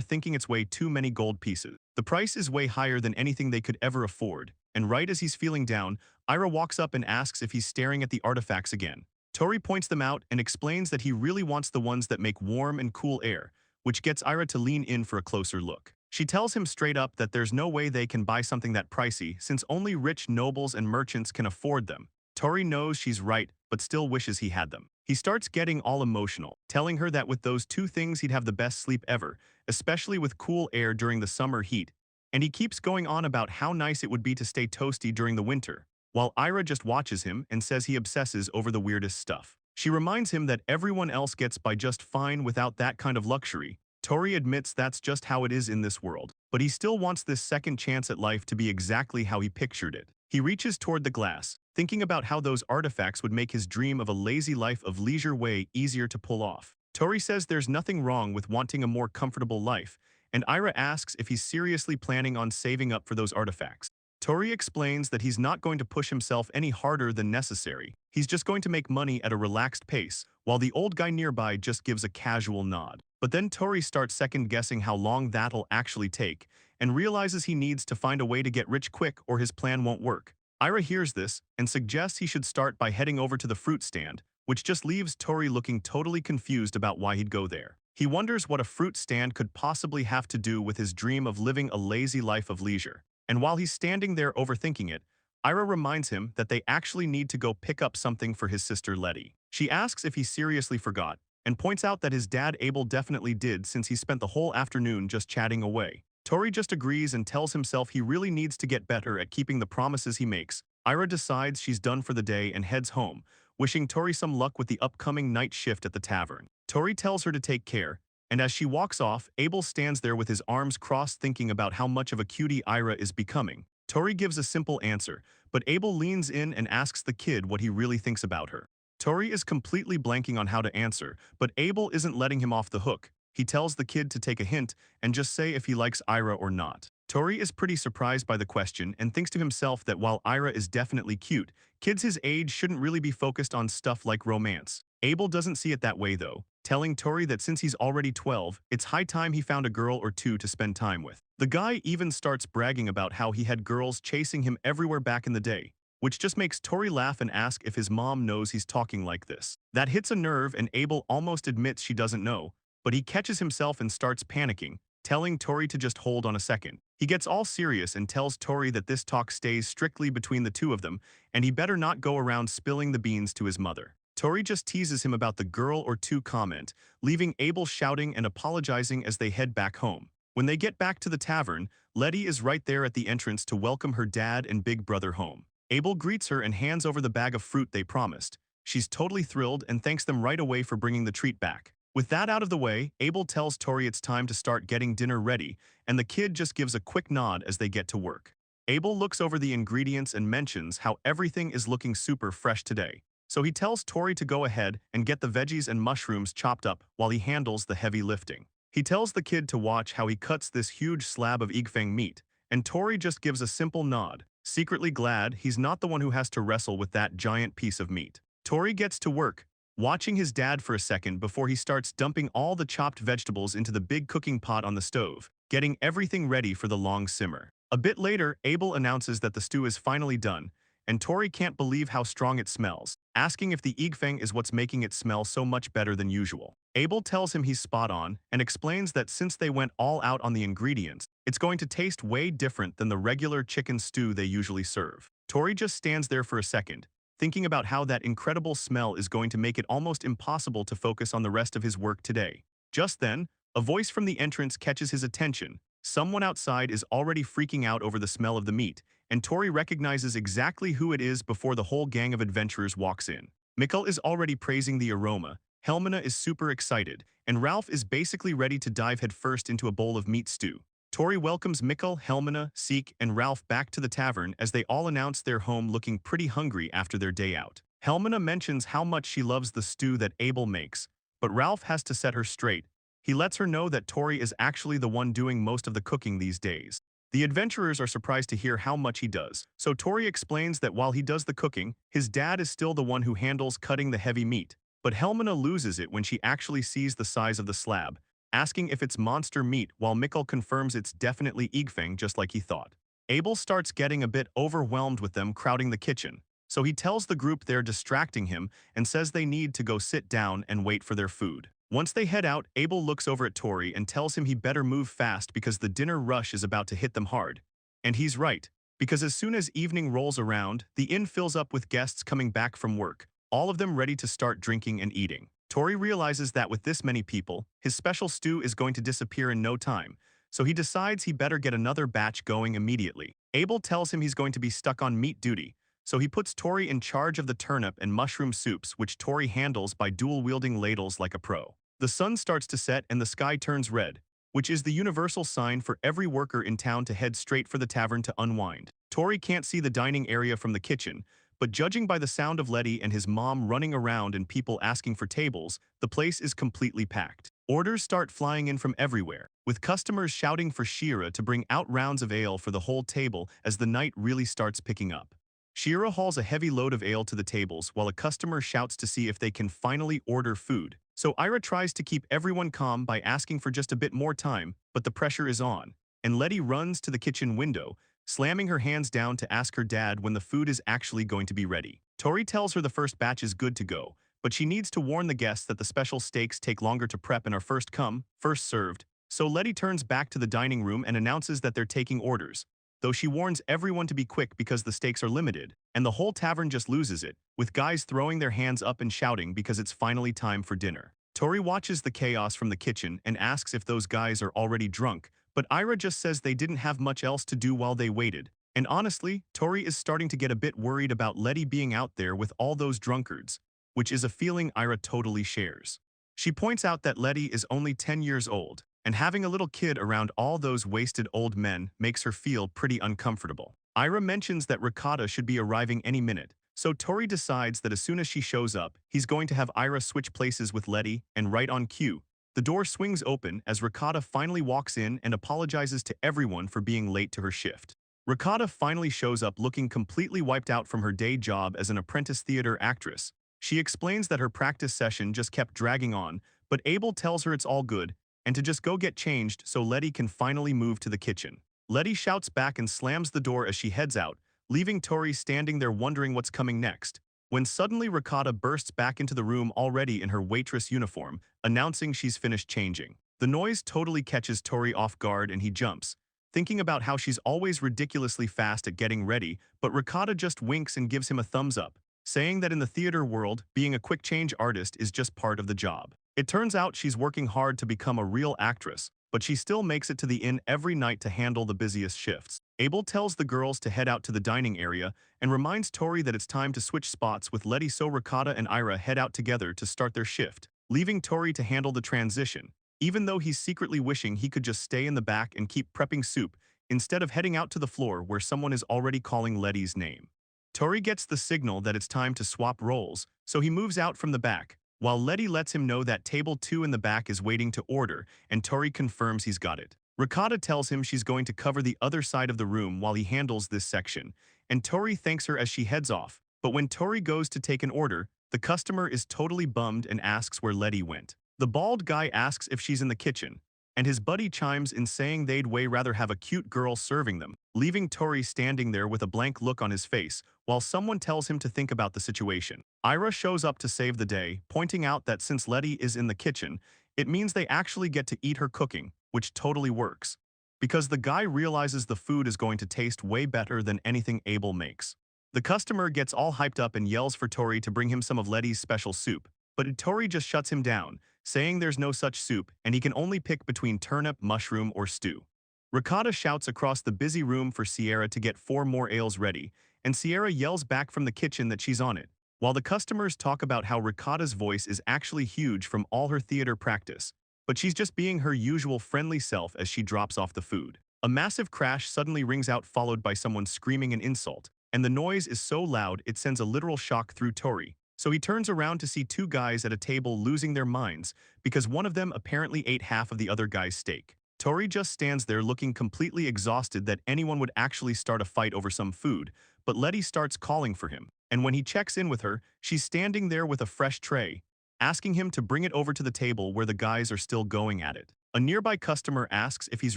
thinking it's way too many gold pieces. The price is way higher than anything they could ever afford, and right as he's feeling down, Ira walks up and asks if he's staring at the artifacts again. Tori points them out and explains that he really wants the ones that make warm and cool air, which gets Ira to lean in for a closer look. She tells him straight up that there's no way they can buy something that pricey since only rich nobles and merchants can afford them. Tori knows she's right, but still wishes he had them. He starts getting all emotional, telling her that with those two things he'd have the best sleep ever, especially with cool air during the summer heat, and he keeps going on about how nice it would be to stay toasty during the winter, while Ira just watches him and says he obsesses over the weirdest stuff. She reminds him that everyone else gets by just fine without that kind of luxury. Tori admits that's just how it is in this world, but he still wants this second chance at life to be exactly how he pictured it. He reaches toward the glass, thinking about how those artifacts would make his dream of a lazy life of leisure way easier to pull off. Tori says there's nothing wrong with wanting a more comfortable life, and Ira asks if he's seriously planning on saving up for those artifacts. Tori explains that he's not going to push himself any harder than necessary. He's just going to make money at a relaxed pace, while the old guy nearby just gives a casual nod. But then Tori starts second-guessing how long that'll actually take, and realizes he needs to find a way to get rich quick or his plan won't work. Ira hears this and suggests he should start by heading over to the fruit stand, which just leaves Tori looking totally confused about why he'd go there. He wonders what a fruit stand could possibly have to do with his dream of living a lazy life of leisure. And while he's standing there overthinking it, Ira reminds him that they actually need to go pick up something for his sister Letty. She asks if he seriously forgot, and points out that his dad Abel definitely did since he spent the whole afternoon just chatting away. Tori just agrees and tells himself he really needs to get better at keeping the promises he makes. Ira decides she's done for the day and heads home, wishing Tori some luck with the upcoming night shift at the tavern. Tori tells her to take care, and as she walks off, Abel stands there with his arms crossed thinking about how much of a cutie Ira is becoming. Tori gives a simple answer, but Abel leans in and asks the kid what he really thinks about her. Tori is completely blanking on how to answer, but Abel isn't letting him off the hook. He tells the kid to take a hint and just say if he likes Ira or not. Tori is pretty surprised by the question and thinks to himself that while Ira is definitely cute, kids his age shouldn't really be focused on stuff like romance. Abel doesn't see it that way though, telling Tori that since he's already 12, it's high time he found a girl or two to spend time with. The guy even starts bragging about how he had girls chasing him everywhere back in the day, which just makes Tori laugh and ask if his mom knows he's talking like this. That hits a nerve and Abel almost admits she doesn't know, but he catches himself and starts panicking, telling Tori to just hold on a second. He gets all serious and tells Tori that this talk stays strictly between the two of them, and he better not go around spilling the beans to his mother. Tori just teases him about the girl or two comment, leaving Abel shouting and apologizing as they head back home. When they get back to the tavern, Letty is right there at the entrance to welcome her dad and big brother home. Abel greets her and hands over the bag of fruit they promised. She's totally thrilled and thanks them right away for bringing the treat back. With that out of the way, Abel tells Tori it's time to start getting dinner ready, and the kid just gives a quick nod as they get to work. Abel looks over the ingredients and mentions how everything is looking super fresh today. So he tells Tori to go ahead and get the veggies and mushrooms chopped up while he handles the heavy lifting. He tells the kid to watch how he cuts this huge slab of igfang meat, and Tori just gives a simple nod, secretly glad he's not the one who has to wrestle with that giant piece of meat. Tori gets to work, watching his dad for a second before he starts dumping all the chopped vegetables into the big cooking pot on the stove, getting everything ready for the long simmer. A bit later, Abel announces that the stew is finally done, and Tori can't believe how strong it smells, asking if the igfang is what's making it smell so much better than usual. Abel tells him he's spot on and explains that since they went all out on the ingredients, it's going to taste way different than the regular chicken stew they usually serve. Tori just stands there for a second, thinking about how that incredible smell is going to make it almost impossible to focus on the rest of his work today. Just then, a voice from the entrance catches his attention. Someone outside is already freaking out over the smell of the meat, and Tori recognizes exactly who it is before the whole gang of adventurers walks in. Mikhail is already praising the aroma, Helmina is super excited, and Ralph is basically ready to dive headfirst into a bowl of meat stew. Tori welcomes Mikhail, Helmina, Seek, and Ralph back to the tavern as they all announce their home looking pretty hungry after their day out. Helmina mentions how much she loves the stew that Abel makes, but Ralph has to set her straight. He lets her know that Tori is actually the one doing most of the cooking these days. The adventurers are surprised to hear how much he does, so Tori explains that while he does the cooking, his dad is still the one who handles cutting the heavy meat. But Helmina loses it when she actually sees the size of the slab, asking if it's monster meat while Mikhail confirms it's definitely igfang just like he thought. Abel starts getting a bit overwhelmed with them crowding the kitchen, so he tells the group they're distracting him and says they need to go sit down and wait for their food. Once they head out, Abel looks over at Tori and tells him he better move fast because the dinner rush is about to hit them hard. And he's right, because as soon as evening rolls around, the inn fills up with guests coming back from work, all of them ready to start drinking and eating. Tori realizes that with this many people, his special stew is going to disappear in no time, so he decides he better get another batch going immediately. Abel tells him he's going to be stuck on meat duty, so he puts Tori in charge of the turnip and mushroom soups which Tori handles by dual-wielding ladles like a pro. The sun starts to set and the sky turns red, which is the universal sign for every worker in town to head straight for the tavern to unwind. Tori can't see the dining area from the kitchen, but judging by the sound of Letty and his mom running around and people asking for tables, the place is completely packed. Orders start flying in from everywhere, with customers shouting for Shira to bring out rounds of ale for the whole table as the night really starts picking up. Shira hauls a heavy load of ale to the tables while a customer shouts to see if they can finally order food. So Ira tries to keep everyone calm by asking for just a bit more time, but the pressure is on, and Letty runs to the kitchen window, slamming her hands down to ask her dad when the food is actually going to be ready. Tori tells her the first batch is good to go, but she needs to warn the guests that the special steaks take longer to prep and are first come, first served. So Letty turns back to the dining room and announces that they're taking orders, though she warns everyone to be quick because the steaks are limited, and the whole tavern just loses it, with guys throwing their hands up and shouting because it's finally time for dinner. Tori watches the chaos from the kitchen and asks if those guys are already drunk, but Ira just says they didn't have much else to do while they waited. And honestly, Tori is starting to get a bit worried about Letty being out there with all those drunkards, which is a feeling Ira totally shares. She points out that Letty is only 10 years old, and having a little kid around all those wasted old men makes her feel pretty uncomfortable. Ira mentions that Ricotta should be arriving any minute, so Tori decides that as soon as she shows up, he's going to have Ira switch places with Letty, and right on cue, the door swings open as Ricotta finally walks in and apologizes to everyone for being late to her shift. Ricotta finally shows up looking completely wiped out from her day job as an apprentice theater actress. She explains that her practice session just kept dragging on, but Abel tells her it's all good, and to just go get changed so Letty can finally move to the kitchen. Letty shouts back and slams the door as she heads out, leaving Tori standing there wondering what's coming next, when suddenly Ricotta bursts back into the room already in her waitress uniform, announcing she's finished changing. The noise totally catches Tori off guard and he jumps, thinking about how she's always ridiculously fast at getting ready, but Ricotta just winks and gives him a thumbs up, saying that in the theater world, being a quick change artist is just part of the job. It turns out she's working hard to become a real actress, but she still makes it to the inn every night to handle the busiest shifts. Abel tells the girls to head out to the dining area and reminds Tori that it's time to switch spots with Letty, so Ricotta and Ira head out together to start their shift, leaving Tori to handle the transition, even though he's secretly wishing he could just stay in the back and keep prepping soup instead of heading out to the floor where someone is already calling Letty's name. Tori gets the signal that it's time to swap roles, so he moves out from the back, while Letty lets him know that table 2 in the back is waiting to order, and Tori confirms he's got it. Ricotta tells him she's going to cover the other side of the room while he handles this section, and Tori thanks her as she heads off, but when Tori goes to take an order, the customer is totally bummed and asks where Letty went. The bald guy asks if she's in the kitchen, and his buddy chimes in saying they'd way rather have a cute girl serving them, leaving Tori standing there with a blank look on his face while someone tells him to think about the situation. Ira shows up to save the day, pointing out that since Letty is in the kitchen, it means they actually get to eat her cooking, which totally works, because the guy realizes the food is going to taste way better than anything Abel makes. The customer gets all hyped up and yells for Tori to bring him some of Letty's special soup, but Tori just shuts him down, saying there's no such soup and he can only pick between turnip, mushroom, or stew. Ricotta shouts across the busy room for Sierra to get 4 more ales ready, and Sierra yells back from the kitchen that she's on it, while the customers talk about how Ricotta's voice is actually huge from all her theater practice, but she's just being her usual friendly self as she drops off the food. A massive crash suddenly rings out, followed by someone screaming an insult, and the noise is so loud it sends a literal shock through Tori. So he turns around to see 2 guys at a table losing their minds because one of them apparently ate half of the other guy's steak. Tori just stands there looking completely exhausted that anyone would actually start a fight over some food, but Letty starts calling for him, and when he checks in with her, she's standing there with a fresh tray, asking him to bring it over to the table where the guys are still going at it. A nearby customer asks if he's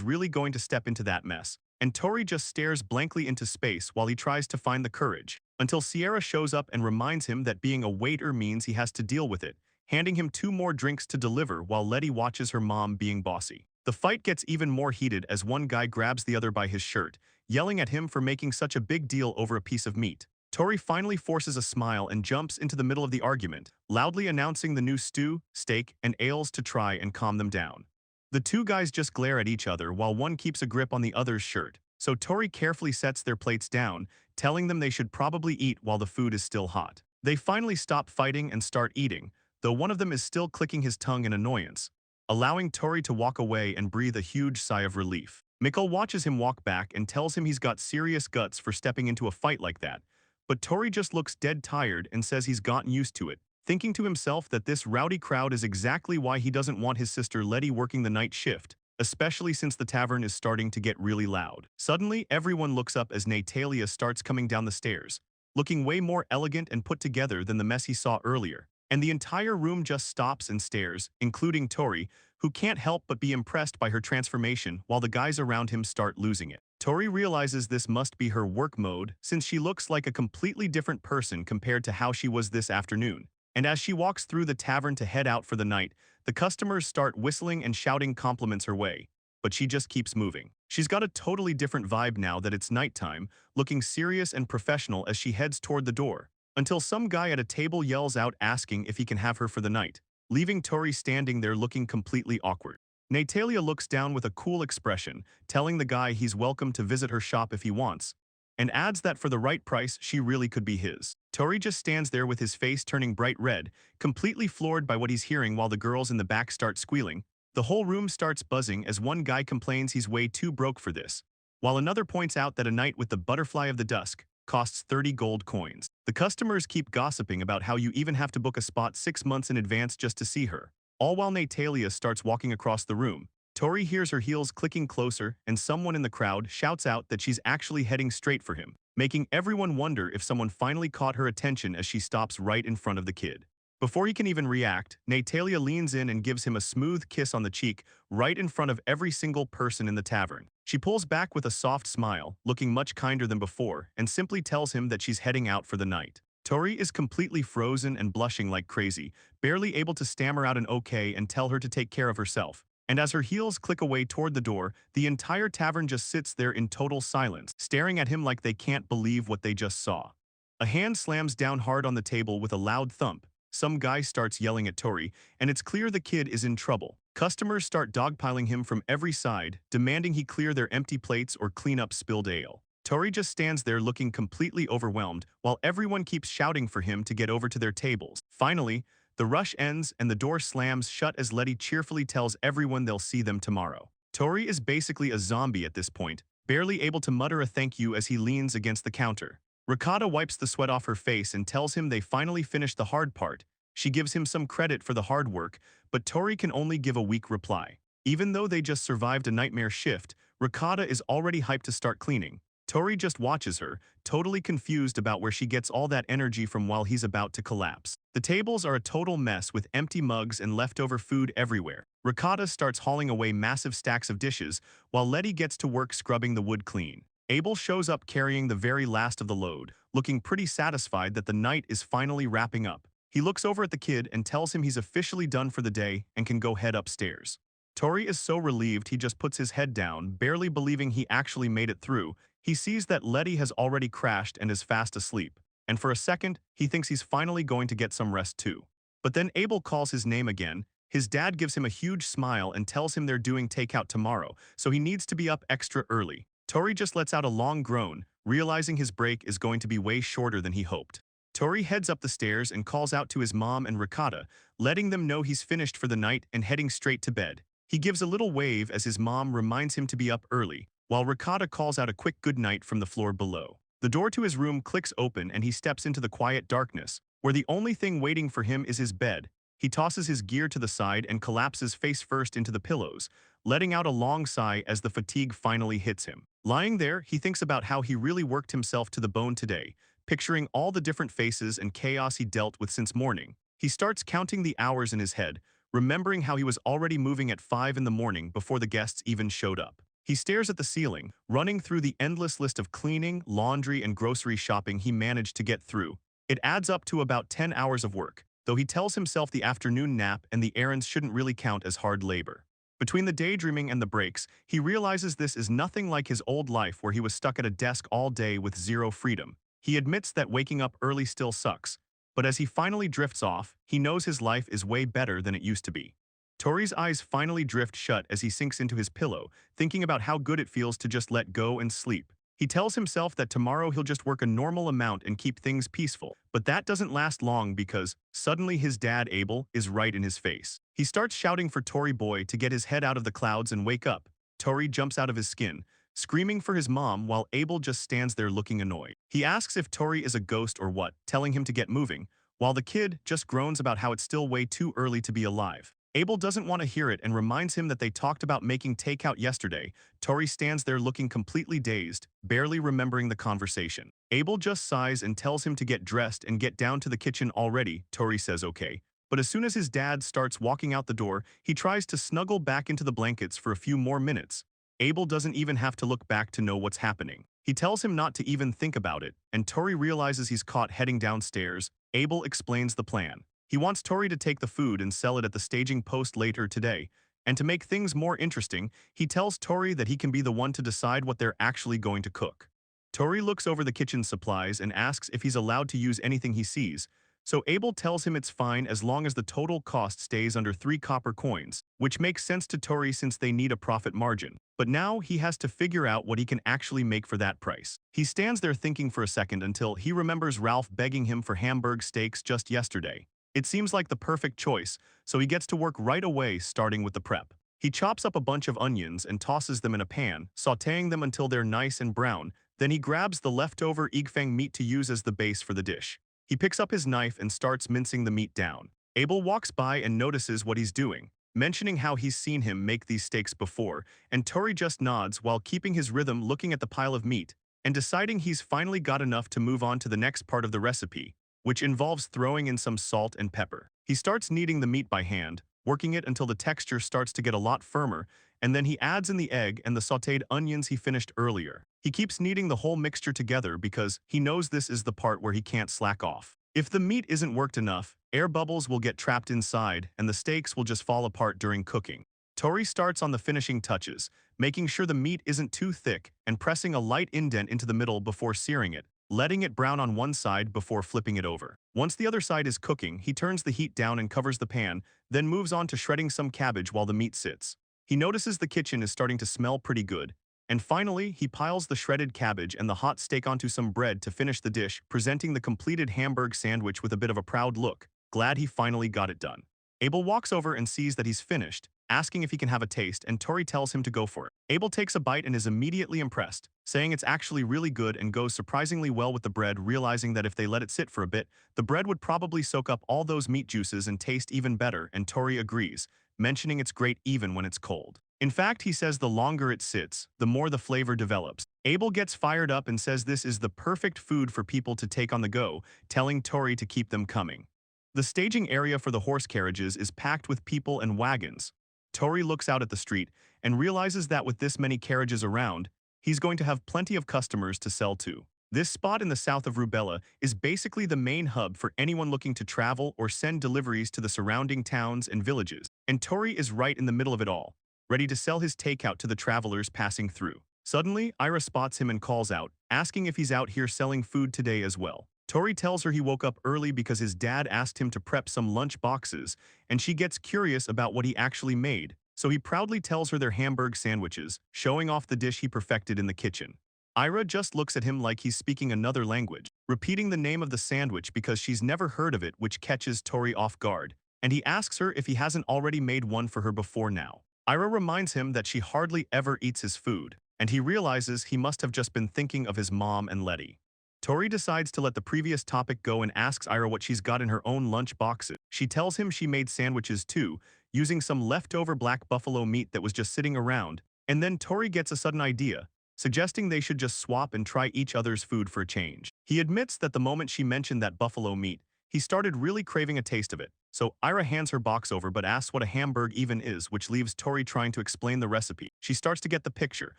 really going to step into that mess, and Tori just stares blankly into space while he tries to find the courage, until Sierra shows up and reminds him that being a waiter means he has to deal with it, handing him 2 more drinks to deliver while Letty watches her mom being bossy. The fight gets even more heated as one guy grabs the other by his shirt, yelling at him for making such a big deal over a piece of meat. Tori finally forces a smile and jumps into the middle of the argument, loudly announcing the new stew, steak, and ales to try and calm them down. The 2 guys just glare at each other while one keeps a grip on the other's shirt, so Tori carefully sets their plates down, telling them they should probably eat while the food is still hot. They finally stop fighting and start eating, though one of them is still clicking his tongue in annoyance. allowing Tori to walk away and breathe a huge sigh of relief. Mikhail watches him walk back and tells him he's got serious guts for stepping into a fight like that, but Tori just looks dead tired and says he's gotten used to it, thinking to himself that this rowdy crowd is exactly why he doesn't want his sister Letty working the night shift, especially since the tavern is starting to get really loud. Suddenly, everyone looks up as Natalia starts coming down the stairs, looking way more elegant and put together than the mess he saw earlier, and the entire room just stops and stares, including Tori, who can't help but be impressed by her transformation while the guys around him start losing it. Tori realizes this must be her work mode since she looks like a completely different person compared to how she was this afternoon. And as she walks through the tavern to head out for the night, the customers start whistling and shouting compliments her way, but she just keeps moving. She's got a totally different vibe now that it's nighttime, looking serious and professional as she heads toward the door, until some guy at a table yells out asking if he can have her for the night, leaving Tori standing there looking completely awkward. Natalia looks down with a cool expression, telling the guy he's welcome to visit her shop if he wants, and adds that for the right price she really could be his. Tori just stands there with his face turning bright red, completely floored by what he's hearing while the girls in the back start squealing. The whole room starts buzzing as one guy complains he's way too broke for this, while another points out that a night with the butterfly of the dusk costs 30 gold coins. The customers keep gossiping about how you even have to book a spot 6 months in advance just to see her, all while Natalia starts walking across the room. Tori hears her heels clicking closer and someone in the crowd shouts out that she's actually heading straight for him, making everyone wonder if someone finally caught her attention as she stops right in front of the kid. Before he can even react, Natalia leans in and gives him a smooth kiss on the cheek right in front of every single person in the tavern. She pulls back with a soft smile, looking much kinder than before, and simply tells him that she's heading out for the night. Tori is completely frozen and blushing like crazy, barely able to stammer out an okay and tell her to take care of herself. And as her heels click away toward the door, the entire tavern just sits there in total silence, staring at him like they can't believe what they just saw. A hand slams down hard on the table with a loud thump. Some guy starts yelling at Tori, and it's clear the kid is in trouble. Customers start dogpiling him from every side, demanding he clear their empty plates or clean up spilled ale. Tori just stands there looking completely overwhelmed, while everyone keeps shouting for him to get over to their tables. Finally, the rush ends and the door slams shut as Letty cheerfully tells everyone they'll see them tomorrow. Tori is basically a zombie at this point, barely able to mutter a thank you as he leans against the counter. Ricotta wipes the sweat off her face and tells him they finally finished the hard part. She gives him some credit for the hard work, but Tori can only give a weak reply. Even though they just survived a nightmare shift, Ricotta is already hyped to start cleaning. Tori just watches her, totally confused about where she gets all that energy from while he's about to collapse. The tables are a total mess with empty mugs and leftover food everywhere. Ricotta starts hauling away massive stacks of dishes, while Letty gets to work scrubbing the wood clean. Abel shows up carrying the very last of the load, looking pretty satisfied that the night is finally wrapping up. He looks over at the kid and tells him he's officially done for the day and can go head upstairs. Tori is so relieved he just puts his head down, barely believing he actually made it through. He sees that Letty has already crashed and is fast asleep, and for a second, he thinks he's finally going to get some rest too. But then Abel calls his name again. His dad gives him a huge smile and tells him they're doing takeout tomorrow, so he needs to be up extra early. Tori just lets out a long groan, realizing his break is going to be way shorter than he hoped. Tori heads up the stairs and calls out to his mom and Ricotta, letting them know he's finished for the night and heading straight to bed. He gives a little wave as his mom reminds him to be up early, while Ricotta calls out a quick goodnight from the floor below. The door to his room clicks open and he steps into the quiet darkness, where the only thing waiting for him is his bed. He tosses his gear to the side and collapses face first into the pillows, letting out a long sigh as the fatigue finally hits him. Lying there, he thinks about how he really worked himself to the bone today, picturing all the different faces and chaos he dealt with since morning. He starts counting the hours in his head, remembering how he was already moving at 5 in the morning before the guests even showed up. He stares at the ceiling, running through the endless list of cleaning, laundry, and grocery shopping he managed to get through. It adds up to about 10 hours of work, though he tells himself the afternoon nap and the errands shouldn't really count as hard labor. Between the daydreaming and the breaks, he realizes this is nothing like his old life where he was stuck at a desk all day with zero freedom. He admits that waking up early still sucks, but as he finally drifts off, he knows his life is way better than it used to be. Tori's eyes finally drift shut as he sinks into his pillow, thinking about how good it feels to just let go and sleep. He tells himself that tomorrow he'll just work a normal amount and keep things peaceful. But that doesn't last long because suddenly his dad, Abel, is right in his face. He starts shouting for Tori Boy to get his head out of the clouds and wake up. Tori jumps out of his skin, screaming for his mom while Abel just stands there looking annoyed. He asks if Tori is a ghost or what, telling him to get moving, while the kid just groans about how it's still way too early to be alive. Abel doesn't want to hear it and reminds him that they talked about making takeout yesterday. Tori stands there looking completely dazed, barely remembering the conversation. Abel just sighs and tells him to get dressed and get down to the kitchen already. Tori says okay. But as soon as his dad starts walking out the door, he tries to snuggle back into the blankets for a few more minutes. Abel doesn't even have to look back to know what's happening. He tells him not to even think about it, and Tori realizes he's caught heading downstairs. Abel explains the plan. He wants Tori to take the food and sell it at the staging post later today, and to make things more interesting, he tells Tori that he can be the one to decide what they're actually going to cook. Tori looks over the kitchen supplies and asks if he's allowed to use anything he sees, so Abel tells him it's fine as long as the total cost stays under 3 copper coins, which makes sense to Tori since they need a profit margin. But now he has to figure out what he can actually make for that price. He stands there thinking for a second until he remembers Ralph begging him for Hamburg steaks just yesterday. It seems like the perfect choice, so he gets to work right away, starting with the prep. He chops up a bunch of onions and tosses them in a pan, sautéing them until they're nice and brown. Then he grabs the leftover eggfang meat to use as the base for the dish. He picks up his knife and starts mincing the meat down. Abel walks by and notices what he's doing, mentioning how he's seen him make these steaks before, and Tori just nods while keeping his rhythm, looking at the pile of meat, and deciding he's finally got enough to move on to the next part of the recipe, which involves throwing in some salt and pepper. He starts kneading the meat by hand, working it until the texture starts to get a lot firmer, and then he adds in the egg and the sautéed onions he finished earlier. He keeps kneading the whole mixture together because he knows this is the part where he can't slack off. If the meat isn't worked enough, air bubbles will get trapped inside and the steaks will just fall apart during cooking. Tori starts on the finishing touches, making sure the meat isn't too thick and pressing a light indent into the middle before searing it, letting it brown on one side before flipping it over. Once the other side is cooking, he turns the heat down and covers the pan, then moves on to shredding some cabbage while the meat sits. He notices the kitchen is starting to smell pretty good, and finally, he piles the shredded cabbage and the hot steak onto some bread to finish the dish, presenting the completed Hamburg sandwich with a bit of a proud look, glad he finally got it done. Abel walks over and sees that he's finished, asking if he can have a taste, and Tori tells him to go for it. Abel takes a bite and is immediately impressed, saying it's actually really good and goes surprisingly well with the bread, realizing that if they let it sit for a bit, the bread would probably soak up all those meat juices and taste even better, and Tori agrees, mentioning it's great even when it's cold. In fact, he says the longer it sits, the more the flavor develops. Abel gets fired up and says this is the perfect food for people to take on the go, telling Tori to keep them coming. The staging area for the horse carriages is packed with people and wagons. Tori looks out at the street and realizes that with this many carriages around, he's going to have plenty of customers to sell to. This spot in the south of Reubella is basically the main hub for anyone looking to travel or send deliveries to the surrounding towns and villages, and Tori is right in the middle of it all, ready to sell his takeout to the travelers passing through. Suddenly, Ira spots him and calls out, asking if he's out here selling food today as well. Tori tells her he woke up early because his dad asked him to prep some lunch boxes, and she gets curious about what he actually made, so he proudly tells her they're Hamburg sandwiches, showing off the dish he perfected in the kitchen. Ira just looks at him like he's speaking another language, repeating the name of the sandwich because she's never heard of it, which catches Tori off guard, and he asks her if he hasn't already made one for her before now. Ira reminds him that she hardly ever eats his food, and he realizes he must have just been thinking of his mom and Letty. Tori decides to let the previous topic go and asks Ira what she's got in her own lunch boxes. She tells him she made sandwiches too, using some leftover black buffalo meat that was just sitting around, and then Tori gets a sudden idea, suggesting they should just swap and try each other's food for a change. He admits that the moment she mentioned that buffalo meat, he started really craving a taste of it, so Ira hands her box over but asks what a Hamburg even is, which leaves Tori trying to explain the recipe. She starts to get the picture,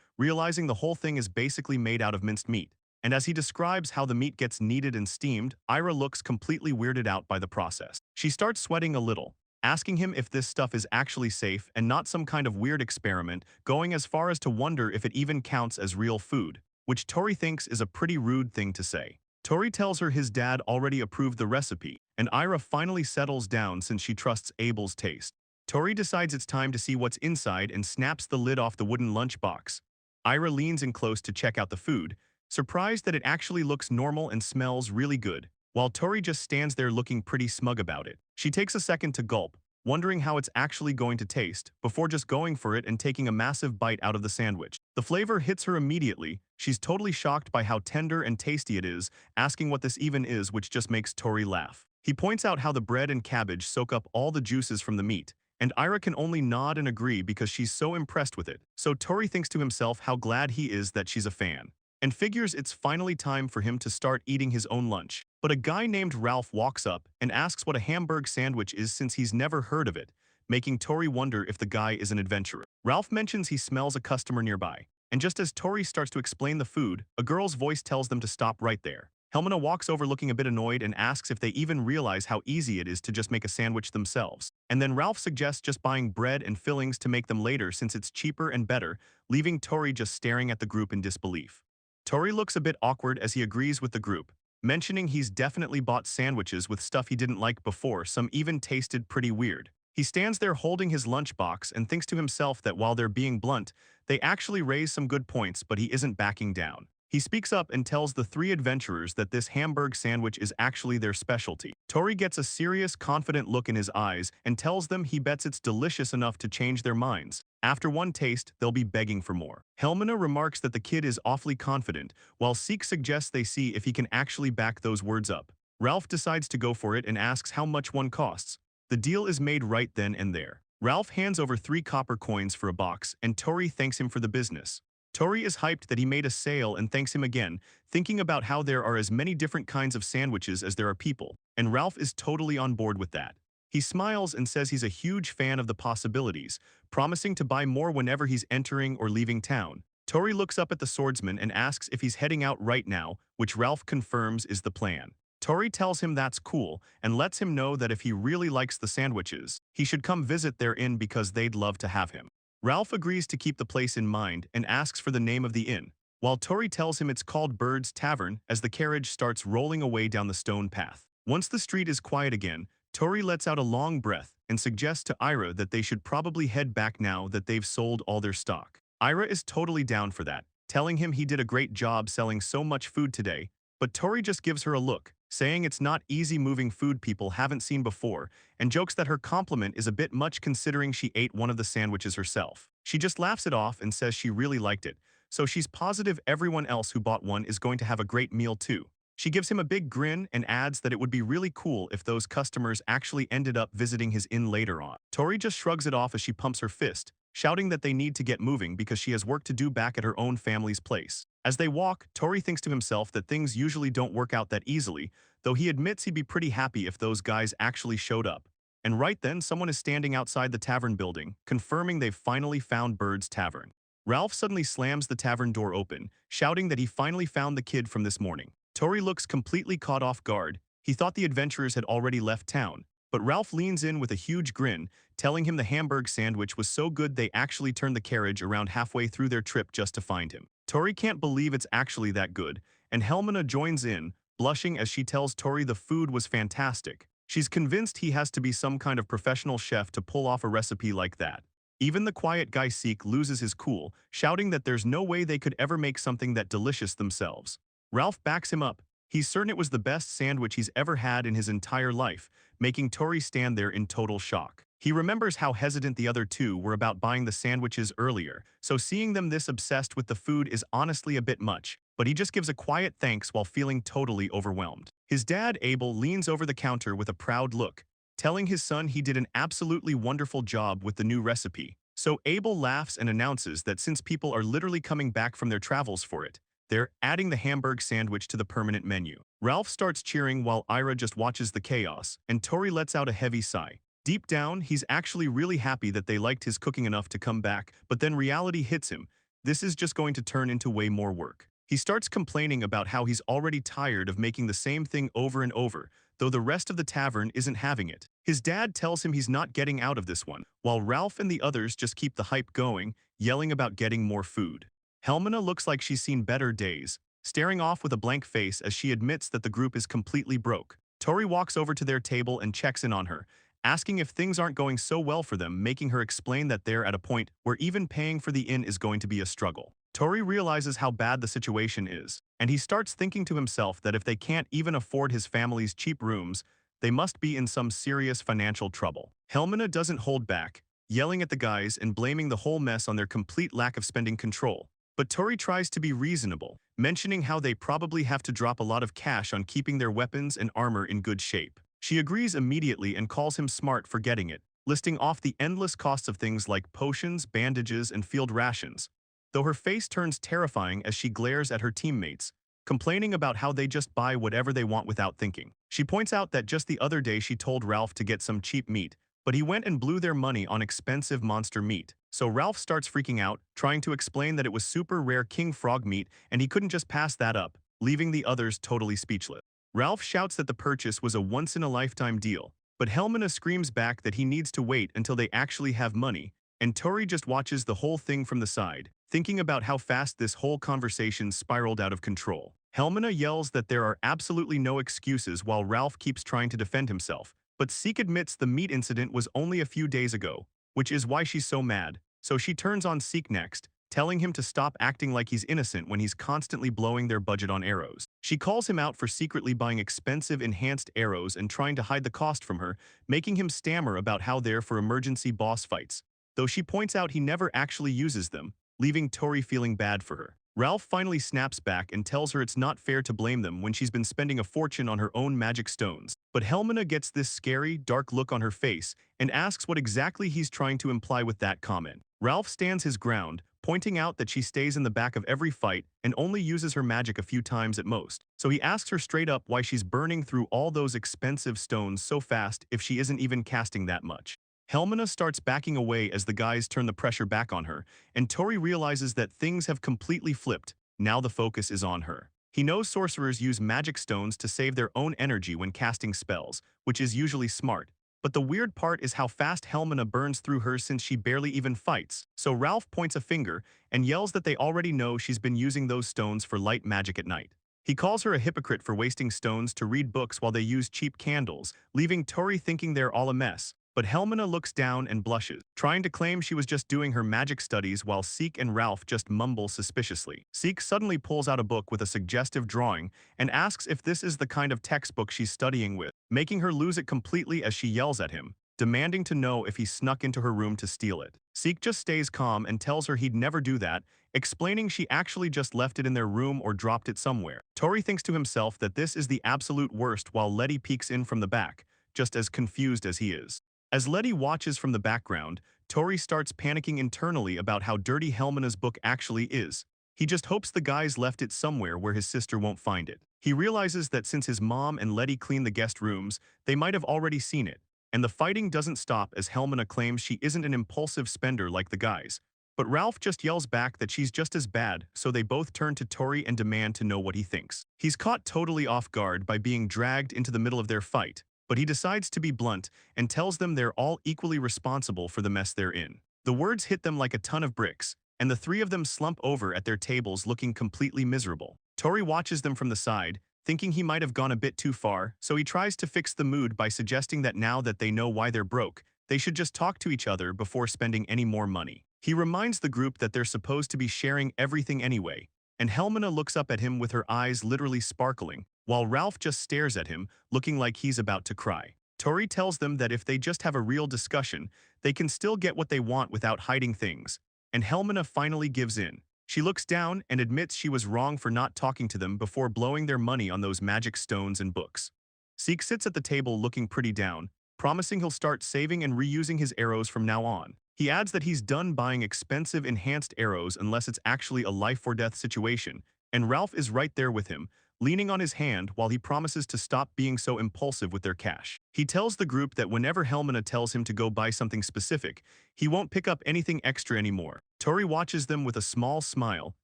realizing the whole thing is basically made out of minced meat. And as he describes how the meat gets kneaded and steamed, Ira looks completely weirded out by the process. She starts sweating a little, asking him if this stuff is actually safe and not some kind of weird experiment, going as far as to wonder if it even counts as real food, which Tori thinks is a pretty rude thing to say. Tori tells her his dad already approved the recipe, and Ira finally settles down since she trusts Abel's taste. Tori decides it's time to see what's inside and snaps the lid off the wooden lunchbox. Ira leans in close to check out the food, surprised that it actually looks normal and smells really good, while Tori just stands there looking pretty smug about it. She takes a second to gulp, wondering how it's actually going to taste, before just going for it and taking a massive bite out of the sandwich. The flavor hits her immediately. She's totally shocked by how tender and tasty it is, asking what this even is, which just makes Tori laugh. He points out how the bread and cabbage soak up all the juices from the meat, and Ira can only nod and agree because she's so impressed with it. So Tori thinks to himself how glad he is that she's a fan, and figures it's finally time for him to start eating his own lunch. But a guy named Ralph walks up and asks what a hamburg sandwich is since he's never heard of it, making Tori wonder if the guy is an adventurer. Ralph mentions he smells a customer nearby, and just as Tori starts to explain the food, a girl's voice tells them to stop right there. Helmina walks over looking a bit annoyed and asks if they even realize how easy it is to just make a sandwich themselves. And then Ralph suggests just buying bread and fillings to make them later since it's cheaper and better, leaving Tori just staring at the group in disbelief. Tori looks a bit awkward as he agrees with the group, mentioning he's definitely bought sandwiches with stuff he didn't like before, some even tasted pretty weird. He stands there holding his lunchbox and thinks to himself that while they're being blunt, they actually raise some good points, but he isn't backing down. He speaks up and tells the three adventurers that this hamburg sandwich is actually their specialty. Tori gets a serious, confident look in his eyes and tells them he bets it's delicious enough to change their minds. After one taste, they'll be begging for more. Helmina remarks that the kid is awfully confident, while Seek suggests they see if he can actually back those words up. Ralph decides to go for it and asks how much one costs. The deal is made right then and there. Ralph hands over 3 copper coins for a box, and Tori thanks him for the business. Tori is hyped that he made a sale and thanks him again, thinking about how there are as many different kinds of sandwiches as there are people, and Ralph is totally on board with that. He smiles and says he's a huge fan of the possibilities, promising to buy more whenever he's entering or leaving town. Tori looks up at the swordsman and asks if he's heading out right now, which Ralph confirms is the plan. Tori tells him that's cool and lets him know that if he really likes the sandwiches, he should come visit their inn because they'd love to have him. Ralph agrees to keep the place in mind and asks for the name of the inn, while Tori tells him it's called Bird's Tavern as the carriage starts rolling away down the stone path. Once the street is quiet again, Tori lets out a long breath and suggests to Ira that they should probably head back now that they've sold all their stock. Ira is totally down for that, telling him he did a great job selling so much food today, but Tori just gives her a look, saying it's not easy moving food people haven't seen before, and jokes that her compliment is a bit much considering she ate one of the sandwiches herself. She just laughs it off and says she really liked it, so she's positive everyone else who bought one is going to have a great meal too. She gives him a big grin and adds that it would be really cool if those customers actually ended up visiting his inn later on. Tori just shrugs it off as she pumps her fist, shouting that they need to get moving because she has work to do back at her own family's place. As they walk, Tori thinks to himself that things usually don't work out that easily, though he admits he'd be pretty happy if those guys actually showed up. And right then, someone is standing outside the tavern building, confirming they've finally found Bird's Tavern. Ralph suddenly slams the tavern door open, shouting that he finally found the kid from this morning. Tori looks completely caught off guard. He thought the adventurers had already left town, but Ralph leans in with a huge grin, telling him the hamburg sandwich was so good they actually turned the carriage around halfway through their trip just to find him. Tori can't believe it's actually that good, and Helmina joins in, blushing as she tells Tori the food was fantastic. She's convinced he has to be some kind of professional chef to pull off a recipe like that. Even the quiet guy Seek loses his cool, shouting that there's no way they could ever make something that delicious themselves. Ralph backs him up. He's certain it was the best sandwich he's ever had in his entire life, making Tori stand there in total shock. He remembers how hesitant the other two were about buying the sandwiches earlier, so seeing them this obsessed with the food is honestly a bit much, but he just gives a quiet thanks while feeling totally overwhelmed. His dad, Abel, leans over the counter with a proud look, telling his son he did an absolutely wonderful job with the new recipe. So Abel laughs and announces that since people are literally coming back from their travels for it, they're adding the hamburg sandwich to the permanent menu. Ralph starts cheering while Ira just watches the chaos, and Tori lets out a heavy sigh. Deep down, he's actually really happy that they liked his cooking enough to come back, but then reality hits him. This is just going to turn into way more work. He starts complaining about how he's already tired of making the same thing over and over, though the rest of the tavern isn't having it. His dad tells him he's not getting out of this one, while Ralph and the others just keep the hype going, yelling about getting more food. Helmina looks like she's seen better days, staring off with a blank face as she admits that the group is completely broke. Tori walks over to their table and checks in on her, asking if things aren't going so well for them, making her explain that they're at a point where even paying for the inn is going to be a struggle. Tori realizes how bad the situation is, and he starts thinking to himself that if they can't even afford his family's cheap rooms, they must be in some serious financial trouble. Helmina doesn't hold back, yelling at the guys and blaming the whole mess on their complete lack of spending control. But Tori tries to be reasonable, mentioning how they probably have to drop a lot of cash on keeping their weapons and armor in good shape. She agrees immediately and calls him smart for getting it, listing off the endless costs of things like potions, bandages, and field rations, though her face turns terrifying as she glares at her teammates, complaining about how they just buy whatever they want without thinking. She points out that just the other day she told Ralph to get some cheap meat, but he went and blew their money on expensive monster meat. So Ralph starts freaking out, trying to explain that it was super rare king frog meat and he couldn't just pass that up, leaving the others totally speechless. Ralph shouts that the purchase was a once-in-a-lifetime deal, but Helmina screams back that he needs to wait until they actually have money, and Tori just watches the whole thing from the side, thinking about how fast this whole conversation spiraled out of control. Helmina yells that there are absolutely no excuses while Ralph keeps trying to defend himself, but Seek admits the meat incident was only a few days ago, which is why she's so mad, so she turns on Seek next, telling him to stop acting like he's innocent when he's constantly blowing their budget on arrows. She calls him out for secretly buying expensive enhanced arrows and trying to hide the cost from her, making him stammer about how they're for emergency boss fights, though she points out he never actually uses them, leaving Tori feeling bad for her. Ralph finally snaps back and tells her it's not fair to blame them when she's been spending a fortune on her own magic stones. But Helmina gets this scary, dark look on her face and asks what exactly he's trying to imply with that comment. Ralph stands his ground, pointing out that she stays in the back of every fight and only uses her magic a few times at most. So he asks her straight up why she's burning through all those expensive stones so fast if she isn't even casting that much. Helmina starts backing away as the guys turn the pressure back on her, and Tori realizes that things have completely flipped. Now the focus is on her. He knows sorcerers use magic stones to save their own energy when casting spells, which is usually smart. But the weird part is how fast Helmina burns through hers since she barely even fights. So Ralph points a finger and yells that they already know she's been using those stones for light magic at night. He calls her a hypocrite for wasting stones to read books while they use cheap candles, leaving Tori thinking they're all a mess. But Helmina looks down and blushes, trying to claim she was just doing her magic studies while Seek and Ralph just mumble suspiciously. Seek suddenly pulls out a book with a suggestive drawing and asks if this is the kind of textbook she's studying with, making her lose it completely as she yells at him, demanding to know if he snuck into her room to steal it. Seek just stays calm and tells her he'd never do that, explaining she actually just left it in their room or dropped it somewhere. Tori thinks to himself that this is the absolute worst while Letty peeks in from the back, just as confused as he is. As Letty watches from the background, Tori starts panicking internally about how dirty Helmina's book actually is. He just hopes the guys left it somewhere where his sister won't find it. He realizes that since his mom and Letty clean the guest rooms, they might have already seen it, and the fighting doesn't stop as Helmina claims she isn't an impulsive spender like the guys. But Ralph just yells back that she's just as bad, so they both turn to Tori and demand to know what he thinks. He's caught totally off guard by being dragged into the middle of their fight, but he decides to be blunt and tells them they're all equally responsible for the mess they're in. The words hit them like a ton of bricks, and the three of them slump over at their tables looking completely miserable. Tori watches them from the side, thinking he might have gone a bit too far, so he tries to fix the mood by suggesting that now that they know why they're broke, they should just talk to each other before spending any more money. He reminds the group that they're supposed to be sharing everything anyway, and Helmina looks up at him with her eyes literally sparkling, while Ralph just stares at him, looking like he's about to cry. Tori tells them that if they just have a real discussion, they can still get what they want without hiding things, and Helmina finally gives in. She looks down and admits she was wrong for not talking to them before blowing their money on those magic stones and books. Seek sits at the table looking pretty down, promising he'll start saving and reusing his arrows from now on. He adds that he's done buying expensive enhanced arrows unless it's actually a life-or-death situation, and Ralph is right there with him, leaning on his hand while he promises to stop being so impulsive with their cash. He tells the group that whenever Helmina tells him to go buy something specific, he won't pick up anything extra anymore. Tori watches them with a small smile,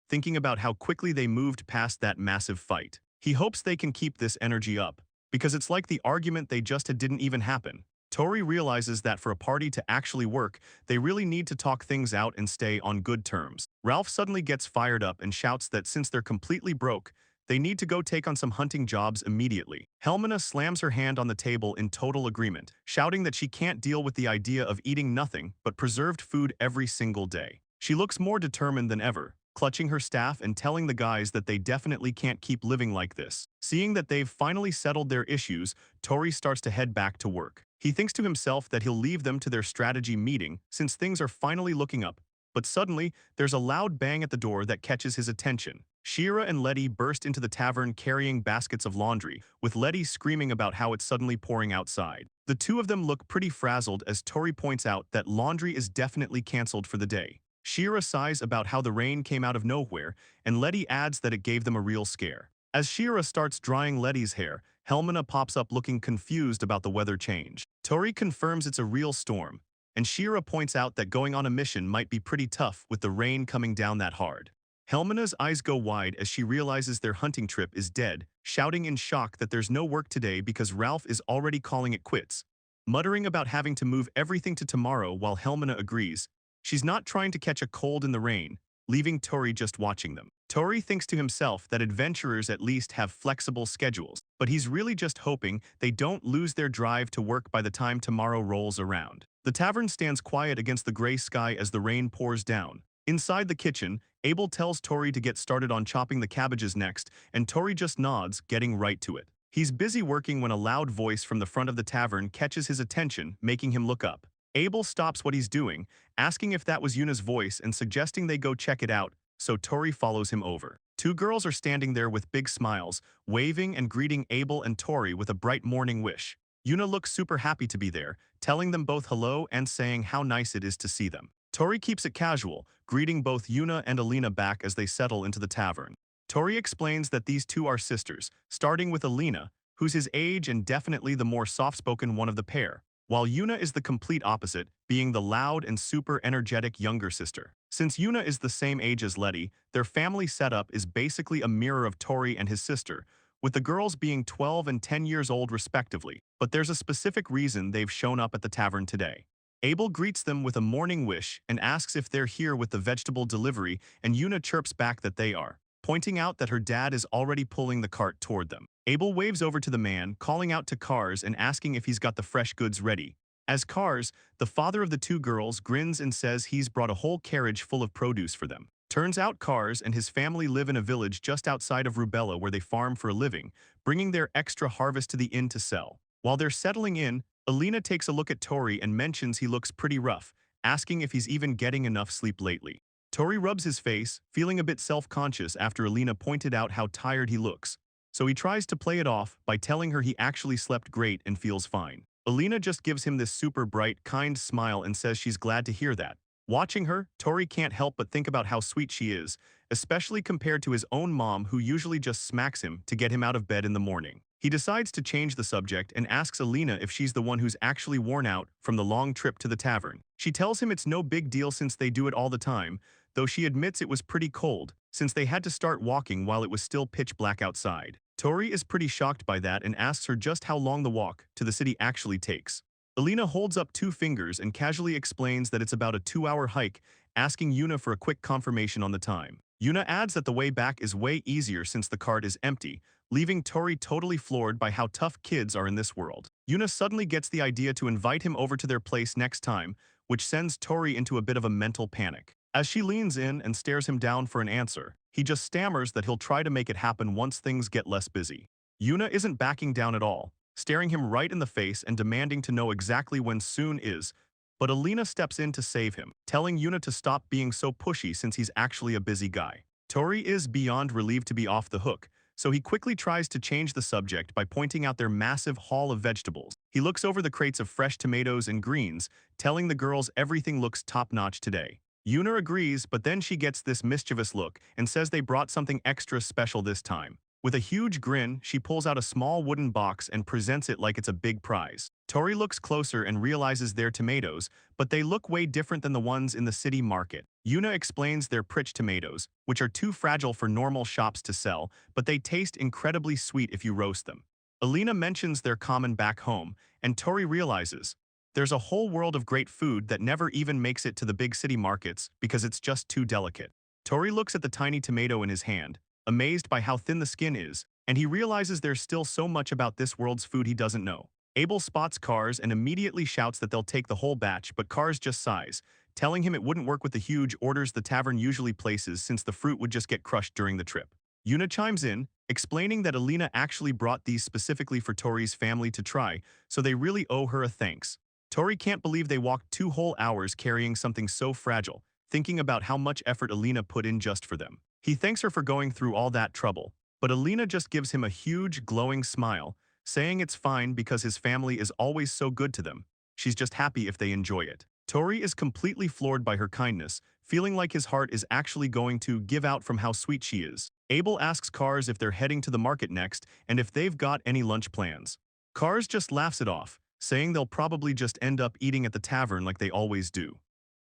thinking about how quickly they moved past that massive fight. He hopes they can keep this energy up, because it's like the argument they just had didn't even happen. Tori realizes that for a party to actually work, they really need to talk things out and stay on good terms. Ralph suddenly gets fired up and shouts that since they're completely broke, they need to go take on some hunting jobs immediately. Helmina slams her hand on the table in total agreement, shouting that she can't deal with the idea of eating nothing but preserved food every single day. She looks more determined than ever, clutching her staff and telling the guys that they definitely can't keep living like this. Seeing that they've finally settled their issues, Tori starts to head back to work. He thinks to himself that he'll leave them to their strategy meeting since things are finally looking up. But suddenly, there's a loud bang at the door that catches his attention. Shira and Letty burst into the tavern carrying baskets of laundry, with Letty screaming about how it's suddenly pouring outside. The two of them look pretty frazzled as Tori points out that laundry is definitely cancelled for the day. Shira sighs about how the rain came out of nowhere, and Letty adds that it gave them a real scare. As Shira starts drying Letty's hair, Helmina pops up looking confused about the weather change. Tori confirms it's a real storm, and Shira points out that going on a mission might be pretty tough with the rain coming down that hard. Helmina's eyes go wide as she realizes their hunting trip is dead, shouting in shock that there's no work today because Ralph is already calling it quits. Muttering about having to move everything to tomorrow while Helmina agrees. She's not trying to catch a cold in the rain, leaving Tori just watching them. Tori thinks to himself that adventurers at least have flexible schedules, but he's really just hoping they don't lose their drive to work by the time tomorrow rolls around. The tavern stands quiet against the gray sky as the rain pours down. Inside the kitchen, Abel tells Tori to get started on chopping the cabbages next, and Tori just nods, getting right to it. He's busy working when a loud voice from the front of the tavern catches his attention, making him look up. Abel stops what he's doing, asking if that was Yuna's voice and suggesting they go check it out, so Tori follows him over. Two girls are standing there with big smiles, waving and greeting Abel and Tori with a bright morning wish. Yuna looks super happy to be there, telling them both hello and saying how nice it is to see them. Tori keeps it casual, greeting both Yuna and Alina back as they settle into the tavern. Tori explains that these two are sisters, starting with Alina, who's his age and definitely the more soft-spoken one of the pair, while Yuna is the complete opposite, being the loud and super energetic younger sister. Since Yuna is the same age as Letty, their family setup is basically a mirror of Tori and his sister, with the girls being 12 and 10 years old respectively, but there's a specific reason they've shown up at the tavern today. Abel greets them with a morning wish and asks if they're here with the vegetable delivery, and Yuna chirps back that they are, pointing out that her dad is already pulling the cart toward them. Abel waves over to the man, calling out to Cars and asking if he's got the fresh goods ready. As Cars, the father of the two girls, grins and says he's brought a whole carriage full of produce for them. Turns out Cars and his family live in a village just outside of Reubella where they farm for a living, bringing their extra harvest to the inn to sell. While they're settling in, Alina takes a look at Tori and mentions he looks pretty rough, asking if he's even getting enough sleep lately. Tori rubs his face, feeling a bit self-conscious after Alina pointed out how tired he looks, so he tries to play it off by telling her he actually slept great and feels fine. Alina just gives him this super bright, kind smile and says she's glad to hear that. Watching her, Tori can't help but think about how sweet she is, especially compared to his own mom who usually just smacks him to get him out of bed in the morning. He decides to change the subject and asks Alina if she's the one who's actually worn out from the long trip to the tavern. She tells him it's no big deal since they do it all the time, though she admits it was pretty cold, since they had to start walking while it was still pitch black outside. Tori is pretty shocked by that and asks her just how long the walk to the city actually takes. Alina holds up two fingers and casually explains that it's about a 2-hour hike, asking Yuna for a quick confirmation on the time. Yuna adds that the way back is way easier since the cart is empty, leaving Tori totally floored by how tough kids are in this world. Yuna suddenly gets the idea to invite him over to their place next time, which sends Tori into a bit of a mental panic. As she leans in and stares him down for an answer, he just stammers that he'll try to make it happen once things get less busy. Yuna isn't backing down at all, staring him right in the face and demanding to know exactly when soon is, but Alina steps in to save him, telling Yuna to stop being so pushy since he's actually a busy guy. Tori is beyond relieved to be off the hook, so he quickly tries to change the subject by pointing out their massive haul of vegetables. He looks over the crates of fresh tomatoes and greens, telling the girls everything looks top-notch today. Yuna agrees, but then she gets this mischievous look and says they brought something extra special this time. With a huge grin, she pulls out a small wooden box and presents it like it's a big prize. Tori looks closer and realizes they're tomatoes, but they look way different than the ones in the city market. Yuna explains they're Pritch tomatoes, which are too fragile for normal shops to sell, but they taste incredibly sweet if you roast them. Alina mentions they're common back home, and Tori realizes there's a whole world of great food that never even makes it to the big city markets because it's just too delicate. Tori looks at the tiny tomato in his hand, amazed by how thin the skin is, and he realizes there's still so much about this world's food he doesn't know. Abel spots Cars and immediately shouts that they'll take the whole batch, but Cars just sighs, telling him it wouldn't work with the huge orders the tavern usually places since the fruit would just get crushed during the trip. Yuna chimes in, explaining that Alina actually brought these specifically for Tori's family to try, so they really owe her a thanks. Tori can't believe they walked 2 whole hours carrying something so fragile, thinking about how much effort Alina put in just for them. He thanks her for going through all that trouble, but Alina just gives him a huge, glowing smile, saying it's fine because his family is always so good to them. She's just happy if they enjoy it. Tori is completely floored by her kindness, feeling like his heart is actually going to give out from how sweet she is. Abel asks Cars if they're heading to the market next and if they've got any lunch plans. Cars just laughs it off, saying they'll probably just end up eating at the tavern like they always do.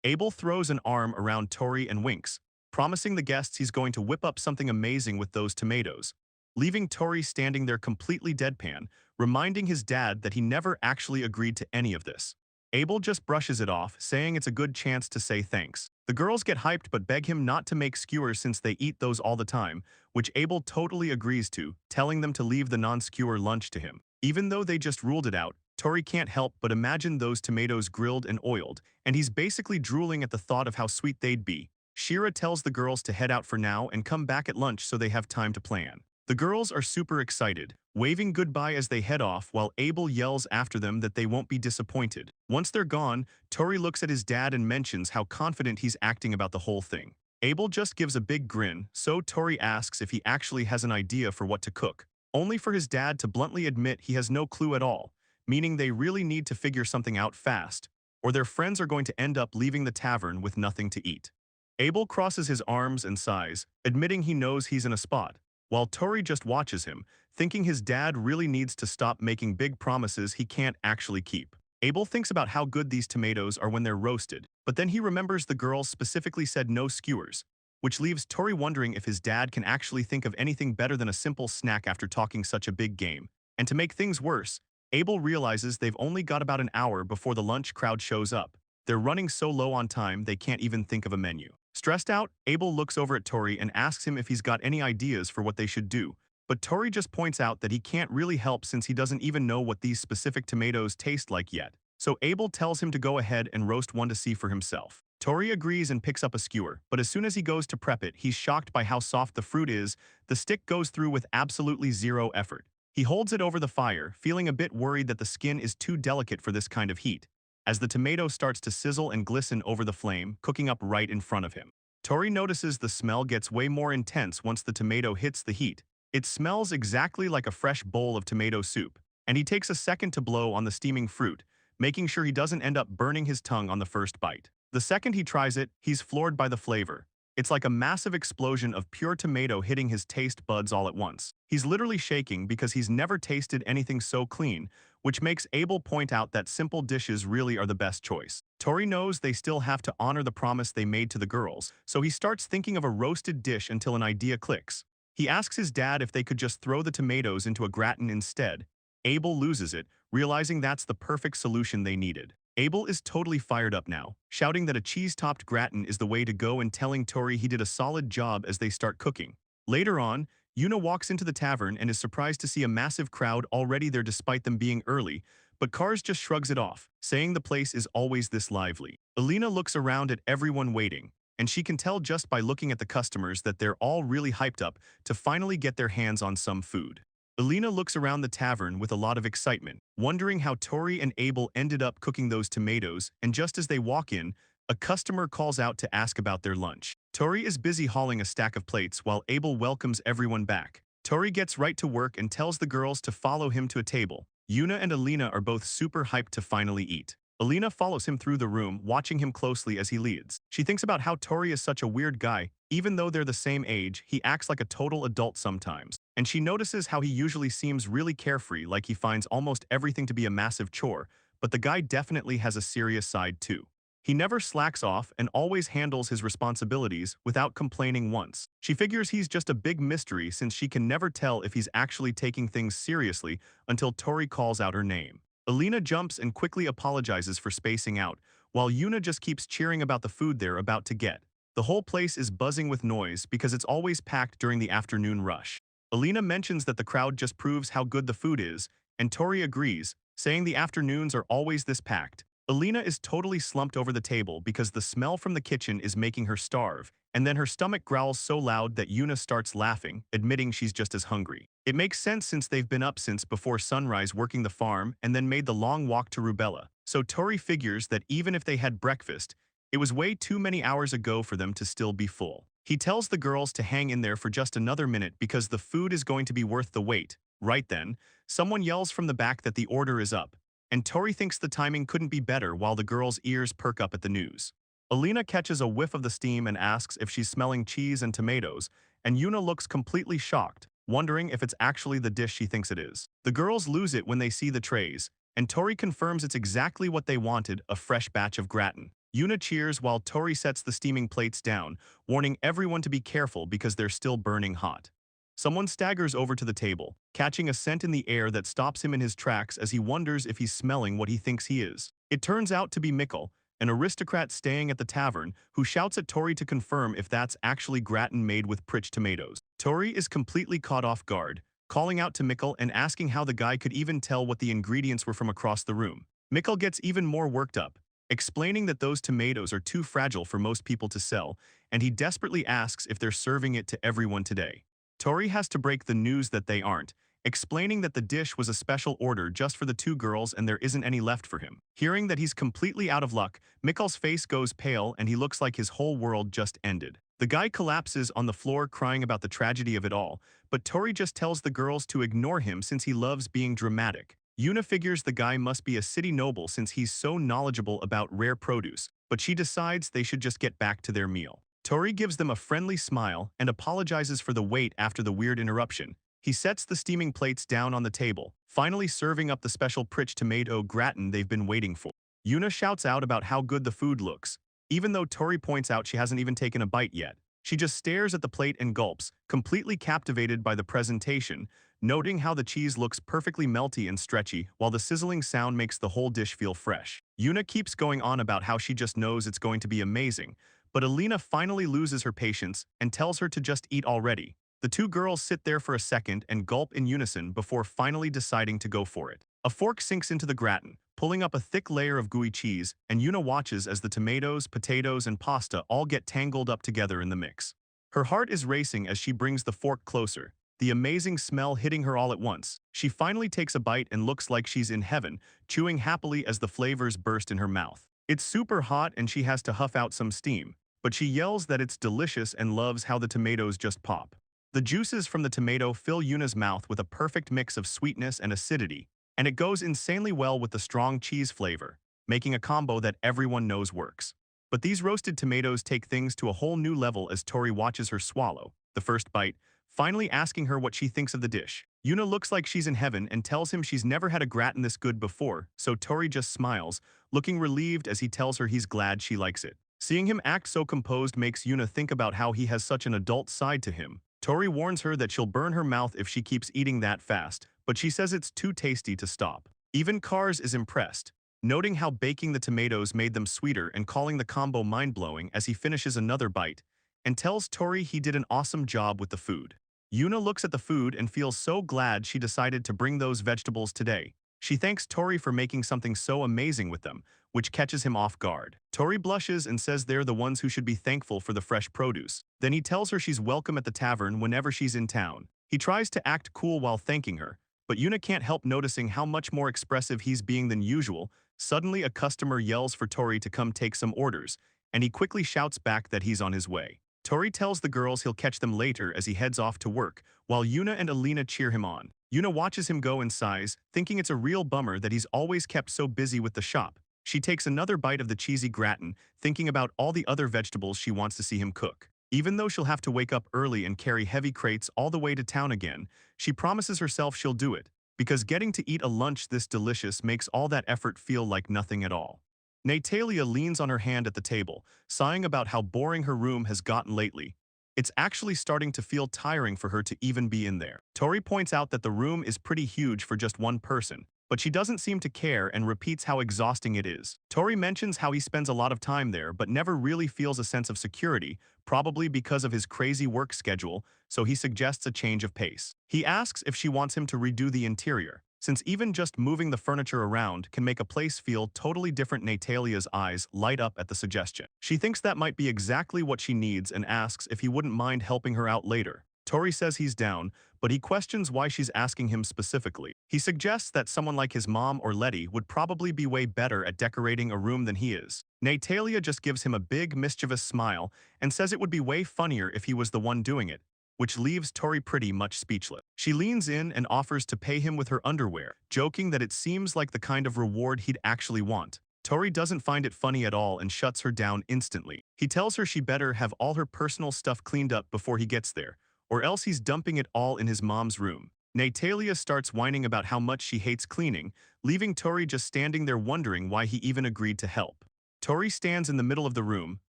Abel throws an arm around Tori and winks, promising the guests he's going to whip up something amazing with those tomatoes, leaving Tori standing there completely deadpan, reminding his dad that he never actually agreed to any of this. Abel just brushes it off, saying it's a good chance to say thanks. The girls get hyped but beg him not to make skewers since they eat those all the time, which Abel totally agrees to, telling them to leave the non-skewer lunch to him. Even though they just ruled it out, Tori can't help but imagine those tomatoes grilled and oiled, and he's basically drooling at the thought of how sweet they'd be. Shira tells the girls to head out for now and come back at lunch so they have time to plan. The girls are super excited, waving goodbye as they head off while Abel yells after them that they won't be disappointed. Once they're gone, Tori looks at his dad and mentions how confident he's acting about the whole thing. Abel just gives a big grin, so Tori asks if he actually has an idea for what to cook, only for his dad to bluntly admit he has no clue at all, meaning they really need to figure something out fast, or their friends are going to end up leaving the tavern with nothing to eat. Abel crosses his arms and sighs, admitting he knows he's in a spot, while Tori just watches him, thinking his dad really needs to stop making big promises he can't actually keep. Abel thinks about how good these tomatoes are when they're roasted, but then he remembers the girls specifically said no skewers, which leaves Tori wondering if his dad can actually think of anything better than a simple snack after talking such a big game. And to make things worse, Abel realizes they've only got about an hour before the lunch crowd shows up. They're running so low on time they can't even think of a menu. Stressed out, Abel looks over at Tori and asks him if he's got any ideas for what they should do, but Tori just points out that he can't really help since he doesn't even know what these specific tomatoes taste like yet. So Abel tells him to go ahead and roast one to see for himself. Tori agrees and picks up a skewer, but as soon as he goes to prep it, he's shocked by how soft the fruit is. The stick goes through with absolutely zero effort. He holds it over the fire, feeling a bit worried that the skin is too delicate for this kind of heat, as the tomato starts to sizzle and glisten over the flame, cooking up right in front of him. Tori notices the smell gets way more intense once the tomato hits the heat. It smells exactly like a fresh bowl of tomato soup, and he takes a second to blow on the steaming fruit, making sure he doesn't end up burning his tongue on the first bite. The second he tries it, he's floored by the flavor. It's like a massive explosion of pure tomato hitting his taste buds all at once. He's literally shaking because he's never tasted anything so clean, which makes Abel point out that simple dishes really are the best choice. Tori knows they still have to honor the promise they made to the girls, so he starts thinking of a roasted dish until an idea clicks. He asks his dad if they could just throw the tomatoes into a gratin instead. Abel loses it, realizing that's the perfect solution they needed. Abel is totally fired up now, shouting that a cheese-topped gratin is the way to go and telling Tori he did a solid job as they start cooking. Later on, Yuna walks into the tavern and is surprised to see a massive crowd already there despite them being early, but Cars just shrugs it off, saying the place is always this lively. Alina looks around at everyone waiting, and she can tell just by looking at the customers that they're all really hyped up to finally get their hands on some food. Alina looks around the tavern with a lot of excitement, wondering how Tori and Abel ended up cooking those tomatoes, and just as they walk in, a customer calls out to ask about their lunch. Tori is busy hauling a stack of plates while Abel welcomes everyone back. Tori gets right to work and tells the girls to follow him to a table. Yuna and Alina are both super hyped to finally eat. Alina follows him through the room, watching him closely as he leads. She thinks about how Tori is such a weird guy. Even though they're the same age, he acts like a total adult sometimes. And she notices how he usually seems really carefree, like he finds almost everything to be a massive chore, but the guy definitely has a serious side too. He never slacks off and always handles his responsibilities without complaining once. She figures he's just a big mystery since she can never tell if he's actually taking things seriously until Tori calls out her name. Alina jumps and quickly apologizes for spacing out, while Yuna just keeps cheering about the food they're about to get. The whole place is buzzing with noise because it's always packed during the afternoon rush. Alina mentions that the crowd just proves how good the food is, and Tori agrees, saying the afternoons are always this packed, Alina is totally slumped over the table because the smell from the kitchen is making her starve, and then her stomach growls so loud that Yuna starts laughing, admitting she's just as hungry. It makes sense since they've been up since before sunrise working the farm and then made the long walk to Reubella, so Tori figures that even if they had breakfast, it was way too many hours ago for them to still be full. He tells the girls to hang in there for just another minute because the food is going to be worth the wait. Right then, someone yells from the back that the order is up, and Tori thinks the timing couldn't be better while the girls' ears perk up at the news. Alina catches a whiff of the steam and asks if she's smelling cheese and tomatoes, and Yuna looks completely shocked, wondering if it's actually the dish she thinks it is. The girls lose it when they see the trays, and Tori confirms it's exactly what they wanted, a fresh batch of gratin. Yuna cheers while Tori sets the steaming plates down, warning everyone to be careful because they're still burning hot. Someone staggers over to the table, catching a scent in the air that stops him in his tracks as he wonders if he's smelling what he thinks he is. It turns out to be Mikhail, an aristocrat staying at the tavern, who shouts at Tori to confirm if that's actually gratin made with pricked tomatoes. Tori is completely caught off guard, calling out to Mikhail and asking how the guy could even tell what the ingredients were from across the room. Mikhail gets even more worked up, explaining that those tomatoes are too fragile for most people to sell, and he desperately asks if they're serving it to everyone today. Tori has to break the news that they aren't, explaining that the dish was a special order just for the two girls and there isn't any left for him. Hearing that he's completely out of luck, Mikhail's face goes pale and he looks like his whole world just ended. The guy collapses on the floor crying about the tragedy of it all, but Tori just tells the girls to ignore him since he loves being dramatic. Yuna figures the guy must be a city noble since he's so knowledgeable about rare produce, but she decides they should just get back to their meal. Tori gives them a friendly smile and apologizes for the wait after the weird interruption. He sets the steaming plates down on the table, finally serving up the special pricked tomato gratin they've been waiting for. Yuna shouts out about how good the food looks, even though Tori points out she hasn't even taken a bite yet. She just stares at the plate and gulps, completely captivated by the presentation, noting how the cheese looks perfectly melty and stretchy while the sizzling sound makes the whole dish feel fresh. Yuna keeps going on about how she just knows it's going to be amazing, but Alina finally loses her patience and tells her to just eat already. The two girls sit there for a second and gulp in unison before finally deciding to go for it. A fork sinks into the gratin, pulling up a thick layer of gooey cheese, and Yuna watches as the tomatoes, potatoes, and pasta all get tangled up together in the mix. Her heart is racing as she brings the fork closer, the amazing smell hitting her all at once. She finally takes a bite and looks like she's in heaven, chewing happily as the flavors burst in her mouth. It's super hot and she has to huff out some steam, but she yells that it's delicious and loves how the tomatoes just pop. The juices from the tomato fill Yuna's mouth with a perfect mix of sweetness and acidity, and it goes insanely well with the strong cheese flavor, making a combo that everyone knows works. But these roasted tomatoes take things to a whole new level as Tori watches her swallow the first bite, finally asking her what she thinks of the dish. Yuna looks like she's in heaven and tells him she's never had a gratin this good before, so Tori just smiles, looking relieved as he tells her he's glad she likes it. Seeing him act so composed makes Yuna think about how he has such an adult side to him. Tori warns her that she'll burn her mouth if she keeps eating that fast, but she says it's too tasty to stop. Even Cars is impressed, noting how baking the tomatoes made them sweeter and calling the combo mind-blowing as he finishes another bite, and tells Tori he did an awesome job with the food. Yuna looks at the food and feels so glad she decided to bring those vegetables today. She thanks Tori for making something so amazing with them, which catches him off guard. Tori blushes and says they're the ones who should be thankful for the fresh produce. Then he tells her she's welcome at the tavern whenever she's in town. He tries to act cool while thanking her, but Yuna can't help noticing how much more expressive he's being than usual. Suddenly a customer yells for Tori to come take some orders, and he quickly shouts back that he's on his way. Tori tells the girls he'll catch them later as he heads off to work, while Yuna and Alina cheer him on. Yuna watches him go and sighs, thinking it's a real bummer that he's always kept so busy with the shop. She takes another bite of the cheesy gratin, thinking about all the other vegetables she wants to see him cook. Even though she'll have to wake up early and carry heavy crates all the way to town again, she promises herself she'll do it, because getting to eat a lunch this delicious makes all that effort feel like nothing at all. Natalia leans on her hand at the table, sighing about how boring her room has gotten lately. It's actually starting to feel tiring for her to even be in there. Tori points out that the room is pretty huge for just one person, but she doesn't seem to care and repeats how exhausting it is. Tori mentions how he spends a lot of time there but never really feels a sense of security, probably because of his crazy work schedule, so he suggests a change of pace. He asks if she wants him to redo the interior, since even just moving the furniture around can make a place feel totally different. Natalia's eyes light up at the suggestion. She thinks that might be exactly what she needs and asks if he wouldn't mind helping her out later. Tori says he's down, but he questions why she's asking him specifically. He suggests that someone like his mom or Letty would probably be way better at decorating a room than he is. Natalia just gives him a big, mischievous smile and says it would be way funnier if he was the one doing it, which leaves Tori pretty much speechless. She leans in and offers to pay him with her underwear, joking that it seems like the kind of reward he'd actually want. Tori doesn't find it funny at all and shuts her down instantly. He tells her she better have all her personal stuff cleaned up before he gets there, or else he's dumping it all in his mom's room. Natalia starts whining about how much she hates cleaning, leaving Tori just standing there wondering why he even agreed to help. Tori stands in the middle of the room,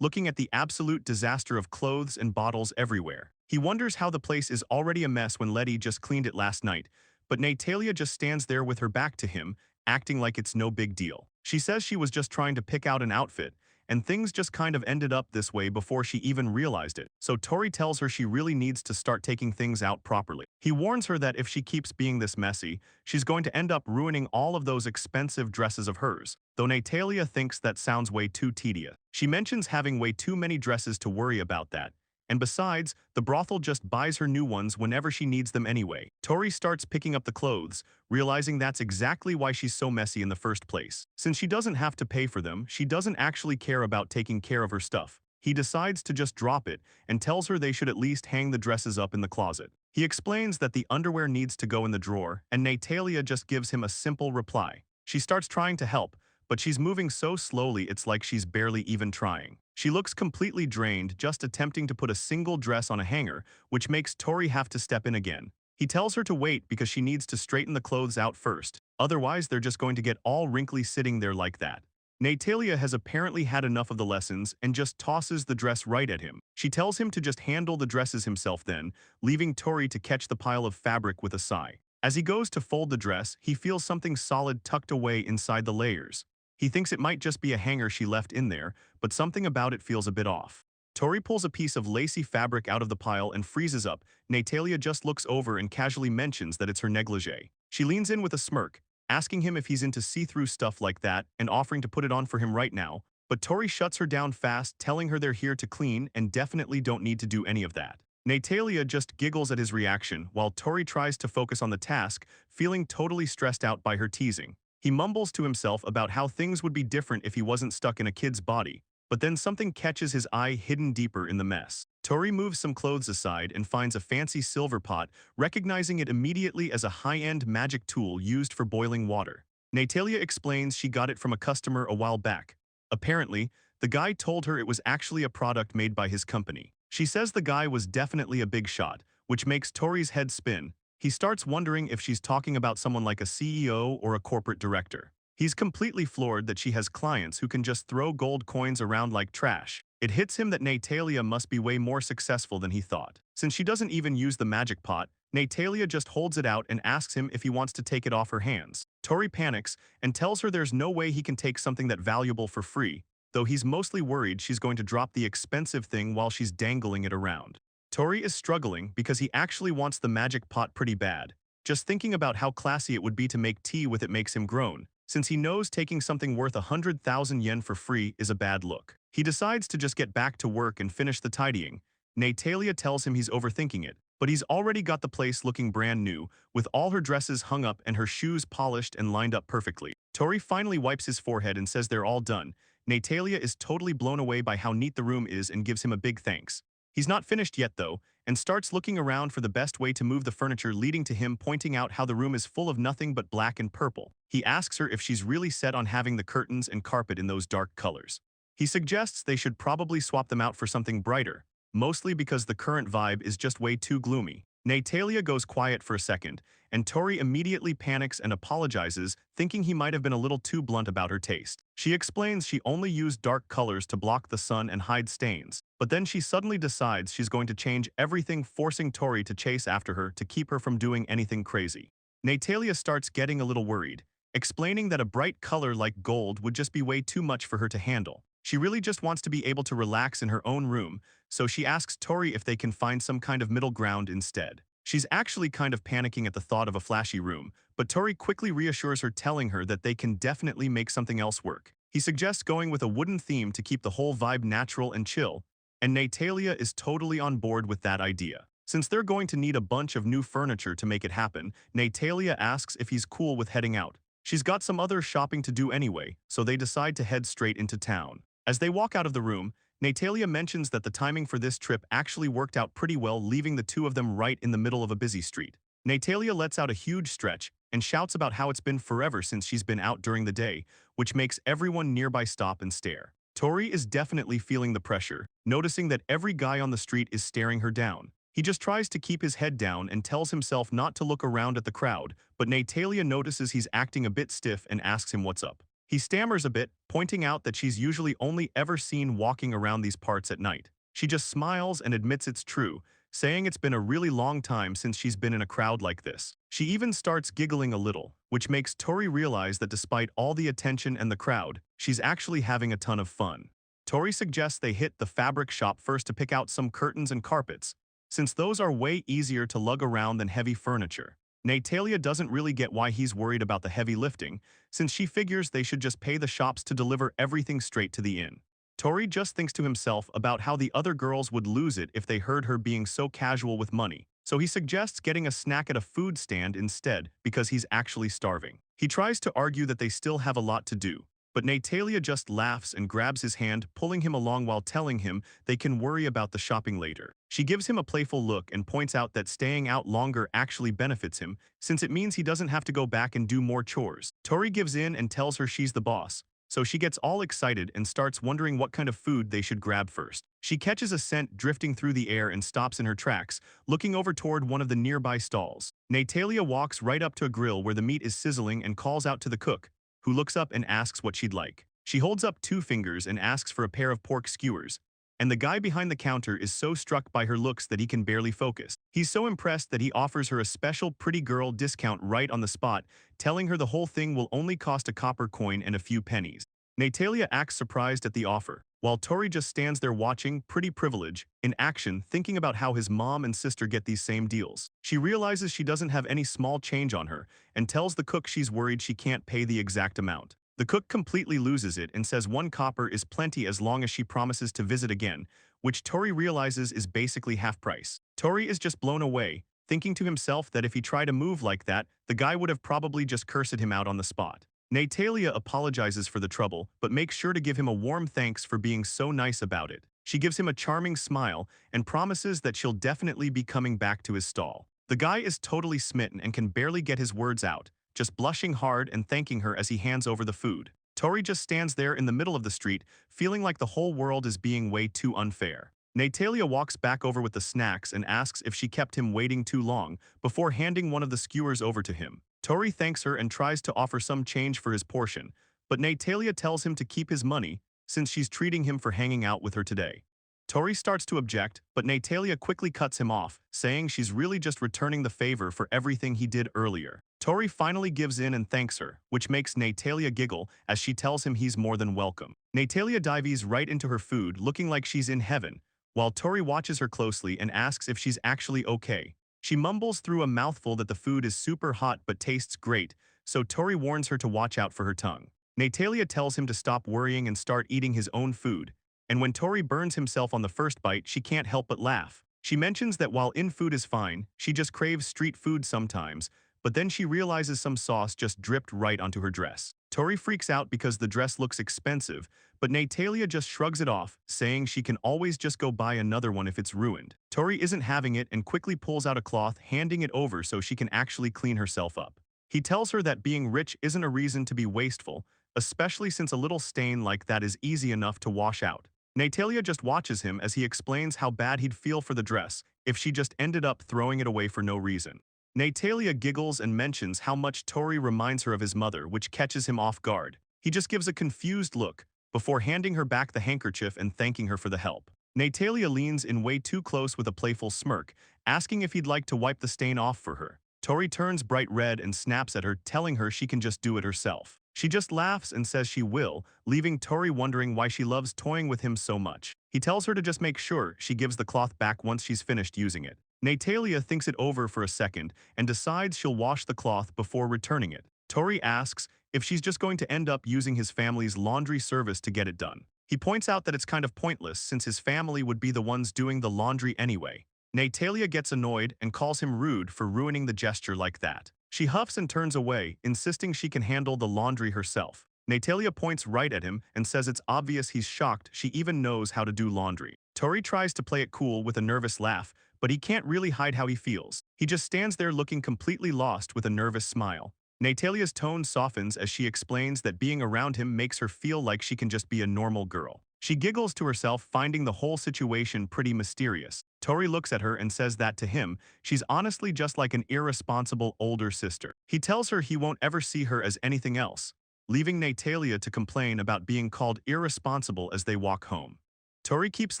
looking at the absolute disaster of clothes and bottles everywhere. He wonders how the place is already a mess when Letty just cleaned it last night, but Natalia just stands there with her back to him, acting like it's no big deal. She says she was just trying to pick out an outfit, and things just kind of ended up this way before she even realized it. So Tori tells her she really needs to start taking things out properly. He warns her that if she keeps being this messy, she's going to end up ruining all of those expensive dresses of hers, though Natalia thinks that sounds way too tedious. She mentions having way too many dresses to worry about that, and besides, the brothel just buys her new ones whenever she needs them anyway. Tori starts picking up the clothes, realizing that's exactly why she's so messy in the first place. Since she doesn't have to pay for them, she doesn't actually care about taking care of her stuff. He decides to just drop it and tells her they should at least hang the dresses up in the closet. He explains that the underwear needs to go in the drawer, and Natalia just gives him a simple reply. She starts trying to help, but she's moving so slowly it's like she's barely even trying. She looks completely drained, just attempting to put a single dress on a hanger, which makes Tori have to step in again. He tells her to wait because she needs to straighten the clothes out first, otherwise they're just going to get all wrinkly sitting there like that. Natalia has apparently had enough of the lessons and just tosses the dress right at him. She tells him to just handle the dresses himself then, leaving Tori to catch the pile of fabric with a sigh. As he goes to fold the dress, he feels something solid tucked away inside the layers. He thinks it might just be a hanger she left in there, but something about it feels a bit off. Tori pulls a piece of lacy fabric out of the pile and freezes up. Natalia just looks over and casually mentions that it's her negligee. She leans in with a smirk, asking him if he's into see-through stuff like that and offering to put it on for him right now, but Tori shuts her down fast, telling her they're here to clean and definitely don't need to do any of that. Natalia just giggles at his reaction while Tori tries to focus on the task, feeling totally stressed out by her teasing. He mumbles to himself about how things would be different if he wasn't stuck in a kid's body, but then something catches his eye hidden deeper in the mess. Tori moves some clothes aside and finds a fancy silver pot, recognizing it immediately as a high-end magic tool used for boiling water. Natalia explains she got it from a customer a while back. Apparently, the guy told her it was actually a product made by his company. She says the guy was definitely a big shot, which makes Tori's head spin. He starts wondering if she's talking about someone like a CEO or a corporate director. He's completely floored that she has clients who can just throw gold coins around like trash. It hits him that Natalia must be way more successful than he thought. Since she doesn't even use the magic pot, Natalia just holds it out and asks him if he wants to take it off her hands. Tori panics and tells her there's no way he can take something that valuable for free, though he's mostly worried she's going to drop the expensive thing while she's dangling it around. Tori is struggling because he actually wants the magic pot pretty bad. Just thinking about how classy it would be to make tea with it makes him groan, since he knows taking something worth 100,000 yen for free is a bad look. He decides to just get back to work and finish the tidying. Natalia tells him he's overthinking it, but he's already got the place looking brand new, with all her dresses hung up and her shoes polished and lined up perfectly. Tori finally wipes his forehead and says they're all done. Natalia is totally blown away by how neat the room is and gives him a big thanks. He's not finished yet though, and starts looking around for the best way to move the furniture, leading to him pointing out how the room is full of nothing but black and purple. He asks her if she's really set on having the curtains and carpet in those dark colors. He suggests they should probably swap them out for something brighter, mostly because the current vibe is just way too gloomy. Natalia goes quiet for a second, and Tori immediately panics and apologizes, thinking he might have been a little too blunt about her taste. She explains she only used dark colors to block the sun and hide stains, but then she suddenly decides she's going to change everything, forcing Tori to chase after her to keep her from doing anything crazy. Natalia starts getting a little worried, explaining that a bright color like gold would just be way too much for her to handle. She really just wants to be able to relax in her own room, so she asks Tori if they can find some kind of middle ground instead. She's actually kind of panicking at the thought of a flashy room, but Tori quickly reassures her, telling her that they can definitely make something else work. He suggests going with a wooden theme to keep the whole vibe natural and chill, and Natalia is totally on board with that idea. Since they're going to need a bunch of new furniture to make it happen, Natalia asks if he's cool with heading out. She's got some other shopping to do anyway, so they decide to head straight into town. As they walk out of the room, Natalia mentions that the timing for this trip actually worked out pretty well, leaving the two of them right in the middle of a busy street. Natalia lets out a huge stretch and shouts about how it's been forever since she's been out during the day, which makes everyone nearby stop and stare. Tori is definitely feeling the pressure, noticing that every guy on the street is staring her down. He just tries to keep his head down and tells himself not to look around at the crowd, but Natalia notices he's acting a bit stiff and asks him what's up. He stammers a bit, pointing out that she's usually only ever seen walking around these parts at night. She just smiles and admits it's true, saying it's been a really long time since she's been in a crowd like this. She even starts giggling a little, which makes Tori realize that despite all the attention and the crowd, she's actually having a ton of fun. Tori suggests they hit the fabric shop first to pick out some curtains and carpets, since those are way easier to lug around than heavy furniture. Natalia doesn't really get why he's worried about the heavy lifting, since she figures they should just pay the shops to deliver everything straight to the inn. Tori just thinks to himself about how the other girls would lose it if they heard her being so casual with money, so he suggests getting a snack at a food stand instead because he's actually starving. He tries to argue that they still have a lot to do, but Natalia just laughs and grabs his hand, pulling him along while telling him they can worry about the shopping later. She gives him a playful look and points out that staying out longer actually benefits him, since it means he doesn't have to go back and do more chores. Tori gives in and tells her she's the boss, so she gets all excited and starts wondering what kind of food they should grab first. She catches a scent drifting through the air and stops in her tracks, looking over toward one of the nearby stalls. Natalia walks right up to a grill where the meat is sizzling and calls out to the cook, who looks up and asks what she'd like. She holds up 2 fingers and asks for a pair of pork skewers, and the guy behind the counter is so struck by her looks that he can barely focus. He's so impressed that he offers her a special pretty girl discount right on the spot, telling her the whole thing will only cost a copper coin and a few pennies. Natalia acts surprised at the offer, while Tori just stands there watching Pretty Privilege in action, thinking about how his mom and sister get these same deals. She realizes she doesn't have any small change on her and tells the cook she's worried she can't pay the exact amount. The cook completely loses it and says 1 copper is plenty as long as she promises to visit again, which Tori realizes is basically half price. Tori is just blown away, thinking to himself that if he tried a move like that, the guy would have probably just cursed him out on the spot. Natalia apologizes for the trouble, but makes sure to give him a warm thanks for being so nice about it. She gives him a charming smile and promises that she'll definitely be coming back to his stall. The guy is totally smitten and can barely get his words out, just blushing hard and thanking her as he hands over the food. Tori just stands there in the middle of the street, feeling like the whole world is being way too unfair. Natalia walks back over with the snacks and asks if she kept him waiting too long before handing one of the skewers over to him. Tori thanks her and tries to offer some change for his portion, but Natalia tells him to keep his money since she's treating him for hanging out with her today. Tori starts to object, but Natalia quickly cuts him off, saying she's really just returning the favor for everything he did earlier. Tori finally gives in and thanks her, which makes Natalia giggle as she tells him he's more than welcome. Natalia dives right into her food, looking like she's in heaven, while Tori watches her closely and asks if she's actually okay. She mumbles through a mouthful that the food is super hot but tastes great, so Tori warns her to watch out for her tongue. Natalia tells him to stop worrying and start eating his own food, and when Tori burns himself on the first bite, she can't help but laugh. She mentions that while in food is fine, she just craves street food sometimes, but then she realizes some sauce just dripped right onto her dress. Tori freaks out because the dress looks expensive, but Natalia just shrugs it off, saying she can always just go buy another one if it's ruined. Tori isn't having it and quickly pulls out a cloth, handing it over so she can actually clean herself up. He tells her that being rich isn't a reason to be wasteful, especially since a little stain like that is easy enough to wash out. Natalia just watches him as he explains how bad he'd feel for the dress if she just ended up throwing it away for no reason. Natalia giggles and mentions how much Tori reminds her of his mother, which catches him off guard. He just gives a confused look before handing her back the handkerchief and thanking her for the help. Natalia leans in way too close with a playful smirk, asking if he'd like to wipe the stain off for her. Tori turns bright red and snaps at her, telling her she can just do it herself. She just laughs and says she will, leaving Tori wondering why she loves toying with him so much. He tells her to just make sure she gives the cloth back once she's finished using it. Natalia thinks it over for a second and decides she'll wash the cloth before returning it. Tori asks if she's just going to end up using his family's laundry service to get it done. He points out that it's kind of pointless since his family would be the ones doing the laundry anyway. Natalia gets annoyed and calls him rude for ruining the gesture like that. She huffs and turns away, insisting she can handle the laundry herself. Natalia points right at him and says it's obvious he's shocked she even knows how to do laundry. Tori tries to play it cool with a nervous laugh, but he can't really hide how he feels. He just stands there looking completely lost with a nervous smile. Natalia's tone softens as she explains that being around him makes her feel like she can just be a normal girl. She giggles to herself, finding the whole situation pretty mysterious. Tori looks at her and says that to him, she's honestly just like an irresponsible older sister. He tells her he won't ever see her as anything else, leaving Natalia to complain about being called irresponsible as they walk home. Tori keeps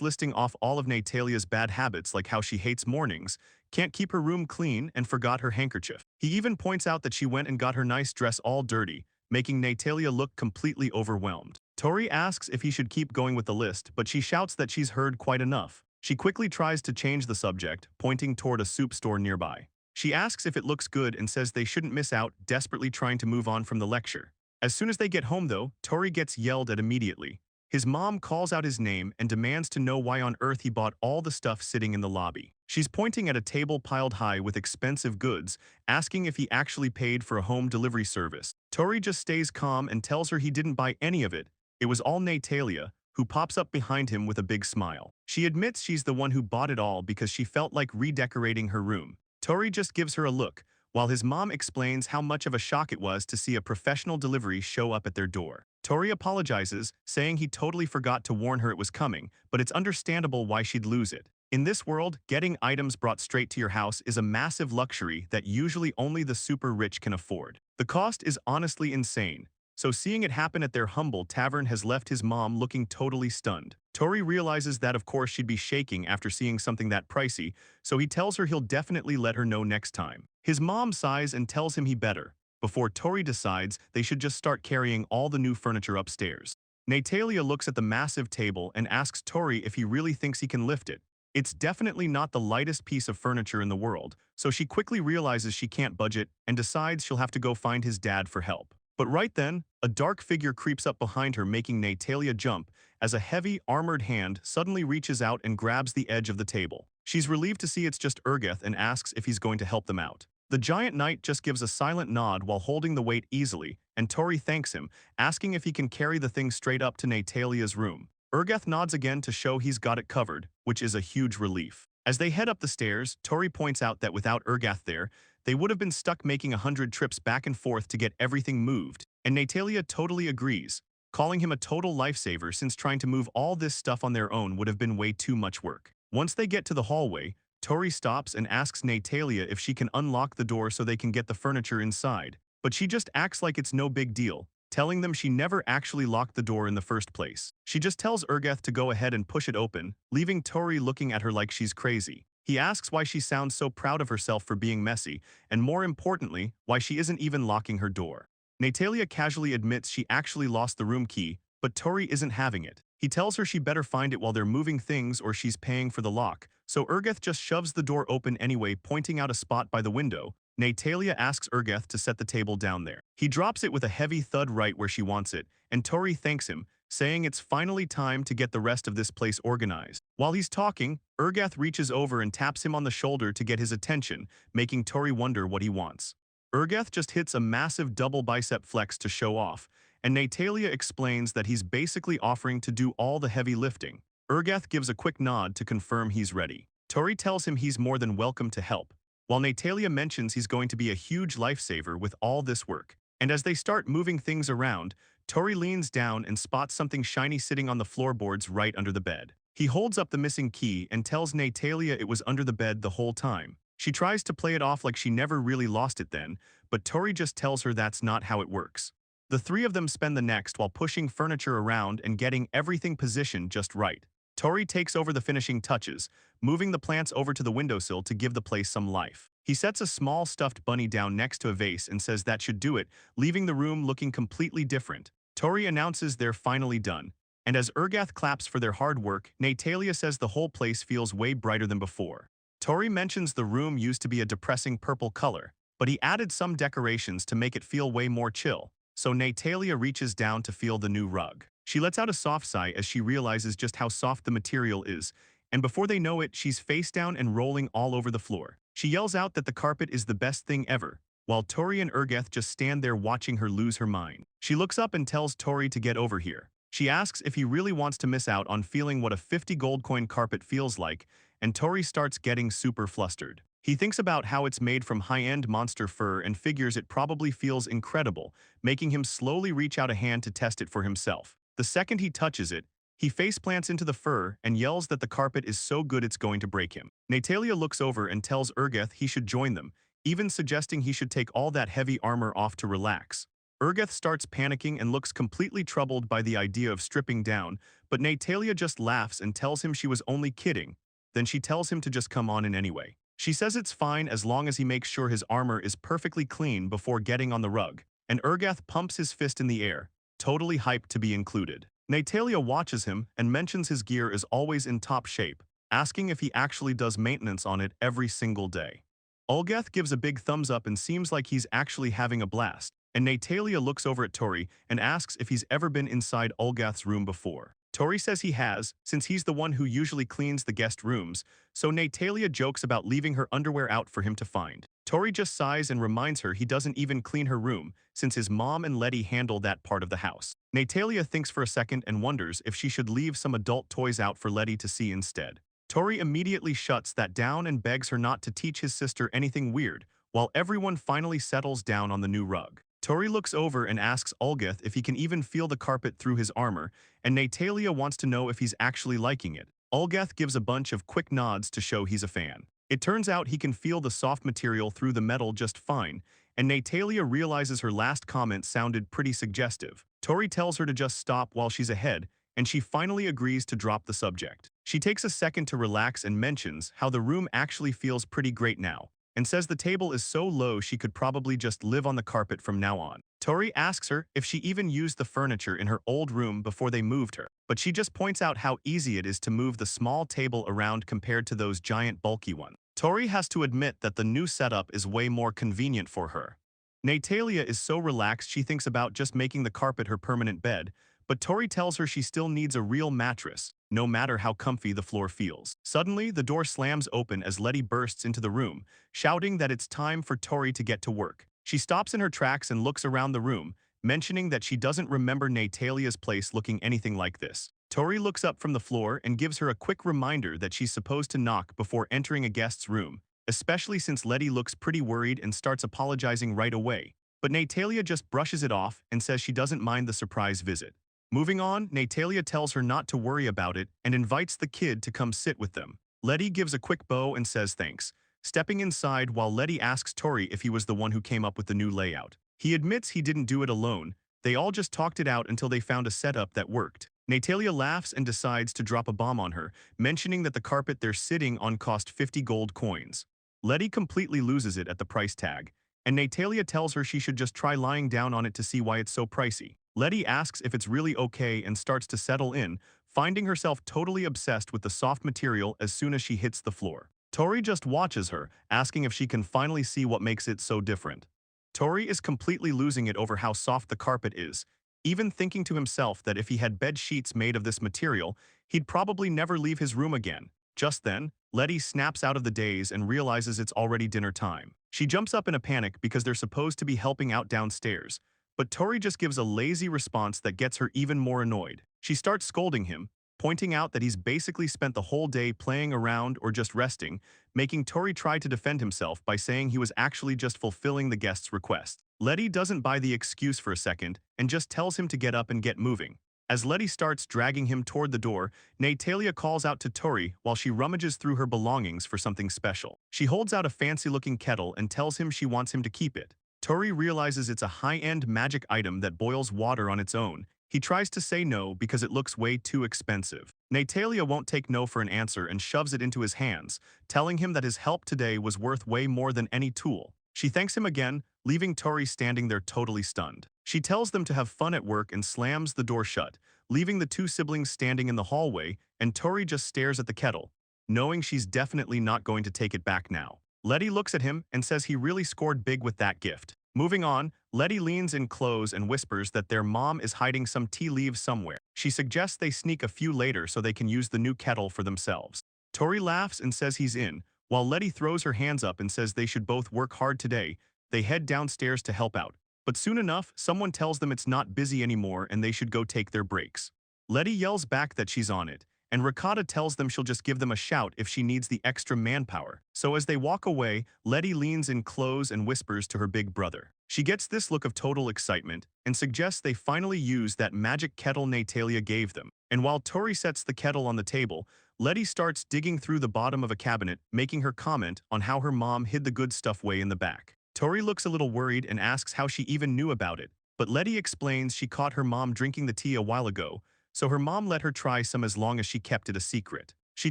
listing off all of Natalia's bad habits, like how she hates mornings, can't keep her room clean, and forgot her handkerchief. He even points out that she went and got her nice dress all dirty, making Natalia look completely overwhelmed. Tori asks if he should keep going with the list, but she shouts that she's heard quite enough. She quickly tries to change the subject, pointing toward a soup store nearby. She asks if it looks good and says they shouldn't miss out, desperately trying to move on from the lecture. As soon as they get home though, Tori gets yelled at immediately. His mom calls out his name and demands to know why on earth he bought all the stuff sitting in the lobby. She's pointing at a table piled high with expensive goods, asking if he actually paid for a home delivery service. Tori just stays calm and tells her he didn't buy any of it. It was all Natalia, who pops up behind him with a big smile. She admits she's the one who bought it all because she felt like redecorating her room. Tori just gives her a look, while his mom explains how much of a shock it was to see a professional delivery show up at their door. Tori apologizes, saying he totally forgot to warn her it was coming, but it's understandable why she'd lose it. In this world, getting items brought straight to your house is a massive luxury that usually only the super rich can afford. The cost is honestly insane, so seeing it happen at their humble tavern has left his mom looking totally stunned. Tori realizes that of course she'd be shaking after seeing something that pricey, so he tells her he'll definitely let her know next time. His mom sighs and tells him he better, before Tori decides they should just start carrying all the new furniture upstairs. Natalia looks at the massive table and asks Tori if he really thinks he can lift it. It's definitely not the lightest piece of furniture in the world, so she quickly realizes she can't budget and decides she'll have to go find his dad for help. But right then, a dark figure creeps up behind her, making Natalia jump as a heavy, armored hand suddenly reaches out and grabs the edge of the table. She's relieved to see it's just Ergath and asks if he's going to help them out. The giant knight just gives a silent nod while holding the weight easily, and Tori thanks him, asking if he can carry the thing straight up to Natalia's room. Ergath nods again to show he's got it covered, which is a huge relief. As they head up the stairs, Tori points out that without Ergath there, they would have been stuck making 100 trips back and forth to get everything moved, and Natalia totally agrees, calling him a total lifesaver since trying to move all this stuff on their own would have been way too much work. Once they get to the hallway, Tori stops and asks Natalia if she can unlock the door so they can get the furniture inside, but she just acts like it's no big deal, telling them she never actually locked the door in the first place. She just tells Ergath to go ahead and push it open, leaving Tori looking at her like she's crazy. He asks why she sounds so proud of herself for being messy, and more importantly, why she isn't even locking her door. Natalia casually admits she actually lost the room key, but Tori isn't having it. He tells her she better find it while they're moving things or she's paying for the lock, so Ergath just shoves the door open anyway, pointing out a spot by the window. Natalia asks Ergath to set the table down there. He drops it with a heavy thud right where she wants it, and Tori thanks him, saying it's finally time to get the rest of this place organized. While he's talking, Ergath reaches over and taps him on the shoulder to get his attention, making Tori wonder what he wants. Ergath just hits a massive double bicep flex to show off, and Natalia explains that he's basically offering to do all the heavy lifting. Ergath gives a quick nod to confirm he's ready. Tori tells him he's more than welcome to help, while Natalia mentions he's going to be a huge lifesaver with all this work. And as they start moving things around, Tori leans down and spots something shiny sitting on the floorboards right under the bed. He holds up the missing key and tells Natalia it was under the bed the whole time. She tries to play it off like she never really lost it then, but Tori just tells her that's not how it works. The three of them spend the next while pushing furniture around and getting everything positioned just right. Tori takes over the finishing touches, moving the plants over to the windowsill to give the place some life. He sets a small stuffed bunny down next to a vase and says that should do it, leaving the room looking completely different. Tori announces they're finally done, and as Ergath claps for their hard work, Natalia says the whole place feels way brighter than before. Tori mentions the room used to be a depressing purple color, but he added some decorations to make it feel way more chill, so Natalia reaches down to feel the new rug. She lets out a soft sigh as she realizes just how soft the material is, and before they know it, she's face down and rolling all over the floor. She yells out that the carpet is the best thing ever, while Tori and Ergeth just stand there watching her lose her mind. She looks up and tells Tori to get over here. She asks if he really wants to miss out on feeling what a 50 gold coin carpet feels like, and Tori starts getting super flustered. He thinks about how it's made from high-end monster fur and figures it probably feels incredible, making him slowly reach out a hand to test it for himself. The second he touches it, he faceplants into the fur and yells that the carpet is so good it's going to break him. Natalia looks over and tells Ergeth he should join them, even suggesting he should take all that heavy armor off to relax. Ergeth starts panicking and looks completely troubled by the idea of stripping down, but Natalia just laughs and tells him she was only kidding. Then she tells him to just come on in anyway. She says it's fine as long as he makes sure his armor is perfectly clean before getting on the rug, and Ergeth pumps his fist in the air, totally hyped to be included. Natalia watches him and mentions his gear is always in top shape, asking if he actually does maintenance on it every single day. Ergeth gives a big thumbs up and seems like he's actually having a blast, and Natalia looks over at Tori and asks if he's ever been inside Ergeth's room before. Tori says he has, since he's the one who usually cleans the guest rooms, so Natalia jokes about leaving her underwear out for him to find. Tori just sighs and reminds her he doesn't even clean her room, since his mom and Letty handle that part of the house. Natalia thinks for a second and wonders if she should leave some adult toys out for Letty to see instead. Tori immediately shuts that down and begs her not to teach his sister anything weird, while everyone finally settles down on the new rug. Tori looks over and asks Ergeth if he can even feel the carpet through his armor, and Natalia wants to know if he's actually liking it. Ergeth gives a bunch of quick nods to show he's a fan. It turns out he can feel the soft material through the metal just fine, and Natalia realizes her last comment sounded pretty suggestive. Tori tells her to just stop while she's ahead, and she finally agrees to drop the subject. She takes a second to relax and mentions how the room actually feels pretty great now, and says the table is so low she could probably just live on the carpet from now on. Tori asks her if she even used the furniture in her old room before they moved her, but she just points out how easy it is to move the small table around compared to those giant bulky ones. Tori has to admit that the new setup is way more convenient for her. Natalia is so relaxed she thinks about just making the carpet her permanent bed, but Tori tells her she still needs a real mattress, no matter how comfy the floor feels. Suddenly, the door slams open as Letty bursts into the room, shouting that it's time for Tori to get to work. She stops in her tracks and looks around the room, mentioning that she doesn't remember Natalia's place looking anything like this. Tori looks up from the floor and gives her a quick reminder that she's supposed to knock before entering a guest's room, especially since Letty looks pretty worried and starts apologizing right away. But Natalia just brushes it off and says she doesn't mind the surprise visit. Moving on, Natalia tells her not to worry about it and invites the kid to come sit with them. Letty gives a quick bow and says thanks, stepping inside while Letty asks Tori if he was the one who came up with the new layout. He admits he didn't do it alone. They all just talked it out until they found a setup that worked. Natalia laughs and decides to drop a bomb on her, mentioning that the carpet they're sitting on cost 50 gold coins. Letty completely loses it at the price tag, and Natalia tells her she should just try lying down on it to see why it's so pricey. Letty asks if it's really okay and starts to settle in, finding herself totally obsessed with the soft material as soon as she hits the floor. Tori just watches her, asking if she can finally see what makes it so different. Tori is completely losing it over how soft the carpet is, even thinking to himself that if he had bed sheets made of this material, he'd probably never leave his room again. Just then, Letty snaps out of the daze and realizes it's already dinner time. She jumps up in a panic because they're supposed to be helping out downstairs, but Tori just gives a lazy response that gets her even more annoyed. She starts scolding him, pointing out that he's basically spent the whole day playing around or just resting, making Tori try to defend himself by saying he was actually just fulfilling the guest's request. Letty doesn't buy the excuse for a second and just tells him to get up and get moving. As Letty starts dragging him toward the door, Natalia calls out to Tori while she rummages through her belongings for something special. She holds out a fancy-looking kettle and tells him she wants him to keep it. Tori realizes it's a high-end magic item that boils water on its own. He tries to say no because it looks way too expensive. Natalia won't take no for an answer and shoves it into his hands, telling him that his help today was worth way more than any tool. She thanks him again, leaving Tori standing there totally stunned. She tells them to have fun at work and slams the door shut, leaving the two siblings standing in the hallway, and Tori just stares at the kettle. knowing she's definitely not going to take it back now. Letty looks at him and says he really scored big with that gift. Moving on, Letty leans in close and whispers that their mom is hiding some tea leaves somewhere. She suggests they sneak a few later so they can use the new kettle for themselves. Tori laughs and says he's in, while Letty throws her hands up and says they should both work hard today. They head downstairs to help out. But soon enough, someone tells them it's not busy anymore and they should go take their breaks. Letty yells back that she's on it, and Ricotta tells them she'll just give them a shout if she needs the extra manpower. So as they walk away, Letty leans in close and whispers to her big brother. She gets this look of total excitement and suggests they finally use that magic kettle Natalia gave them. And while Tori sets the kettle on the table, Letty starts digging through the bottom of a cabinet, making her comment on how her mom hid the good stuff way in the back. Tori looks a little worried and asks how she even knew about it, but Letty explains she caught her mom drinking the tea a while ago, so her mom let her try some as long as she kept it a secret. She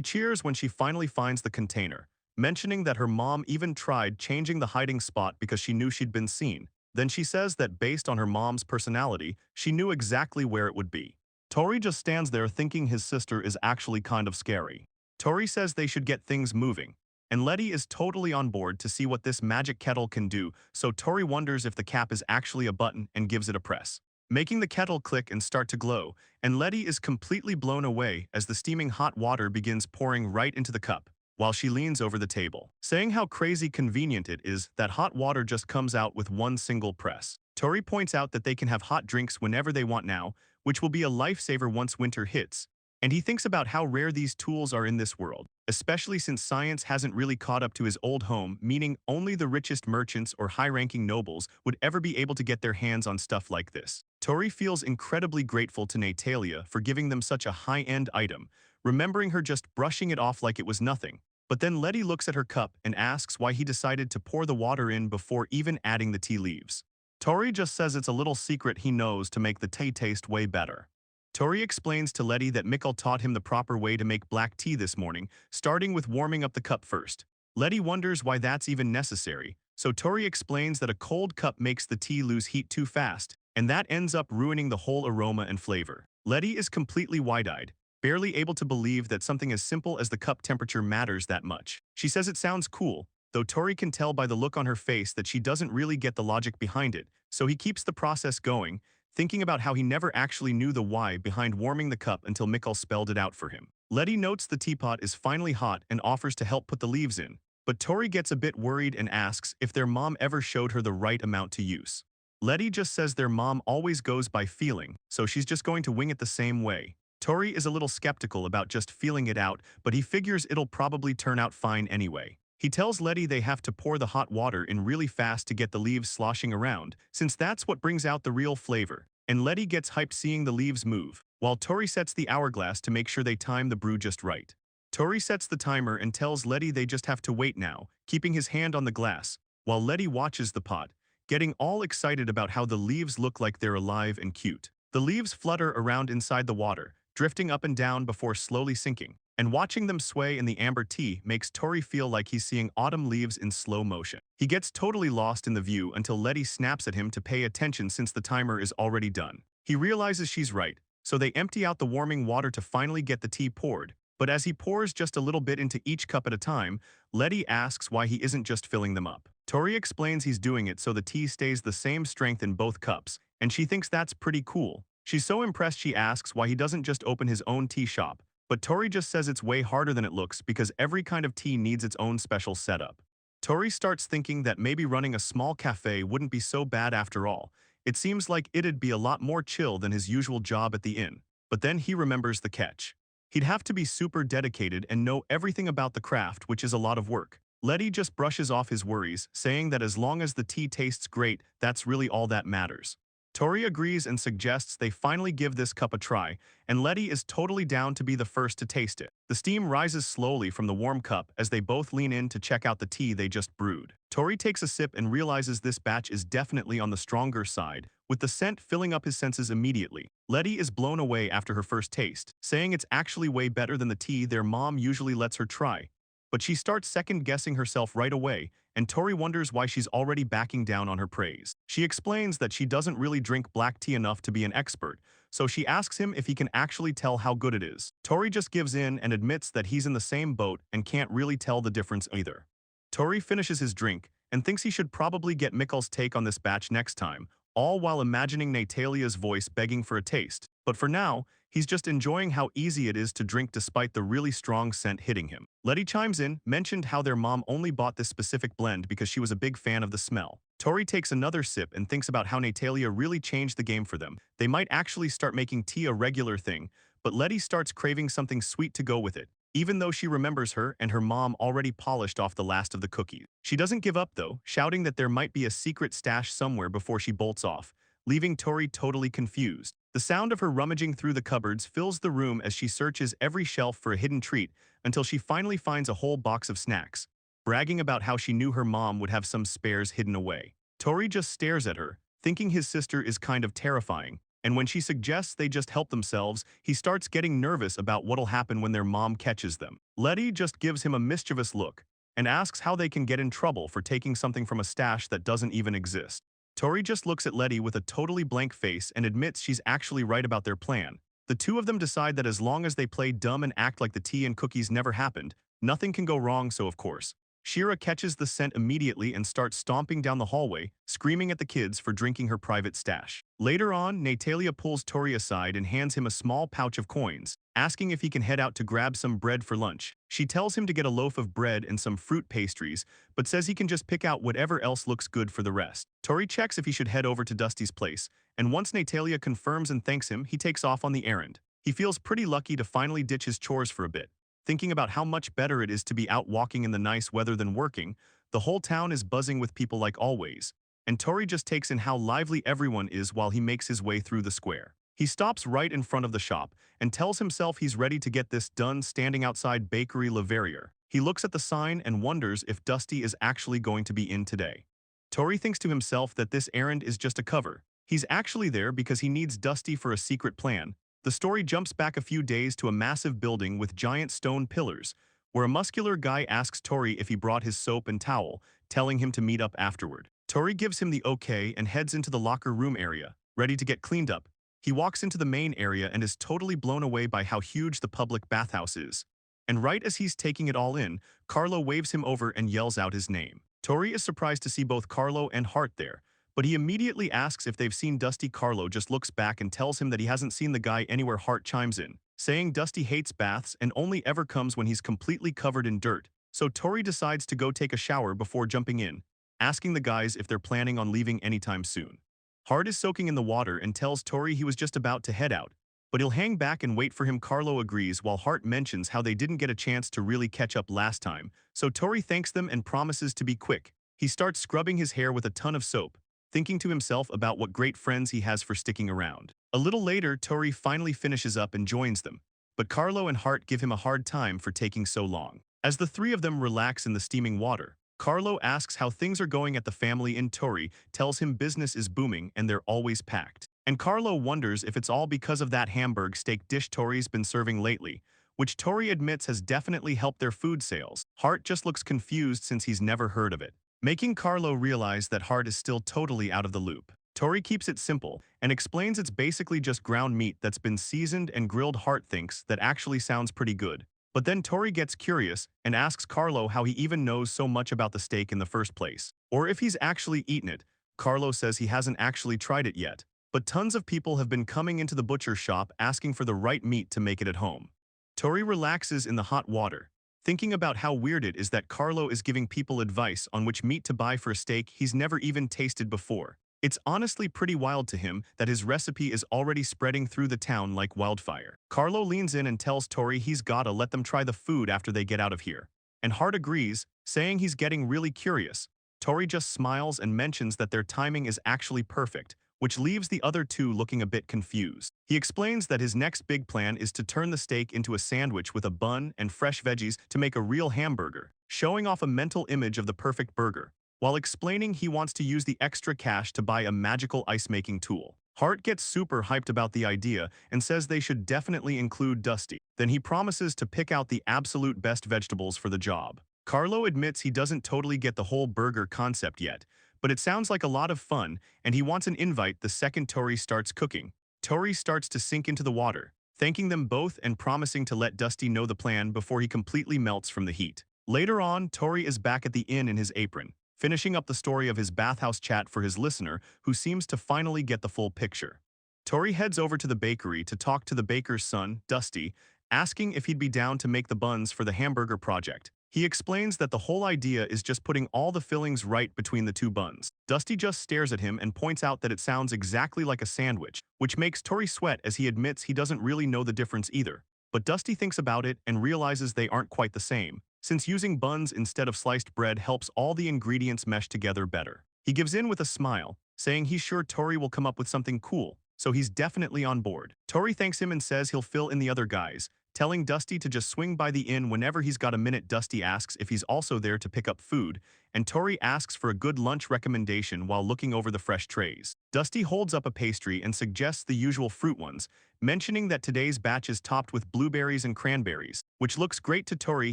cheers when she finally finds the container, mentioning that her mom even tried changing the hiding spot because she knew she'd been seen. Then she says that based on her mom's personality, she knew exactly where it would be. Tori just stands there thinking his sister is actually kind of scary. Tori says they should get things moving, and Letty is totally on board to see what this magic kettle can do, so Tori wonders if the cap is actually a button and gives it a press, making the kettle click and start to glow, and Letty is completely blown away as the steaming hot water begins pouring right into the cup, while she leans over the table, saying how crazy convenient it is that hot water just comes out with one single press. Tori points out that they can have hot drinks whenever they want now, which will be a lifesaver once winter hits, and he thinks about how rare these tools are in this world, especially since science hasn't really caught up to his old home, meaning only the richest merchants or high-ranking nobles would ever be able to get their hands on stuff like this. Tori feels incredibly grateful to Natalia for giving them such a high-end item, remembering her just brushing it off like it was nothing. But then Letty looks at her cup and asks why he decided to pour the water in before even adding the tea leaves. Tori just says it's a little secret he knows to make the tea taste way better. Tori explains to Letty that Mikhail taught him the proper way to make black tea this morning, starting with warming up the cup first. Letty wonders why that's even necessary, so Tori explains that a cold cup makes the tea lose heat too fast, and that ends up ruining the whole aroma and flavor. Letty is completely wide-eyed, barely able to believe that something as simple as the cup temperature matters that much. She says it sounds cool, though Tori can tell by the look on her face that she doesn't really get the logic behind it, so he keeps the process going, thinking about how he never actually knew the why behind warming the cup until Mikhail spelled it out for him. Letty notes the teapot is finally hot and offers to help put the leaves in, but Tori gets a bit worried and asks if their mom ever showed her the right amount to use. Letty just says their mom always goes by feeling, so she's just going to wing it the same way. Tori is a little skeptical about just feeling it out, but he figures it'll probably turn out fine anyway. He tells Letty they have to pour the hot water in really fast to get the leaves sloshing around, since that's what brings out the real flavor, and Letty gets hyped seeing the leaves move, while Tori sets the hourglass to make sure they time the brew just right. Tori sets the timer and tells Letty they just have to wait now, keeping his hand on the glass, while Letty watches the pot, getting all excited about how the leaves look like they're alive and cute. The leaves flutter around inside the water, drifting up and down before slowly sinking, and watching them sway in the amber tea makes Tori feel like he's seeing autumn leaves in slow motion. He gets totally lost in the view until Letty snaps at him to pay attention since the timer is already done. He realizes she's right, so they empty out the warming water to finally get the tea poured, but as he pours just a little bit into each cup at a time, Letty asks why he isn't just filling them up. Tori explains he's doing it so the tea stays the same strength in both cups, and she thinks that's pretty cool. She's so impressed she asks why he doesn't just open his own tea shop, but Tori just says it's way harder than it looks because every kind of tea needs its own special setup. Tori starts thinking that maybe running a small cafe wouldn't be so bad after all. It seems like it'd be a lot more chill than his usual job at the inn. But then he remembers the catch. He'd have to be super dedicated and know everything about the craft, which is a lot of work. Letty just brushes off his worries, saying that as long as the tea tastes great, that's really all that matters. Tori agrees and suggests they finally give this cup a try, and Letty is totally down to be the first to taste it. The steam rises slowly from the warm cup as they both lean in to check out the tea they just brewed. Tori takes a sip and realizes this batch is definitely on the stronger side, with the scent filling up his senses immediately. Letty is blown away after her first taste, saying it's actually way better than the tea their mom usually lets her try. But she starts second-guessing herself right away, and Tori wonders why she's already backing down on her praise. She explains that she doesn't really drink black tea enough to be an expert, so she asks him if he can actually tell how good it is. Tori just gives in and admits that he's in the same boat and can't really tell the difference either. Tori finishes his drink and thinks he should probably get Mikhail's take on this batch next time, all while imagining Natalia's voice begging for a taste. But for now, he's just enjoying how easy it is to drink despite the really strong scent hitting him. Letty chimes in, mentioned how their mom only bought this specific blend because she was a big fan of the smell. Tori takes another sip and thinks about how Natalia really changed the game for them. They might actually start making tea a regular thing, but Letty starts craving something sweet to go with it, even though she remembers her and her mom already polished off the last of the cookies. She doesn't give up though, shouting that there might be a secret stash somewhere before she bolts off, leaving Tori totally confused. The sound of her rummaging through the cupboards fills the room as she searches every shelf for a hidden treat until she finally finds a whole box of snacks, bragging about how she knew her mom would have some spares hidden away. Tori just stares at her, thinking his sister is kind of terrifying, and when she suggests they just help themselves, he starts getting nervous about what'll happen when their mom catches them. Letty just gives him a mischievous look and asks how they can get in trouble for taking something from a stash that doesn't even exist. Tori just looks at Letty with a totally blank face and admits she's actually right about their plan. The two of them decide that as long as they play dumb and act like the tea and cookies never happened, nothing can go wrong, so of course. Shira catches the scent immediately and starts stomping down the hallway, screaming at the kids for drinking her private stash. Later on, Natalia pulls Tori aside and hands him a small pouch of coins, asking if he can head out to grab some bread for lunch. She tells him to get a loaf of bread and some fruit pastries, but says he can just pick out whatever else looks good for the rest. Tori checks if he should head over to Dusty's place, and once Natalia confirms and thanks him, he takes off on the errand. He feels pretty lucky to finally ditch his chores for a bit. Thinking about how much better it is to be out walking in the nice weather than working, the whole town is buzzing with people like always, and Tori just takes in how lively everyone is while he makes his way through the square. He stops right in front of the shop and tells himself he's ready to get this done standing outside Bakery Le Verrier. He looks at the sign and wonders if Dusty is actually going to be in today. Tori thinks to himself that this errand is just a cover. He's actually there because he needs Dusty for a secret plan. The story jumps back a few days to a massive building with giant stone pillars, where a muscular guy asks Tori if he brought his soap and towel, telling him to meet up afterward. Tori gives him the okay and heads into the locker room area, ready to get cleaned up. He walks into the main area and is totally blown away by how huge the public bathhouse is. And right as he's taking it all in, Carlo waves him over and yells out his name. Tori is surprised to see both Carlo and Hart there, but he immediately asks if they've seen Dusty. Carlo just looks back and tells him that he hasn't seen the guy anywhere. Hart chimes in, saying Dusty hates baths and only ever comes when he's completely covered in dirt, so Tori decides to go take a shower before jumping in, asking the guys if they're planning on leaving anytime soon. Hart is soaking in the water and tells Tori he was just about to head out, but he'll hang back and wait for him. Carlo agrees while Hart mentions how they didn't get a chance to really catch up last time, so Tori thanks them and promises to be quick. He starts scrubbing his hair with a ton of soap, thinking to himself about what great friends he has for sticking around. A little later, Tori finally finishes up and joins them, but Carlo and Hart give him a hard time for taking so long. As the three of them relax in the steaming water, Carlo asks how things are going at the family and Tori tells him business is booming and they're always packed. And Carlo wonders if it's all because of that Hamburg steak dish Tori's been serving lately, which Tori admits has definitely helped their food sales. Hart just looks confused since he's never heard of it, making Carlo realize that Hart is still totally out of the loop. Tori keeps it simple and explains it's basically just ground meat that's been seasoned and grilled. Hart thinks that actually sounds pretty good. But then Tori gets curious and asks Carlo how he even knows so much about the steak in the first place, or if he's actually eaten it. Carlo says he hasn't actually tried it yet, but tons of people have been coming into the butcher shop asking for the right meat to make it at home. Tori relaxes in the hot water, thinking about how weird it is that Carlo is giving people advice on which meat to buy for a steak he's never even tasted before. It's honestly pretty wild to him that his recipe is already spreading through the town like wildfire. Carlo leans in and tells Tori he's gotta let them try the food after they get out of here, and Hart agrees, saying he's getting really curious. Tori just smiles and mentions that their timing is actually perfect, which leaves the other two looking a bit confused. He explains that his next big plan is to turn the steak into a sandwich with a bun and fresh veggies to make a real hamburger, showing off a mental image of the perfect burger, while explaining he wants to use the extra cash to buy a magical ice-making tool. Hart gets super hyped about the idea and says they should definitely include Dusty. Then he promises to pick out the absolute best vegetables for the job. Carlo admits he doesn't totally get the whole burger concept yet, but it sounds like a lot of fun, and he wants an invite the second Tori starts cooking. Tori starts to sink into the water, thanking them both and promising to let Dusty know the plan before he completely melts from the heat. Later on, Tori is back at the inn in his apron, finishing up the story of his bathhouse chat for his listener, who seems to finally get the full picture. Tori heads over to the bakery to talk to the baker's son, Dusty, asking if he'd be down to make the buns for the hamburger project. He explains that the whole idea is just putting all the fillings right between the two buns. Dusty just stares at him and points out that it sounds exactly like a sandwich, which makes Tori sweat as he admits he doesn't really know the difference either. But Dusty thinks about it and realizes they aren't quite the same, since using buns instead of sliced bread helps all the ingredients mesh together better. He gives in with a smile, saying he's sure Tori will come up with something cool, so he's definitely on board. Tori thanks him and says he'll fill in the other guys, telling Dusty to just swing by the inn whenever he's got a minute. Dusty asks if he's also there to pick up food, and Tori asks for a good lunch recommendation while looking over the fresh trays. Dusty holds up a pastry and suggests the usual fruit ones, mentioning that today's batch is topped with blueberries and cranberries, which looks great to Tori.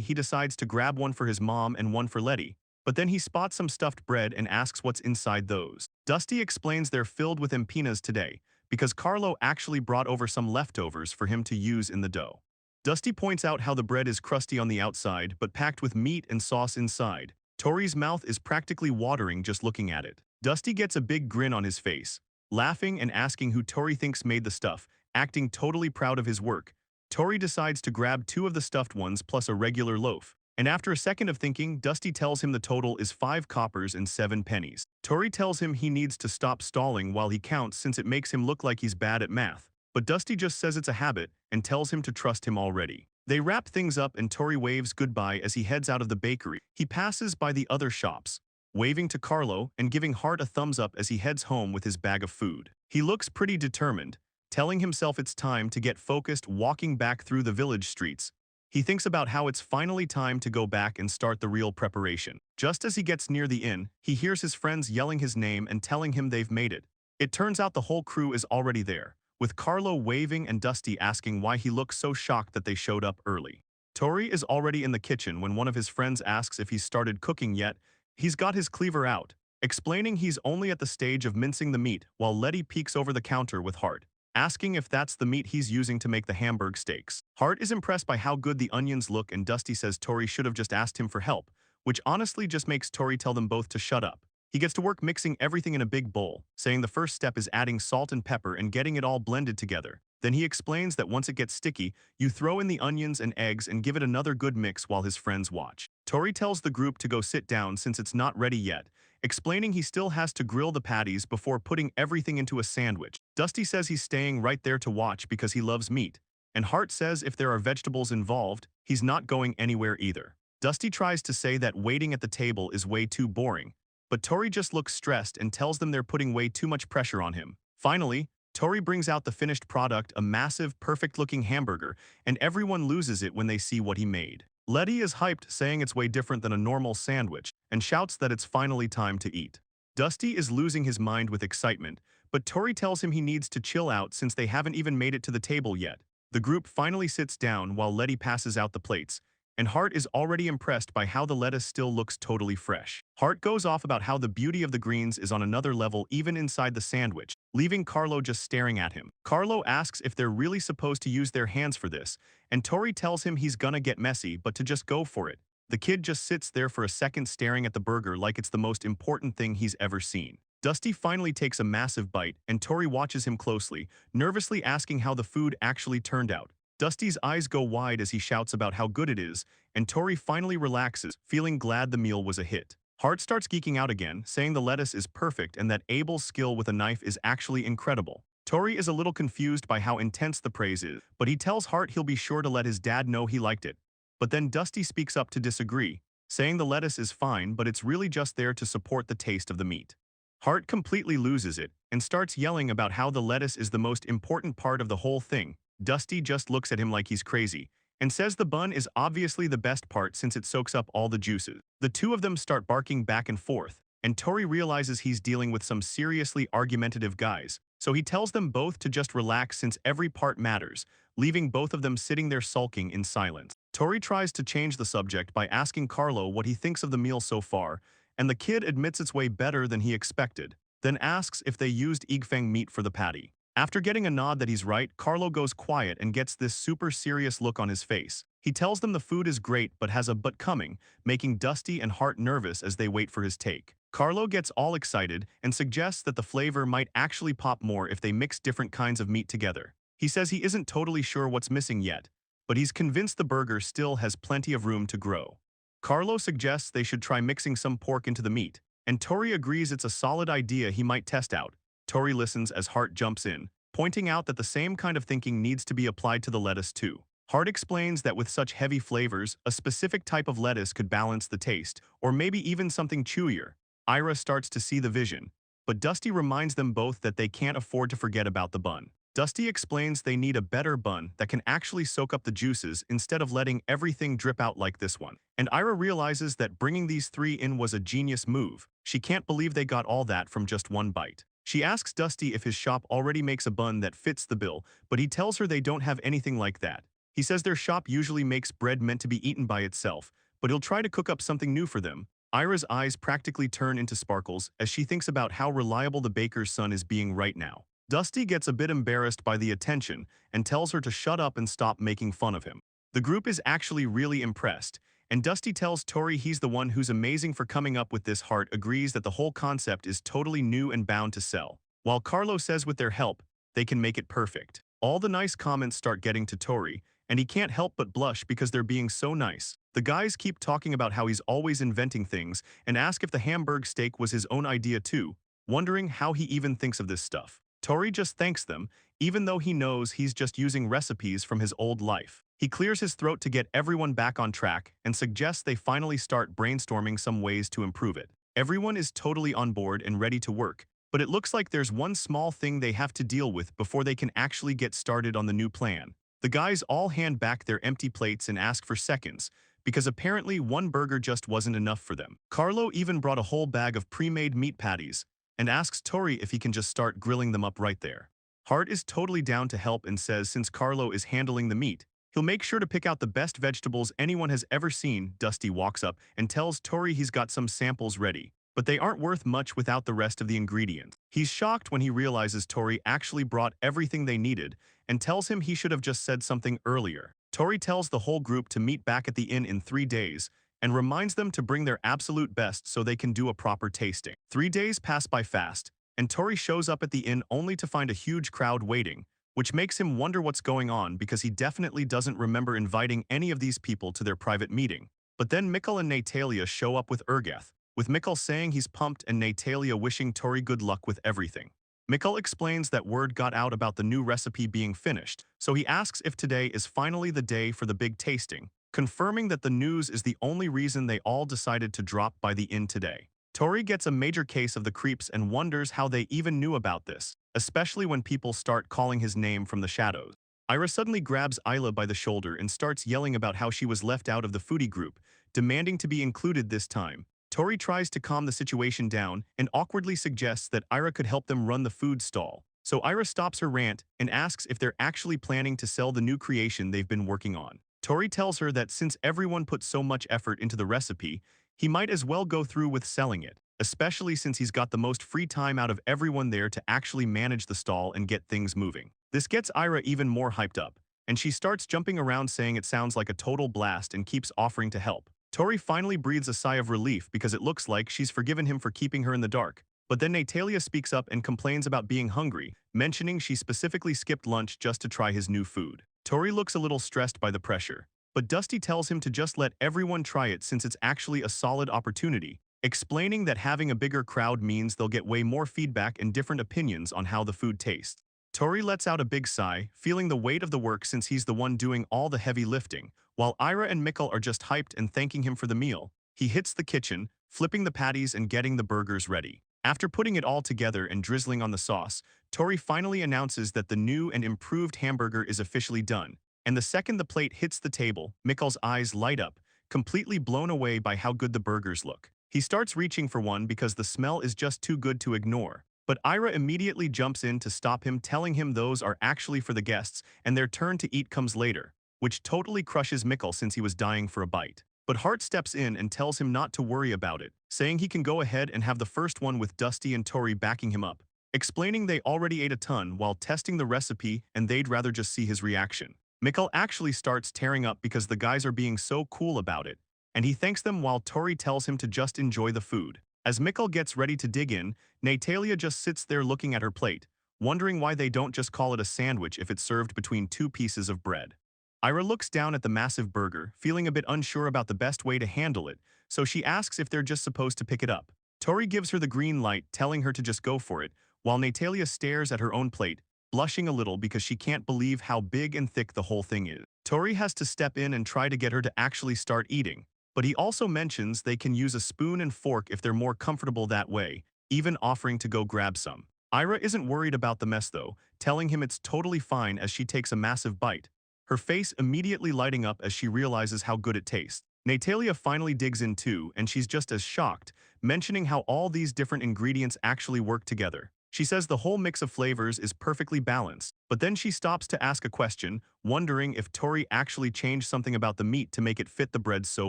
He decides to grab one for his mom and one for Letty, but then he spots some stuffed bread and asks what's inside those. Dusty explains they're filled with empinas today, because Carlo actually brought over some leftovers for him to use in the dough. Dusty points out how the bread is crusty on the outside but packed with meat and sauce inside. Tori's mouth is practically watering just looking at it. Dusty gets a big grin on his face, laughing and asking who Tori thinks made the stuff, acting totally proud of his work. Tori decides to grab 2 of the stuffed ones plus a regular loaf, and after a second of thinking, Dusty tells him the total is 5 coppers and 7 pennies. Tori tells him he needs to stop stalling while he counts since it makes him look like he's bad at math. But Dusty just says it's a habit and tells him to trust him already. They wrap things up and Tori waves goodbye as he heads out of the bakery. He passes by the other shops, waving to Carlo and giving Hart a thumbs up as he heads home with his bag of food. He looks pretty determined, telling himself it's time to get focused. Walking back through the village streets, he thinks about how it's finally time to go back and start the real preparation. Just as he gets near the inn, he hears his friends yelling his name and telling him they've made it. It turns out the whole crew is already there, with Carlo waving and Dusty asking why he looks so shocked that they showed up early. Tori is already in the kitchen when one of his friends asks if he's started cooking yet. He's got his cleaver out, explaining he's only at the stage of mincing the meat, while Letty peeks over the counter with Hart, asking if that's the meat he's using to make the Hamburg steaks. Hart is impressed by how good the onions look and Dusty says Tori should have just asked him for help, which honestly just makes Tori tell them both to shut up. He gets to work mixing everything in a big bowl, saying the first step is adding salt and pepper and getting it all blended together. Then he explains that once it gets sticky, you throw in the onions and eggs and give it another good mix while his friends watch. Tori tells the group to go sit down since it's not ready yet, explaining he still has to grill the patties before putting everything into a sandwich. Dusty says he's staying right there to watch because he loves meat, and Hart says if there are vegetables involved, he's not going anywhere either. Dusty tries to say that waiting at the table is way too boring, but Tori just looks stressed and tells them they're putting way too much pressure on him. Finally, Tori brings out the finished product, a massive, perfect-looking hamburger, and everyone loses it when they see what he made. Letty is hyped, saying it's way different than a normal sandwich, and shouts that it's finally time to eat. Dusty is losing his mind with excitement, but Tori tells him he needs to chill out since they haven't even made it to the table yet. The group finally sits down while Letty passes out the plates, and Hart is already impressed by how the lettuce still looks totally fresh. Hart goes off about how the beauty of the greens is on another level even inside the sandwich, leaving Carlo just staring at him. Carlo asks if they're really supposed to use their hands for this, and Tori tells him he's gonna get messy but to just go for it. The kid just sits there for a second staring at the burger like it's the most important thing he's ever seen. Dusty finally takes a massive bite, and Tori watches him closely, nervously asking how the food actually turned out. Dusty's eyes go wide as he shouts about how good it is, and Tori finally relaxes, feeling glad the meal was a hit. Hart starts geeking out again, saying the lettuce is perfect and that Abel's skill with a knife is actually incredible. Tori is a little confused by how intense the praise is, but he tells Hart he'll be sure to let his dad know he liked it. But then Dusty speaks up to disagree, saying the lettuce is fine but it's really just there to support the taste of the meat. Hart completely loses it and starts yelling about how the lettuce is the most important part of the whole thing. Dusty just looks at him like he's crazy, and says the bun is obviously the best part since it soaks up all the juices. The two of them start barking back and forth, and Tori realizes he's dealing with some seriously argumentative guys, so he tells them both to just relax since every part matters, leaving both of them sitting there sulking in silence. Tori tries to change the subject by asking Carlo what he thinks of the meal so far, and the kid admits it's way better than he expected, then asks if they used Igfeng meat for the patty. After getting a nod that he's right, Carlo goes quiet and gets this super serious look on his face. He tells them the food is great but has a but coming, making Dusty and Hart nervous as they wait for his take. Carlo gets all excited and suggests that the flavor might actually pop more if they mix different kinds of meat together. He says he isn't totally sure what's missing yet, but he's convinced the burger still has plenty of room to grow. Carlo suggests they should try mixing some pork into the meat, and Tori agrees it's a solid idea he might test out. Tori listens as Hart jumps in, pointing out that the same kind of thinking needs to be applied to the lettuce too. Hart explains that with such heavy flavors, a specific type of lettuce could balance the taste, or maybe even something chewier. Ira starts to see the vision, but Dusty reminds them both that they can't afford to forget about the bun. Dusty explains they need a better bun that can actually soak up the juices instead of letting everything drip out like this one. And Ira realizes that bringing these three in was a genius move. She can't believe they got all that from just one bite. She asks Dusty if his shop already makes a bun that fits the bill, but he tells her they don't have anything like that. He says their shop usually makes bread meant to be eaten by itself, but he'll try to cook up something new for them. Ira's eyes practically turn into sparkles as she thinks about how reliable the baker's son is being right now. Dusty gets a bit embarrassed by the attention and tells her to shut up and stop making fun of him. The group is actually really impressed, and Dusty tells Tori he's the one who's amazing for coming up with this. Hart agrees that the whole concept is totally new and bound to sell, while Carlo says with their help, they can make it perfect. All the nice comments start getting to Tori, and he can't help but blush because they're being so nice. The guys keep talking about how he's always inventing things and ask if the Hamburg steak was his own idea too, wondering how he even thinks of this stuff. Tori just thanks them, even though he knows he's just using recipes from his old life. He clears his throat to get everyone back on track and suggests they finally start brainstorming some ways to improve it. Everyone is totally on board and ready to work, but it looks like there's one small thing they have to deal with before they can actually get started on the new plan. The guys all hand back their empty plates and ask for seconds, because apparently one burger just wasn't enough for them. Carlo even brought a whole bag of pre-made meat patties and asks Tori if he can just start grilling them up right there. Hart is totally down to help and says since Carlo is handling the meat, he'll make sure to pick out the best vegetables anyone has ever seen. Dusty walks up and tells Tori he's got some samples ready, but they aren't worth much without the rest of the ingredients. He's shocked when he realizes Tori actually brought everything they needed and tells him he should have just said something earlier. Tori tells the whole group to meet back at the inn in 3 days and reminds them to bring their absolute best so they can do a proper tasting. 3 days pass by fast, and Tori shows up at the inn only to find a huge crowd waiting, which makes him wonder what's going on because he definitely doesn't remember inviting any of these people to their private meeting. But then Mikhail and Natalia show up with Ergath, with Mikhail saying he's pumped and Natalia wishing Tori good luck with everything. Mikhail explains that word got out about the new recipe being finished, so he asks if today is finally the day for the big tasting, confirming that the news is the only reason they all decided to drop by the inn today. Tori gets a major case of the creeps and wonders how they even knew about this, especially when people start calling his name from the shadows. Ira suddenly grabs Isla by the shoulder and starts yelling about how she was left out of the foodie group, demanding to be included this time. Tori tries to calm the situation down and awkwardly suggests that Ira could help them run the food stall. So Ira stops her rant and asks if they're actually planning to sell the new creation they've been working on. Tori tells her that since everyone put so much effort into the recipe, he might as well go through with selling it, especially since he's got the most free time out of everyone there to actually manage the stall and get things moving. This gets Ira even more hyped up, and she starts jumping around saying it sounds like a total blast and keeps offering to help. Tori finally breathes a sigh of relief because it looks like she's forgiven him for keeping her in the dark. But then Natalia speaks up and complains about being hungry, mentioning she specifically skipped lunch just to try his new food. Tori looks a little stressed by the pressure, but Dusty tells him to just let everyone try it since it's actually a solid opportunity, explaining that having a bigger crowd means they'll get way more feedback and different opinions on how the food tastes. Tori lets out a big sigh, feeling the weight of the work since he's the one doing all the heavy lifting, while Ira and Mikhail are just hyped and thanking him for the meal. He hits the kitchen, flipping the patties and getting the burgers ready. After putting it all together and drizzling on the sauce, Tori finally announces that the new and improved hamburger is officially done. And the second the plate hits the table, Mikhail's eyes light up, completely blown away by how good the burgers look. He starts reaching for one because the smell is just too good to ignore. But Ira immediately jumps in to stop him, telling him those are actually for the guests and their turn to eat comes later, which totally crushes Mikhail since he was dying for a bite. But Hart steps in and tells him not to worry about it, saying he can go ahead and have the first one with Dusty and Tori backing him up. explaining they already ate a ton while testing the recipe and they'd rather just see his reaction. Mikhail actually starts tearing up because the guys are being so cool about it, and he thanks them while Tori tells him to just enjoy the food. As Mikhail gets ready to dig in, Natalia just sits there looking at her plate, wondering why they don't just call it a sandwich if it's served between two pieces of bread. Ira looks down at the massive burger, feeling a bit unsure about the best way to handle it, so she asks if they're just supposed to pick it up. Tori gives her the green light, telling her to just go for it, while Natalia stares at her own plate, blushing a little because she can't believe how big and thick the whole thing is. Tori has to step in and try to get her to actually start eating, but he also mentions they can use a spoon and fork if they're more comfortable that way, even offering to go grab some. Ira isn't worried about the mess though, telling him it's totally fine as she takes a massive bite, her face immediately lighting up as she realizes how good it tastes. Natalia finally digs in too, and she's just as shocked, mentioning how all these different ingredients actually work together. She says the whole mix of flavors is perfectly balanced, but then she stops to ask a question, wondering if Tori actually changed something about the meat to make it fit the bread so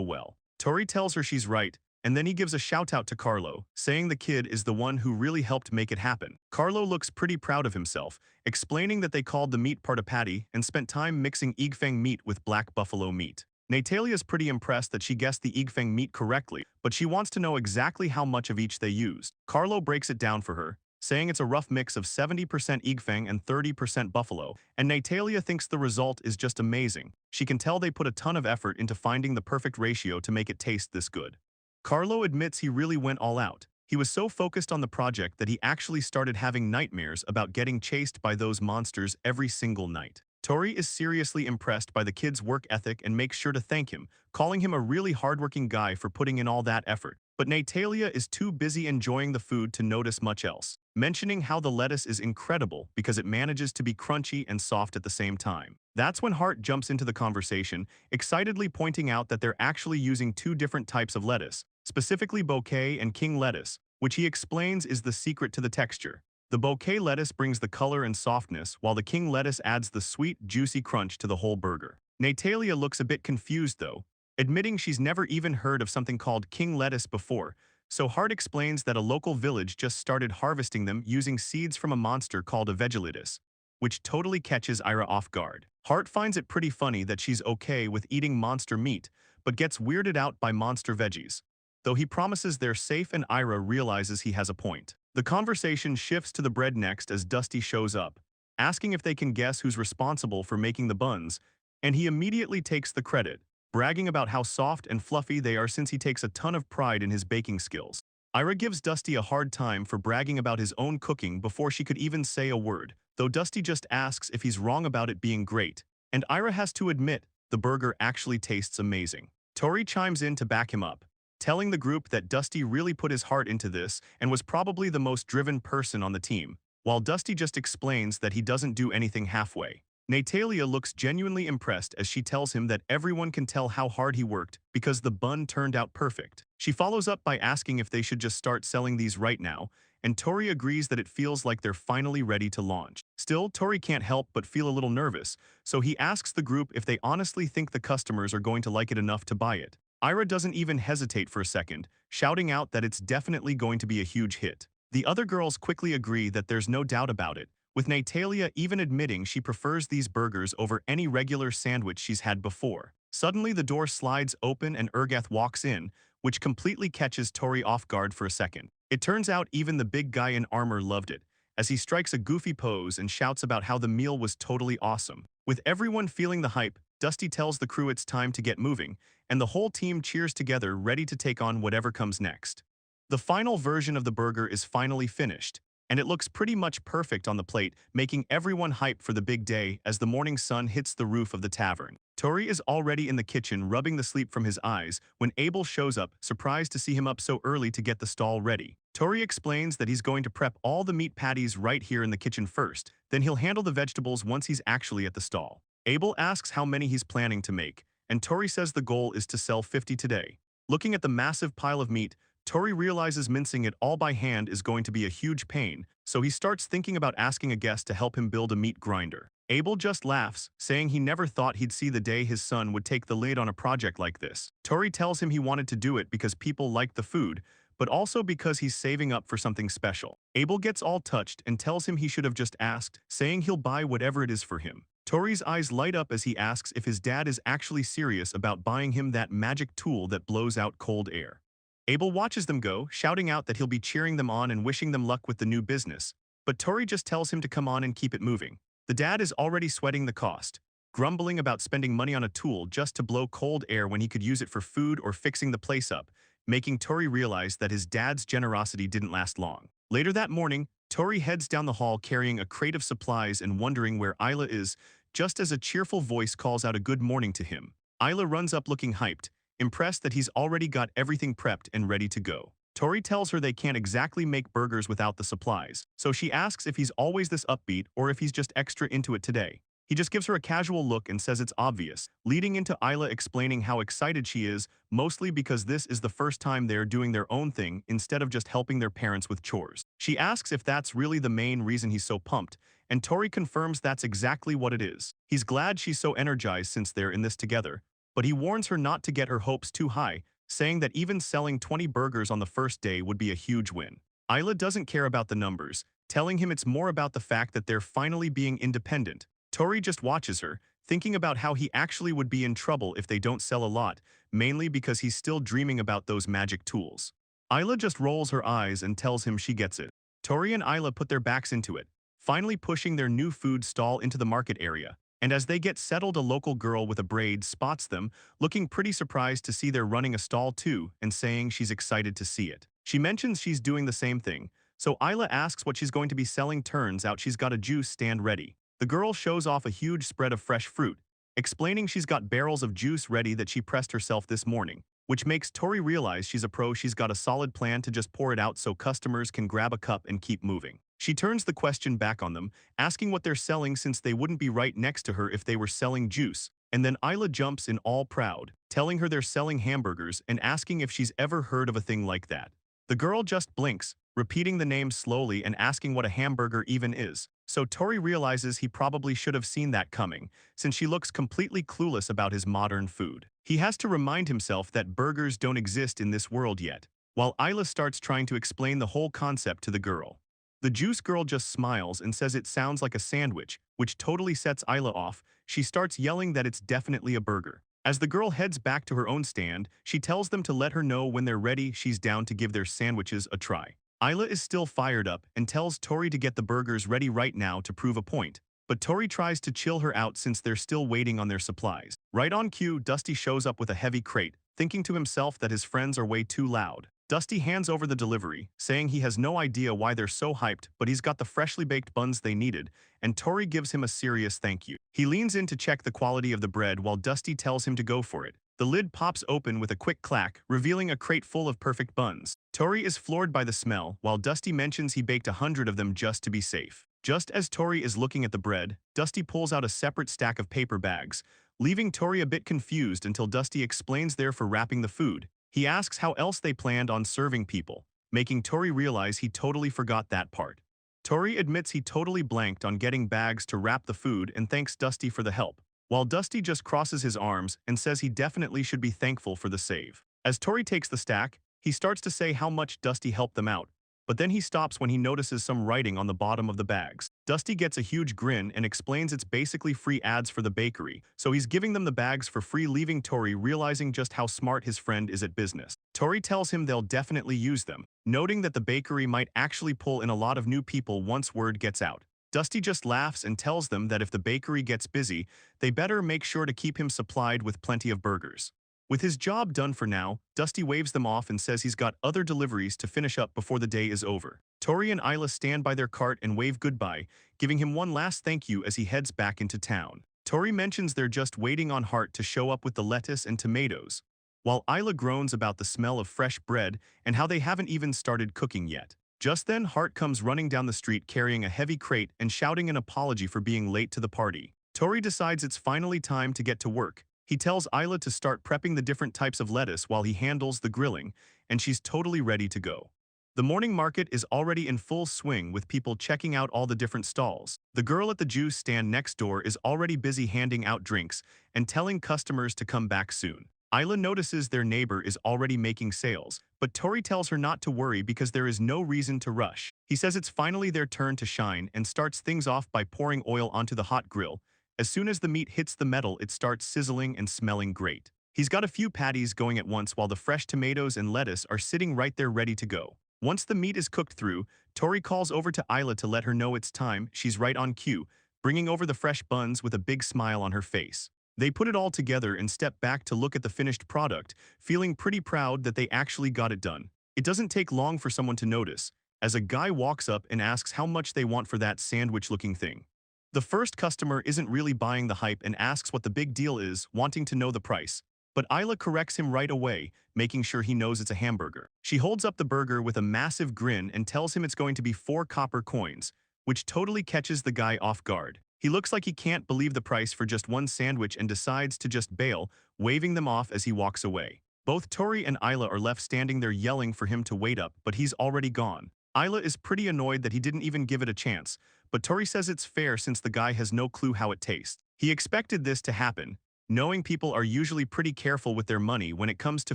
well. Tori tells her she's right, and then he gives a shout-out to Carlo, saying the kid is the one who really helped make it happen. Carlo looks pretty proud of himself, explaining that they called the meat part a patty and spent time mixing Igfeng meat with black buffalo meat. Natalia's pretty impressed that she guessed the Igfeng meat correctly, but she wants to know exactly how much of each they used. Carlo breaks it down for her, saying it's a rough mix of 70% Igfeng and 30% buffalo, and Natalia thinks the result is just amazing. She can tell they put a ton of effort into finding the perfect ratio to make it taste this good. Carlo admits he really went all out. He was so focused on the project that he actually started having nightmares about getting chased by those monsters every single night. Tori is seriously impressed by the kid's work ethic and makes sure to thank him, calling him a really hardworking guy for putting in all that effort. But Natalia is too busy enjoying the food to notice much else, mentioning how the lettuce is incredible because it manages to be crunchy and soft at the same time. That's when Hart jumps into the conversation, excitedly pointing out that they're actually using two different types of lettuce, specifically bouquet and king lettuce, which he explains is the secret to the texture. The bouquet lettuce brings the color and softness, while the king lettuce adds the sweet, juicy crunch to the whole burger. Natalia looks a bit confused though, admitting she's never even heard of something called king lettuce before, so Hart explains that a local village just started harvesting them using seeds from a monster called a veggie, which totally catches Ira off guard. Hart finds it pretty funny that she's okay with eating monster meat, but gets weirded out by monster veggies, though he promises they're safe and Ira realizes he has a point. The conversation shifts to the bread next as Dusty shows up, asking if they can guess who's responsible for making the buns, and he immediately takes the credit, bragging about how soft and fluffy they are since he takes a ton of pride in his baking skills. Ira gives Dusty a hard time for bragging about his own cooking before she could even say a word, though Dusty just asks if he's wrong about it being great, and Ira has to admit the burger actually tastes amazing. Tori chimes in to back him up, telling the group that Dusty really put his heart into this and was probably the most driven person on the team, while Dusty just explains that he doesn't do anything halfway. Natalia looks genuinely impressed as she tells him that everyone can tell how hard he worked because the bun turned out perfect. She follows up by asking if they should just start selling these right now, and Tori agrees that it feels like they're finally ready to launch. Still, Tori can't help but feel a little nervous, so he asks the group if they honestly think the customers are going to like it enough to buy it. Ira doesn't even hesitate for a second, shouting out that it's definitely going to be a huge hit. The other girls quickly agree that there's no doubt about it, with Natalia even admitting she prefers these burgers over any regular sandwich she's had before. Suddenly the door slides open and Ergath walks in, which completely catches Tori off guard for a second. It turns out even the big guy in armor loved it, as he strikes a goofy pose and shouts about how the meal was totally awesome. With everyone feeling the hype, Dusty tells the crew it's time to get moving, and the whole team cheers together ready to take on whatever comes next. The final version of the burger is finally finished, and it looks pretty much perfect on the plate, making everyone hyped for the big day as the morning sun hits the roof of the tavern. Tori is already in the kitchen rubbing the sleep from his eyes when Abel shows up, surprised to see him up so early to get the stall ready. Tori explains that he's going to prep all the meat patties right here in the kitchen first, then he'll handle the vegetables once he's actually at the stall. Abel asks how many he's planning to make, and Tori says the goal is to sell 50 today. Looking at the massive pile of meat, Tori realizes mincing it all by hand is going to be a huge pain, so he starts thinking about asking a guest to help him build a meat grinder. Abel just laughs, saying he never thought he'd see the day his son would take the lead on a project like this. Tori tells him he wanted to do it because people liked the food, but also because he's saving up for something special. Abel gets all touched and tells him he should have just asked, saying he'll buy whatever it is for him. Tori's eyes light up as he asks if his dad is actually serious about buying him that magic tool that blows out cold air. Abel watches them go, shouting out that he'll be cheering them on and wishing them luck with the new business, but Tori just tells him to come on and keep it moving. The dad is already sweating the cost, grumbling about spending money on a tool just to blow cold air when he could use it for food or fixing the place up, making Tori realize that his dad's generosity didn't last long. Later that morning, Tori heads down the hall carrying a crate of supplies and wondering where Isla is, just as a cheerful voice calls out a good morning to him. Isla runs up looking hyped, impressed that he's already got everything prepped and ready to go. Tori tells her they can't exactly make burgers without the supplies, so she asks if he's always this upbeat or if he's just extra into it today. He just gives her a casual look and says it's obvious, leading into Isla explaining how excited she is, mostly because this is the first time they're doing their own thing instead of just helping their parents with chores. She asks if that's really the main reason he's so pumped, and Tori confirms that's exactly what it is. He's glad she's so energized since they're in this together, but he warns her not to get her hopes too high, saying that even selling 20 burgers on the first day would be a huge win. Isla doesn't care about the numbers, telling him it's more about the fact that they're finally being independent. Tori just watches her, thinking about how he actually would be in trouble if they don't sell a lot, mainly because he's still dreaming about those magic tools. Isla just rolls her eyes and tells him she gets it. Tori and Isla put their backs into it, finally pushing their new food stall into the market area. And as they get settled, a local girl with a braid spots them, looking pretty surprised to see they're running a stall too and saying she's excited to see it. She mentions she's doing the same thing, so Isla asks what she's going to be selling. Turns out she's got a juice stand ready. The girl shows off a huge spread of fresh fruit, explaining she's got barrels of juice ready that she pressed herself this morning, which makes Tori realize she's a pro. She's got a solid plan to just pour it out so customers can grab a cup and keep moving. She turns the question back on them, asking what they're selling since they wouldn't be right next to her if they were selling juice, and then Isla jumps in all proud, telling her they're selling hamburgers and asking if she's ever heard of a thing like that. The girl just blinks, repeating the name slowly and asking what a hamburger even is. So Tori realizes he probably should have seen that coming, since she looks completely clueless about his modern food. He has to remind himself that burgers don't exist in this world yet, while Isla starts trying to explain the whole concept to the girl. The juice girl just smiles and says it sounds like a sandwich, which totally sets Isla off. She starts yelling that it's definitely a burger. As the girl heads back to her own stand, she tells them to let her know when they're ready. She's down to give their sandwiches a try. Isla is still fired up and tells Tori to get the burgers ready right now to prove a point, but Tori tries to chill her out since they're still waiting on their supplies. Right on cue, Dusty shows up with a heavy crate, thinking to himself that his friends are way too loud. Dusty hands over the delivery, saying he has no idea why they're so hyped, but he's got the freshly baked buns they needed, and Tori gives him a serious thank you. He leans in to check the quality of the bread while Dusty tells him to go for it. The lid pops open with a quick clack, revealing a crate full of perfect buns. Tori is floored by the smell, while Dusty mentions he baked 100 of them just to be safe. Just as Tori is looking at the bread, Dusty pulls out a separate stack of paper bags, leaving Tori a bit confused until Dusty explains they're for wrapping the food. He asks how else they planned on serving people, making Tori realize he totally forgot that part. Tori admits he totally blanked on getting bags to wrap the food and thanks Dusty for the help, while Dusty just crosses his arms and says he definitely should be thankful for the save. As Tori takes the stack, he starts to say how much Dusty helped them out, but then he stops when he notices some writing on the bottom of the bags. Dusty gets a huge grin and explains it's basically free ads for the bakery, so he's giving them the bags for free, leaving Tori realizing just how smart his friend is at business. Tori tells him they'll definitely use them, noting that the bakery might actually pull in a lot of new people once word gets out. Dusty just laughs and tells them that if the bakery gets busy, they better make sure to keep him supplied with plenty of burgers. With his job done for now, Dusty waves them off and says he's got other deliveries to finish up before the day is over. Tori and Isla stand by their cart and wave goodbye, giving him one last thank you as he heads back into town. Tori mentions they're just waiting on Hart to show up with the lettuce and tomatoes, while Isla groans about the smell of fresh bread and how they haven't even started cooking yet. Just then, Hart comes running down the street carrying a heavy crate and shouting an apology for being late to the party. Tori decides it's finally time to get to work. He tells Isla to start prepping the different types of lettuce while he handles the grilling, and she's totally ready to go. The morning market is already in full swing with people checking out all the different stalls. The girl at the juice stand next door is already busy handing out drinks and telling customers to come back soon. Isla notices their neighbor is already making sales, but Tori tells her not to worry because there is no reason to rush. He says it's finally their turn to shine and starts things off by pouring oil onto the hot grill. As soon as the meat hits the metal, it starts sizzling and smelling great. He's got a few patties going at once while the fresh tomatoes and lettuce are sitting right there ready to go. Once the meat is cooked through, Tori calls over to Isla to let her know it's time. She's right on cue, bringing over the fresh buns with a big smile on her face. They put it all together and step back to look at the finished product, feeling pretty proud that they actually got it done. It doesn't take long for someone to notice, as a guy walks up and asks how much they want for that sandwich-looking thing. The first customer isn't really buying the hype and asks what the big deal is, wanting to know the price. But Isla corrects him right away, making sure he knows it's a hamburger. She holds up the burger with a massive grin and tells him it's going to be 4 copper coins, which totally catches the guy off guard. He looks like he can't believe the price for just one sandwich and decides to just bail, waving them off as he walks away. Both Tori and Isla are left standing there yelling for him to wait up, but he's already gone. Isla is pretty annoyed that he didn't even give it a chance, but Tori says it's fair since the guy has no clue how it tastes. He expected this to happen, knowing people are usually pretty careful with their money when it comes to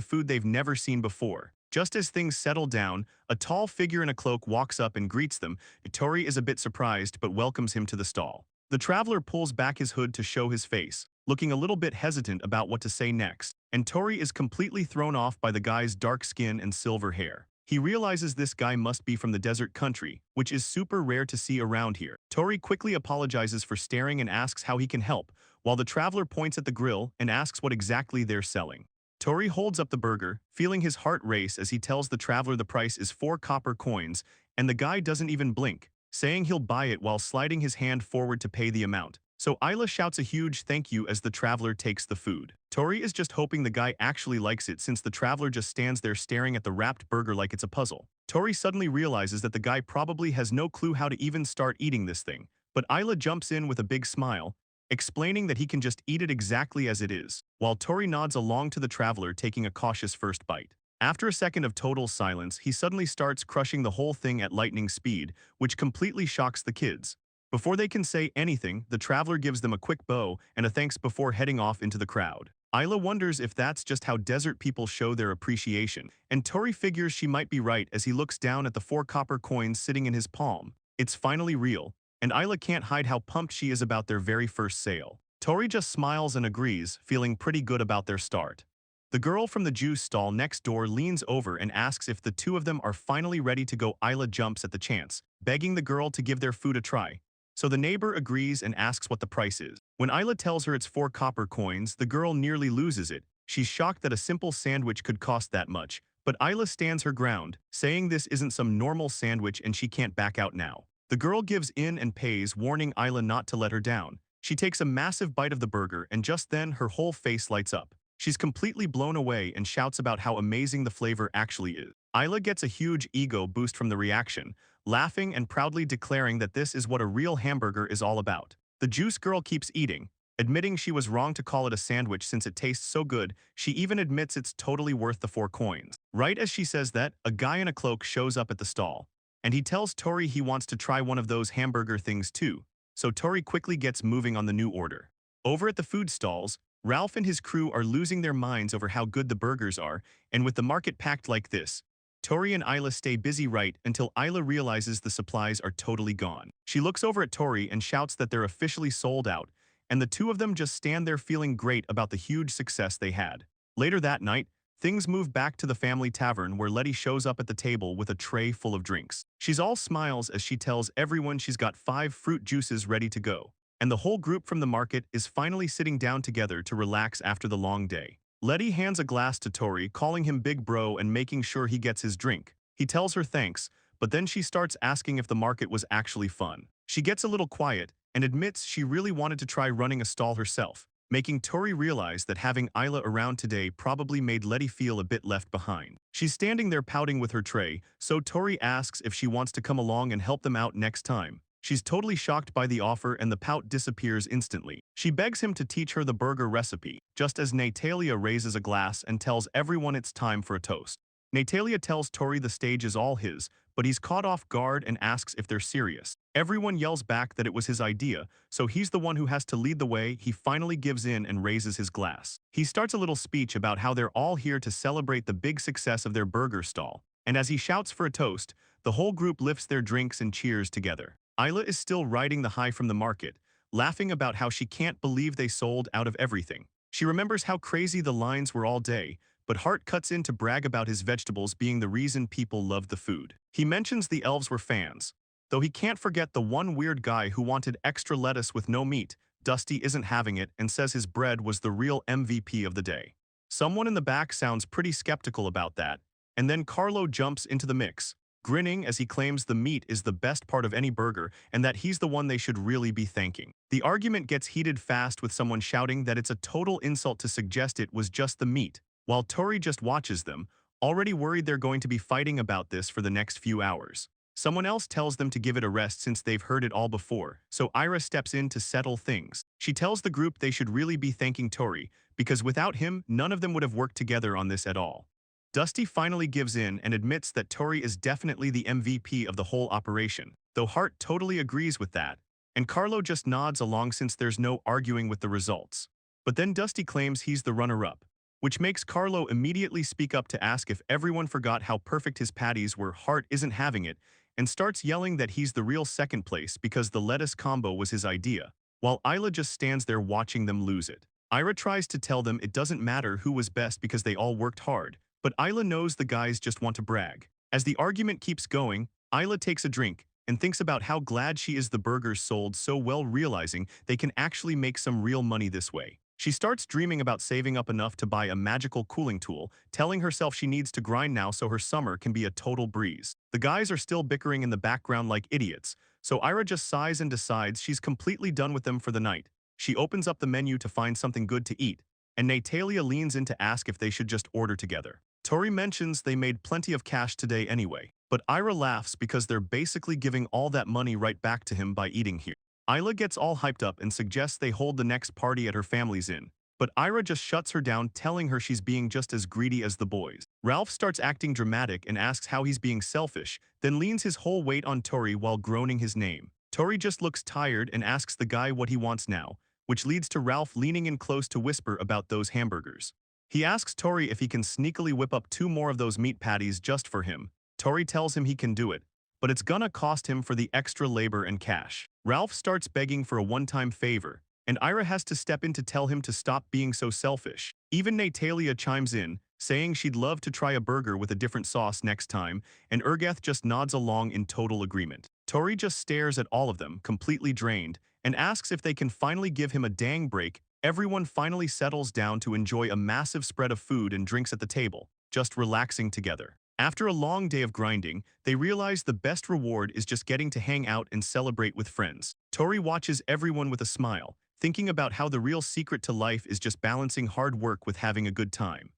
food they've never seen before. Just as things settle down, a tall figure in a cloak walks up and greets them. Tori is a bit surprised but welcomes him to the stall. The traveler pulls back his hood to show his face, looking a little bit hesitant about what to say next, and Tori is completely thrown off by the guy's dark skin and silver hair. He realizes this guy must be from the desert country, which is super rare to see around here. Tori quickly apologizes for staring and asks how he can help, while the traveler points at the grill and asks what exactly they're selling. Tori holds up the burger, feeling his heart race as he tells the traveler the price is 4 copper coins, and the guy doesn't even blink, saying he'll buy it while sliding his hand forward to pay the amount. So Isla shouts a huge thank you as the traveler takes the food. Tori is just hoping the guy actually likes it since the traveler just stands there staring at the wrapped burger like it's a puzzle. Tori suddenly realizes that the guy probably has no clue how to even start eating this thing, but Isla jumps in with a big smile, explaining that he can just eat it exactly as it is, while Tori nods along to the traveler taking a cautious first bite. After a second of total silence, he suddenly starts crushing the whole thing at lightning speed, which completely shocks the kids. Before they can say anything, the traveler gives them a quick bow and a thanks before heading off into the crowd. Isla wonders if that's just how desert people show their appreciation, and Tori figures she might be right as he looks down at the 4 copper coins sitting in his palm. It's finally real, and Isla can't hide how pumped she is about their very first sale. Tori just smiles and agrees, feeling pretty good about their start. The girl from the juice stall next door leans over and asks if the two of them are finally ready to go. Isla jumps at the chance, begging the girl to give their food a try. So the neighbor agrees and asks what the price is. When Isla tells her it's 4 copper coins, the girl nearly loses it. She's shocked that a simple sandwich could cost that much, but Isla stands her ground, saying this isn't some normal sandwich and she can't back out now. The girl gives in and pays, warning Isla not to let her down. She takes a massive bite of the burger and just then her whole face lights up. She's completely blown away and shouts about how amazing the flavor actually is. Isla gets a huge ego boost from the reaction, laughing and proudly declaring that this is what a real hamburger is all about. The juice girl keeps eating, admitting she was wrong to call it a sandwich since it tastes so good. She even admits it's totally worth the 4 coins. Right as she says that, a guy in a cloak shows up at the stall, and he tells Tori he wants to try one of those hamburger things too, so Tori quickly gets moving on the new order. Over at the food stalls, Ralph and his crew are losing their minds over how good the burgers are, and with the market packed like this, Tori and Isla stay busy right until Isla realizes the supplies are totally gone. She looks over at Tori and shouts that they're officially sold out, and the two of them just stand there feeling great about the huge success they had. Later that night, things move back to the family tavern where Letty shows up at the table with a tray full of drinks. She's all smiles as she tells everyone she's got 5 fruit juices ready to go, and the whole group from the market is finally sitting down together to relax after the long day. Letty hands a glass to Tori, calling him big bro and making sure he gets his drink. He tells her thanks, but then she starts asking if the market was actually fun. She gets a little quiet and admits she really wanted to try running a stall herself, making Tori realize that having Isla around today probably made Letty feel a bit left behind. She's standing there pouting with her tray, so Tori asks if she wants to come along and help them out next time. She's totally shocked by the offer and the pout disappears instantly. She begs him to teach her the burger recipe, just as Natalia raises a glass and tells everyone it's time for a toast. Natalia tells Tori the stage is all his, but he's caught off guard and asks if they're serious. Everyone yells back that it was his idea, so he's the one who has to lead the way. He finally gives in and raises his glass. He starts a little speech about how they're all here to celebrate the big success of their burger stall, and as he shouts for a toast, the whole group lifts their drinks and cheers together. Isla is still riding the high from the market, laughing about how she can't believe they sold out of everything. She remembers how crazy the lines were all day, but Hart cuts in to brag about his vegetables being the reason people loved the food. He mentions the elves were fans, though he can't forget the one weird guy who wanted extra lettuce with no meat. Dusty isn't having it and says his bread was the real MVP of the day. Someone in the back sounds pretty skeptical about that, and then Carlo jumps into the mix, grinning as he claims the meat is the best part of any burger and that he's the one they should really be thanking. The argument gets heated fast with someone shouting that it's a total insult to suggest it was just the meat, while Tori just watches them, already worried they're going to be fighting about this for the next few hours. Someone else tells them to give it a rest since they've heard it all before, so Ira steps in to settle things. She tells the group they should really be thanking Tori, because without him, none of them would have worked together on this at all. Dusty finally gives in and admits that Tori is definitely the MVP of the whole operation, though Hart totally agrees with that, and Carlo just nods along since there's no arguing with the results. But then Dusty claims he's the runner-up, which makes Carlo immediately speak up to ask if everyone forgot how perfect his patties were. Hart isn't having it, and starts yelling that he's the real second place because the lettuce combo was his idea, while Isla just stands there watching them lose it. Ira tries to tell them it doesn't matter who was best because they all worked hard, but Isla knows the guys just want to brag. As the argument keeps going, Isla takes a drink and thinks about how glad she is the burgers sold so well, realizing they can actually make some real money this way. She starts dreaming about saving up enough to buy a magical cooling tool, telling herself she needs to grind now so her summer can be a total breeze. The guys are still bickering in the background like idiots, so Ira just sighs and decides she's completely done with them for the night. She opens up the menu to find something good to eat, and Natalia leans in to ask if they should just order together. Tori mentions they made plenty of cash today anyway, but Ira laughs because they're basically giving all that money right back to him by eating here. Isla gets all hyped up and suggests they hold the next party at her family's inn, but Ira just shuts her down, telling her she's being just as greedy as the boys. Ralph starts acting dramatic and asks how he's being selfish, then leans his whole weight on Tori while groaning his name. Tori just looks tired and asks the guy what he wants now, which leads to Ralph leaning in close to whisper about those hamburgers. He asks Tori if he can sneakily whip up 2 more of those meat patties just for him. Tori tells him he can do it, but it's gonna cost him for the extra labor and cash. Ralph starts begging for a one-time favor, and Ira has to step in to tell him to stop being so selfish. Even Natalia chimes in, saying she'd love to try a burger with a different sauce next time, and Urgath just nods along in total agreement. Tori just stares at all of them, completely drained, and asks if they can finally give him a dang break. Everyone finally settles down to enjoy a massive spread of food and drinks at the table, just relaxing together. After a long day of grinding, they realize the best reward is just getting to hang out and celebrate with friends. Tori watches everyone with a smile, thinking about how the real secret to life is just balancing hard work with having a good time.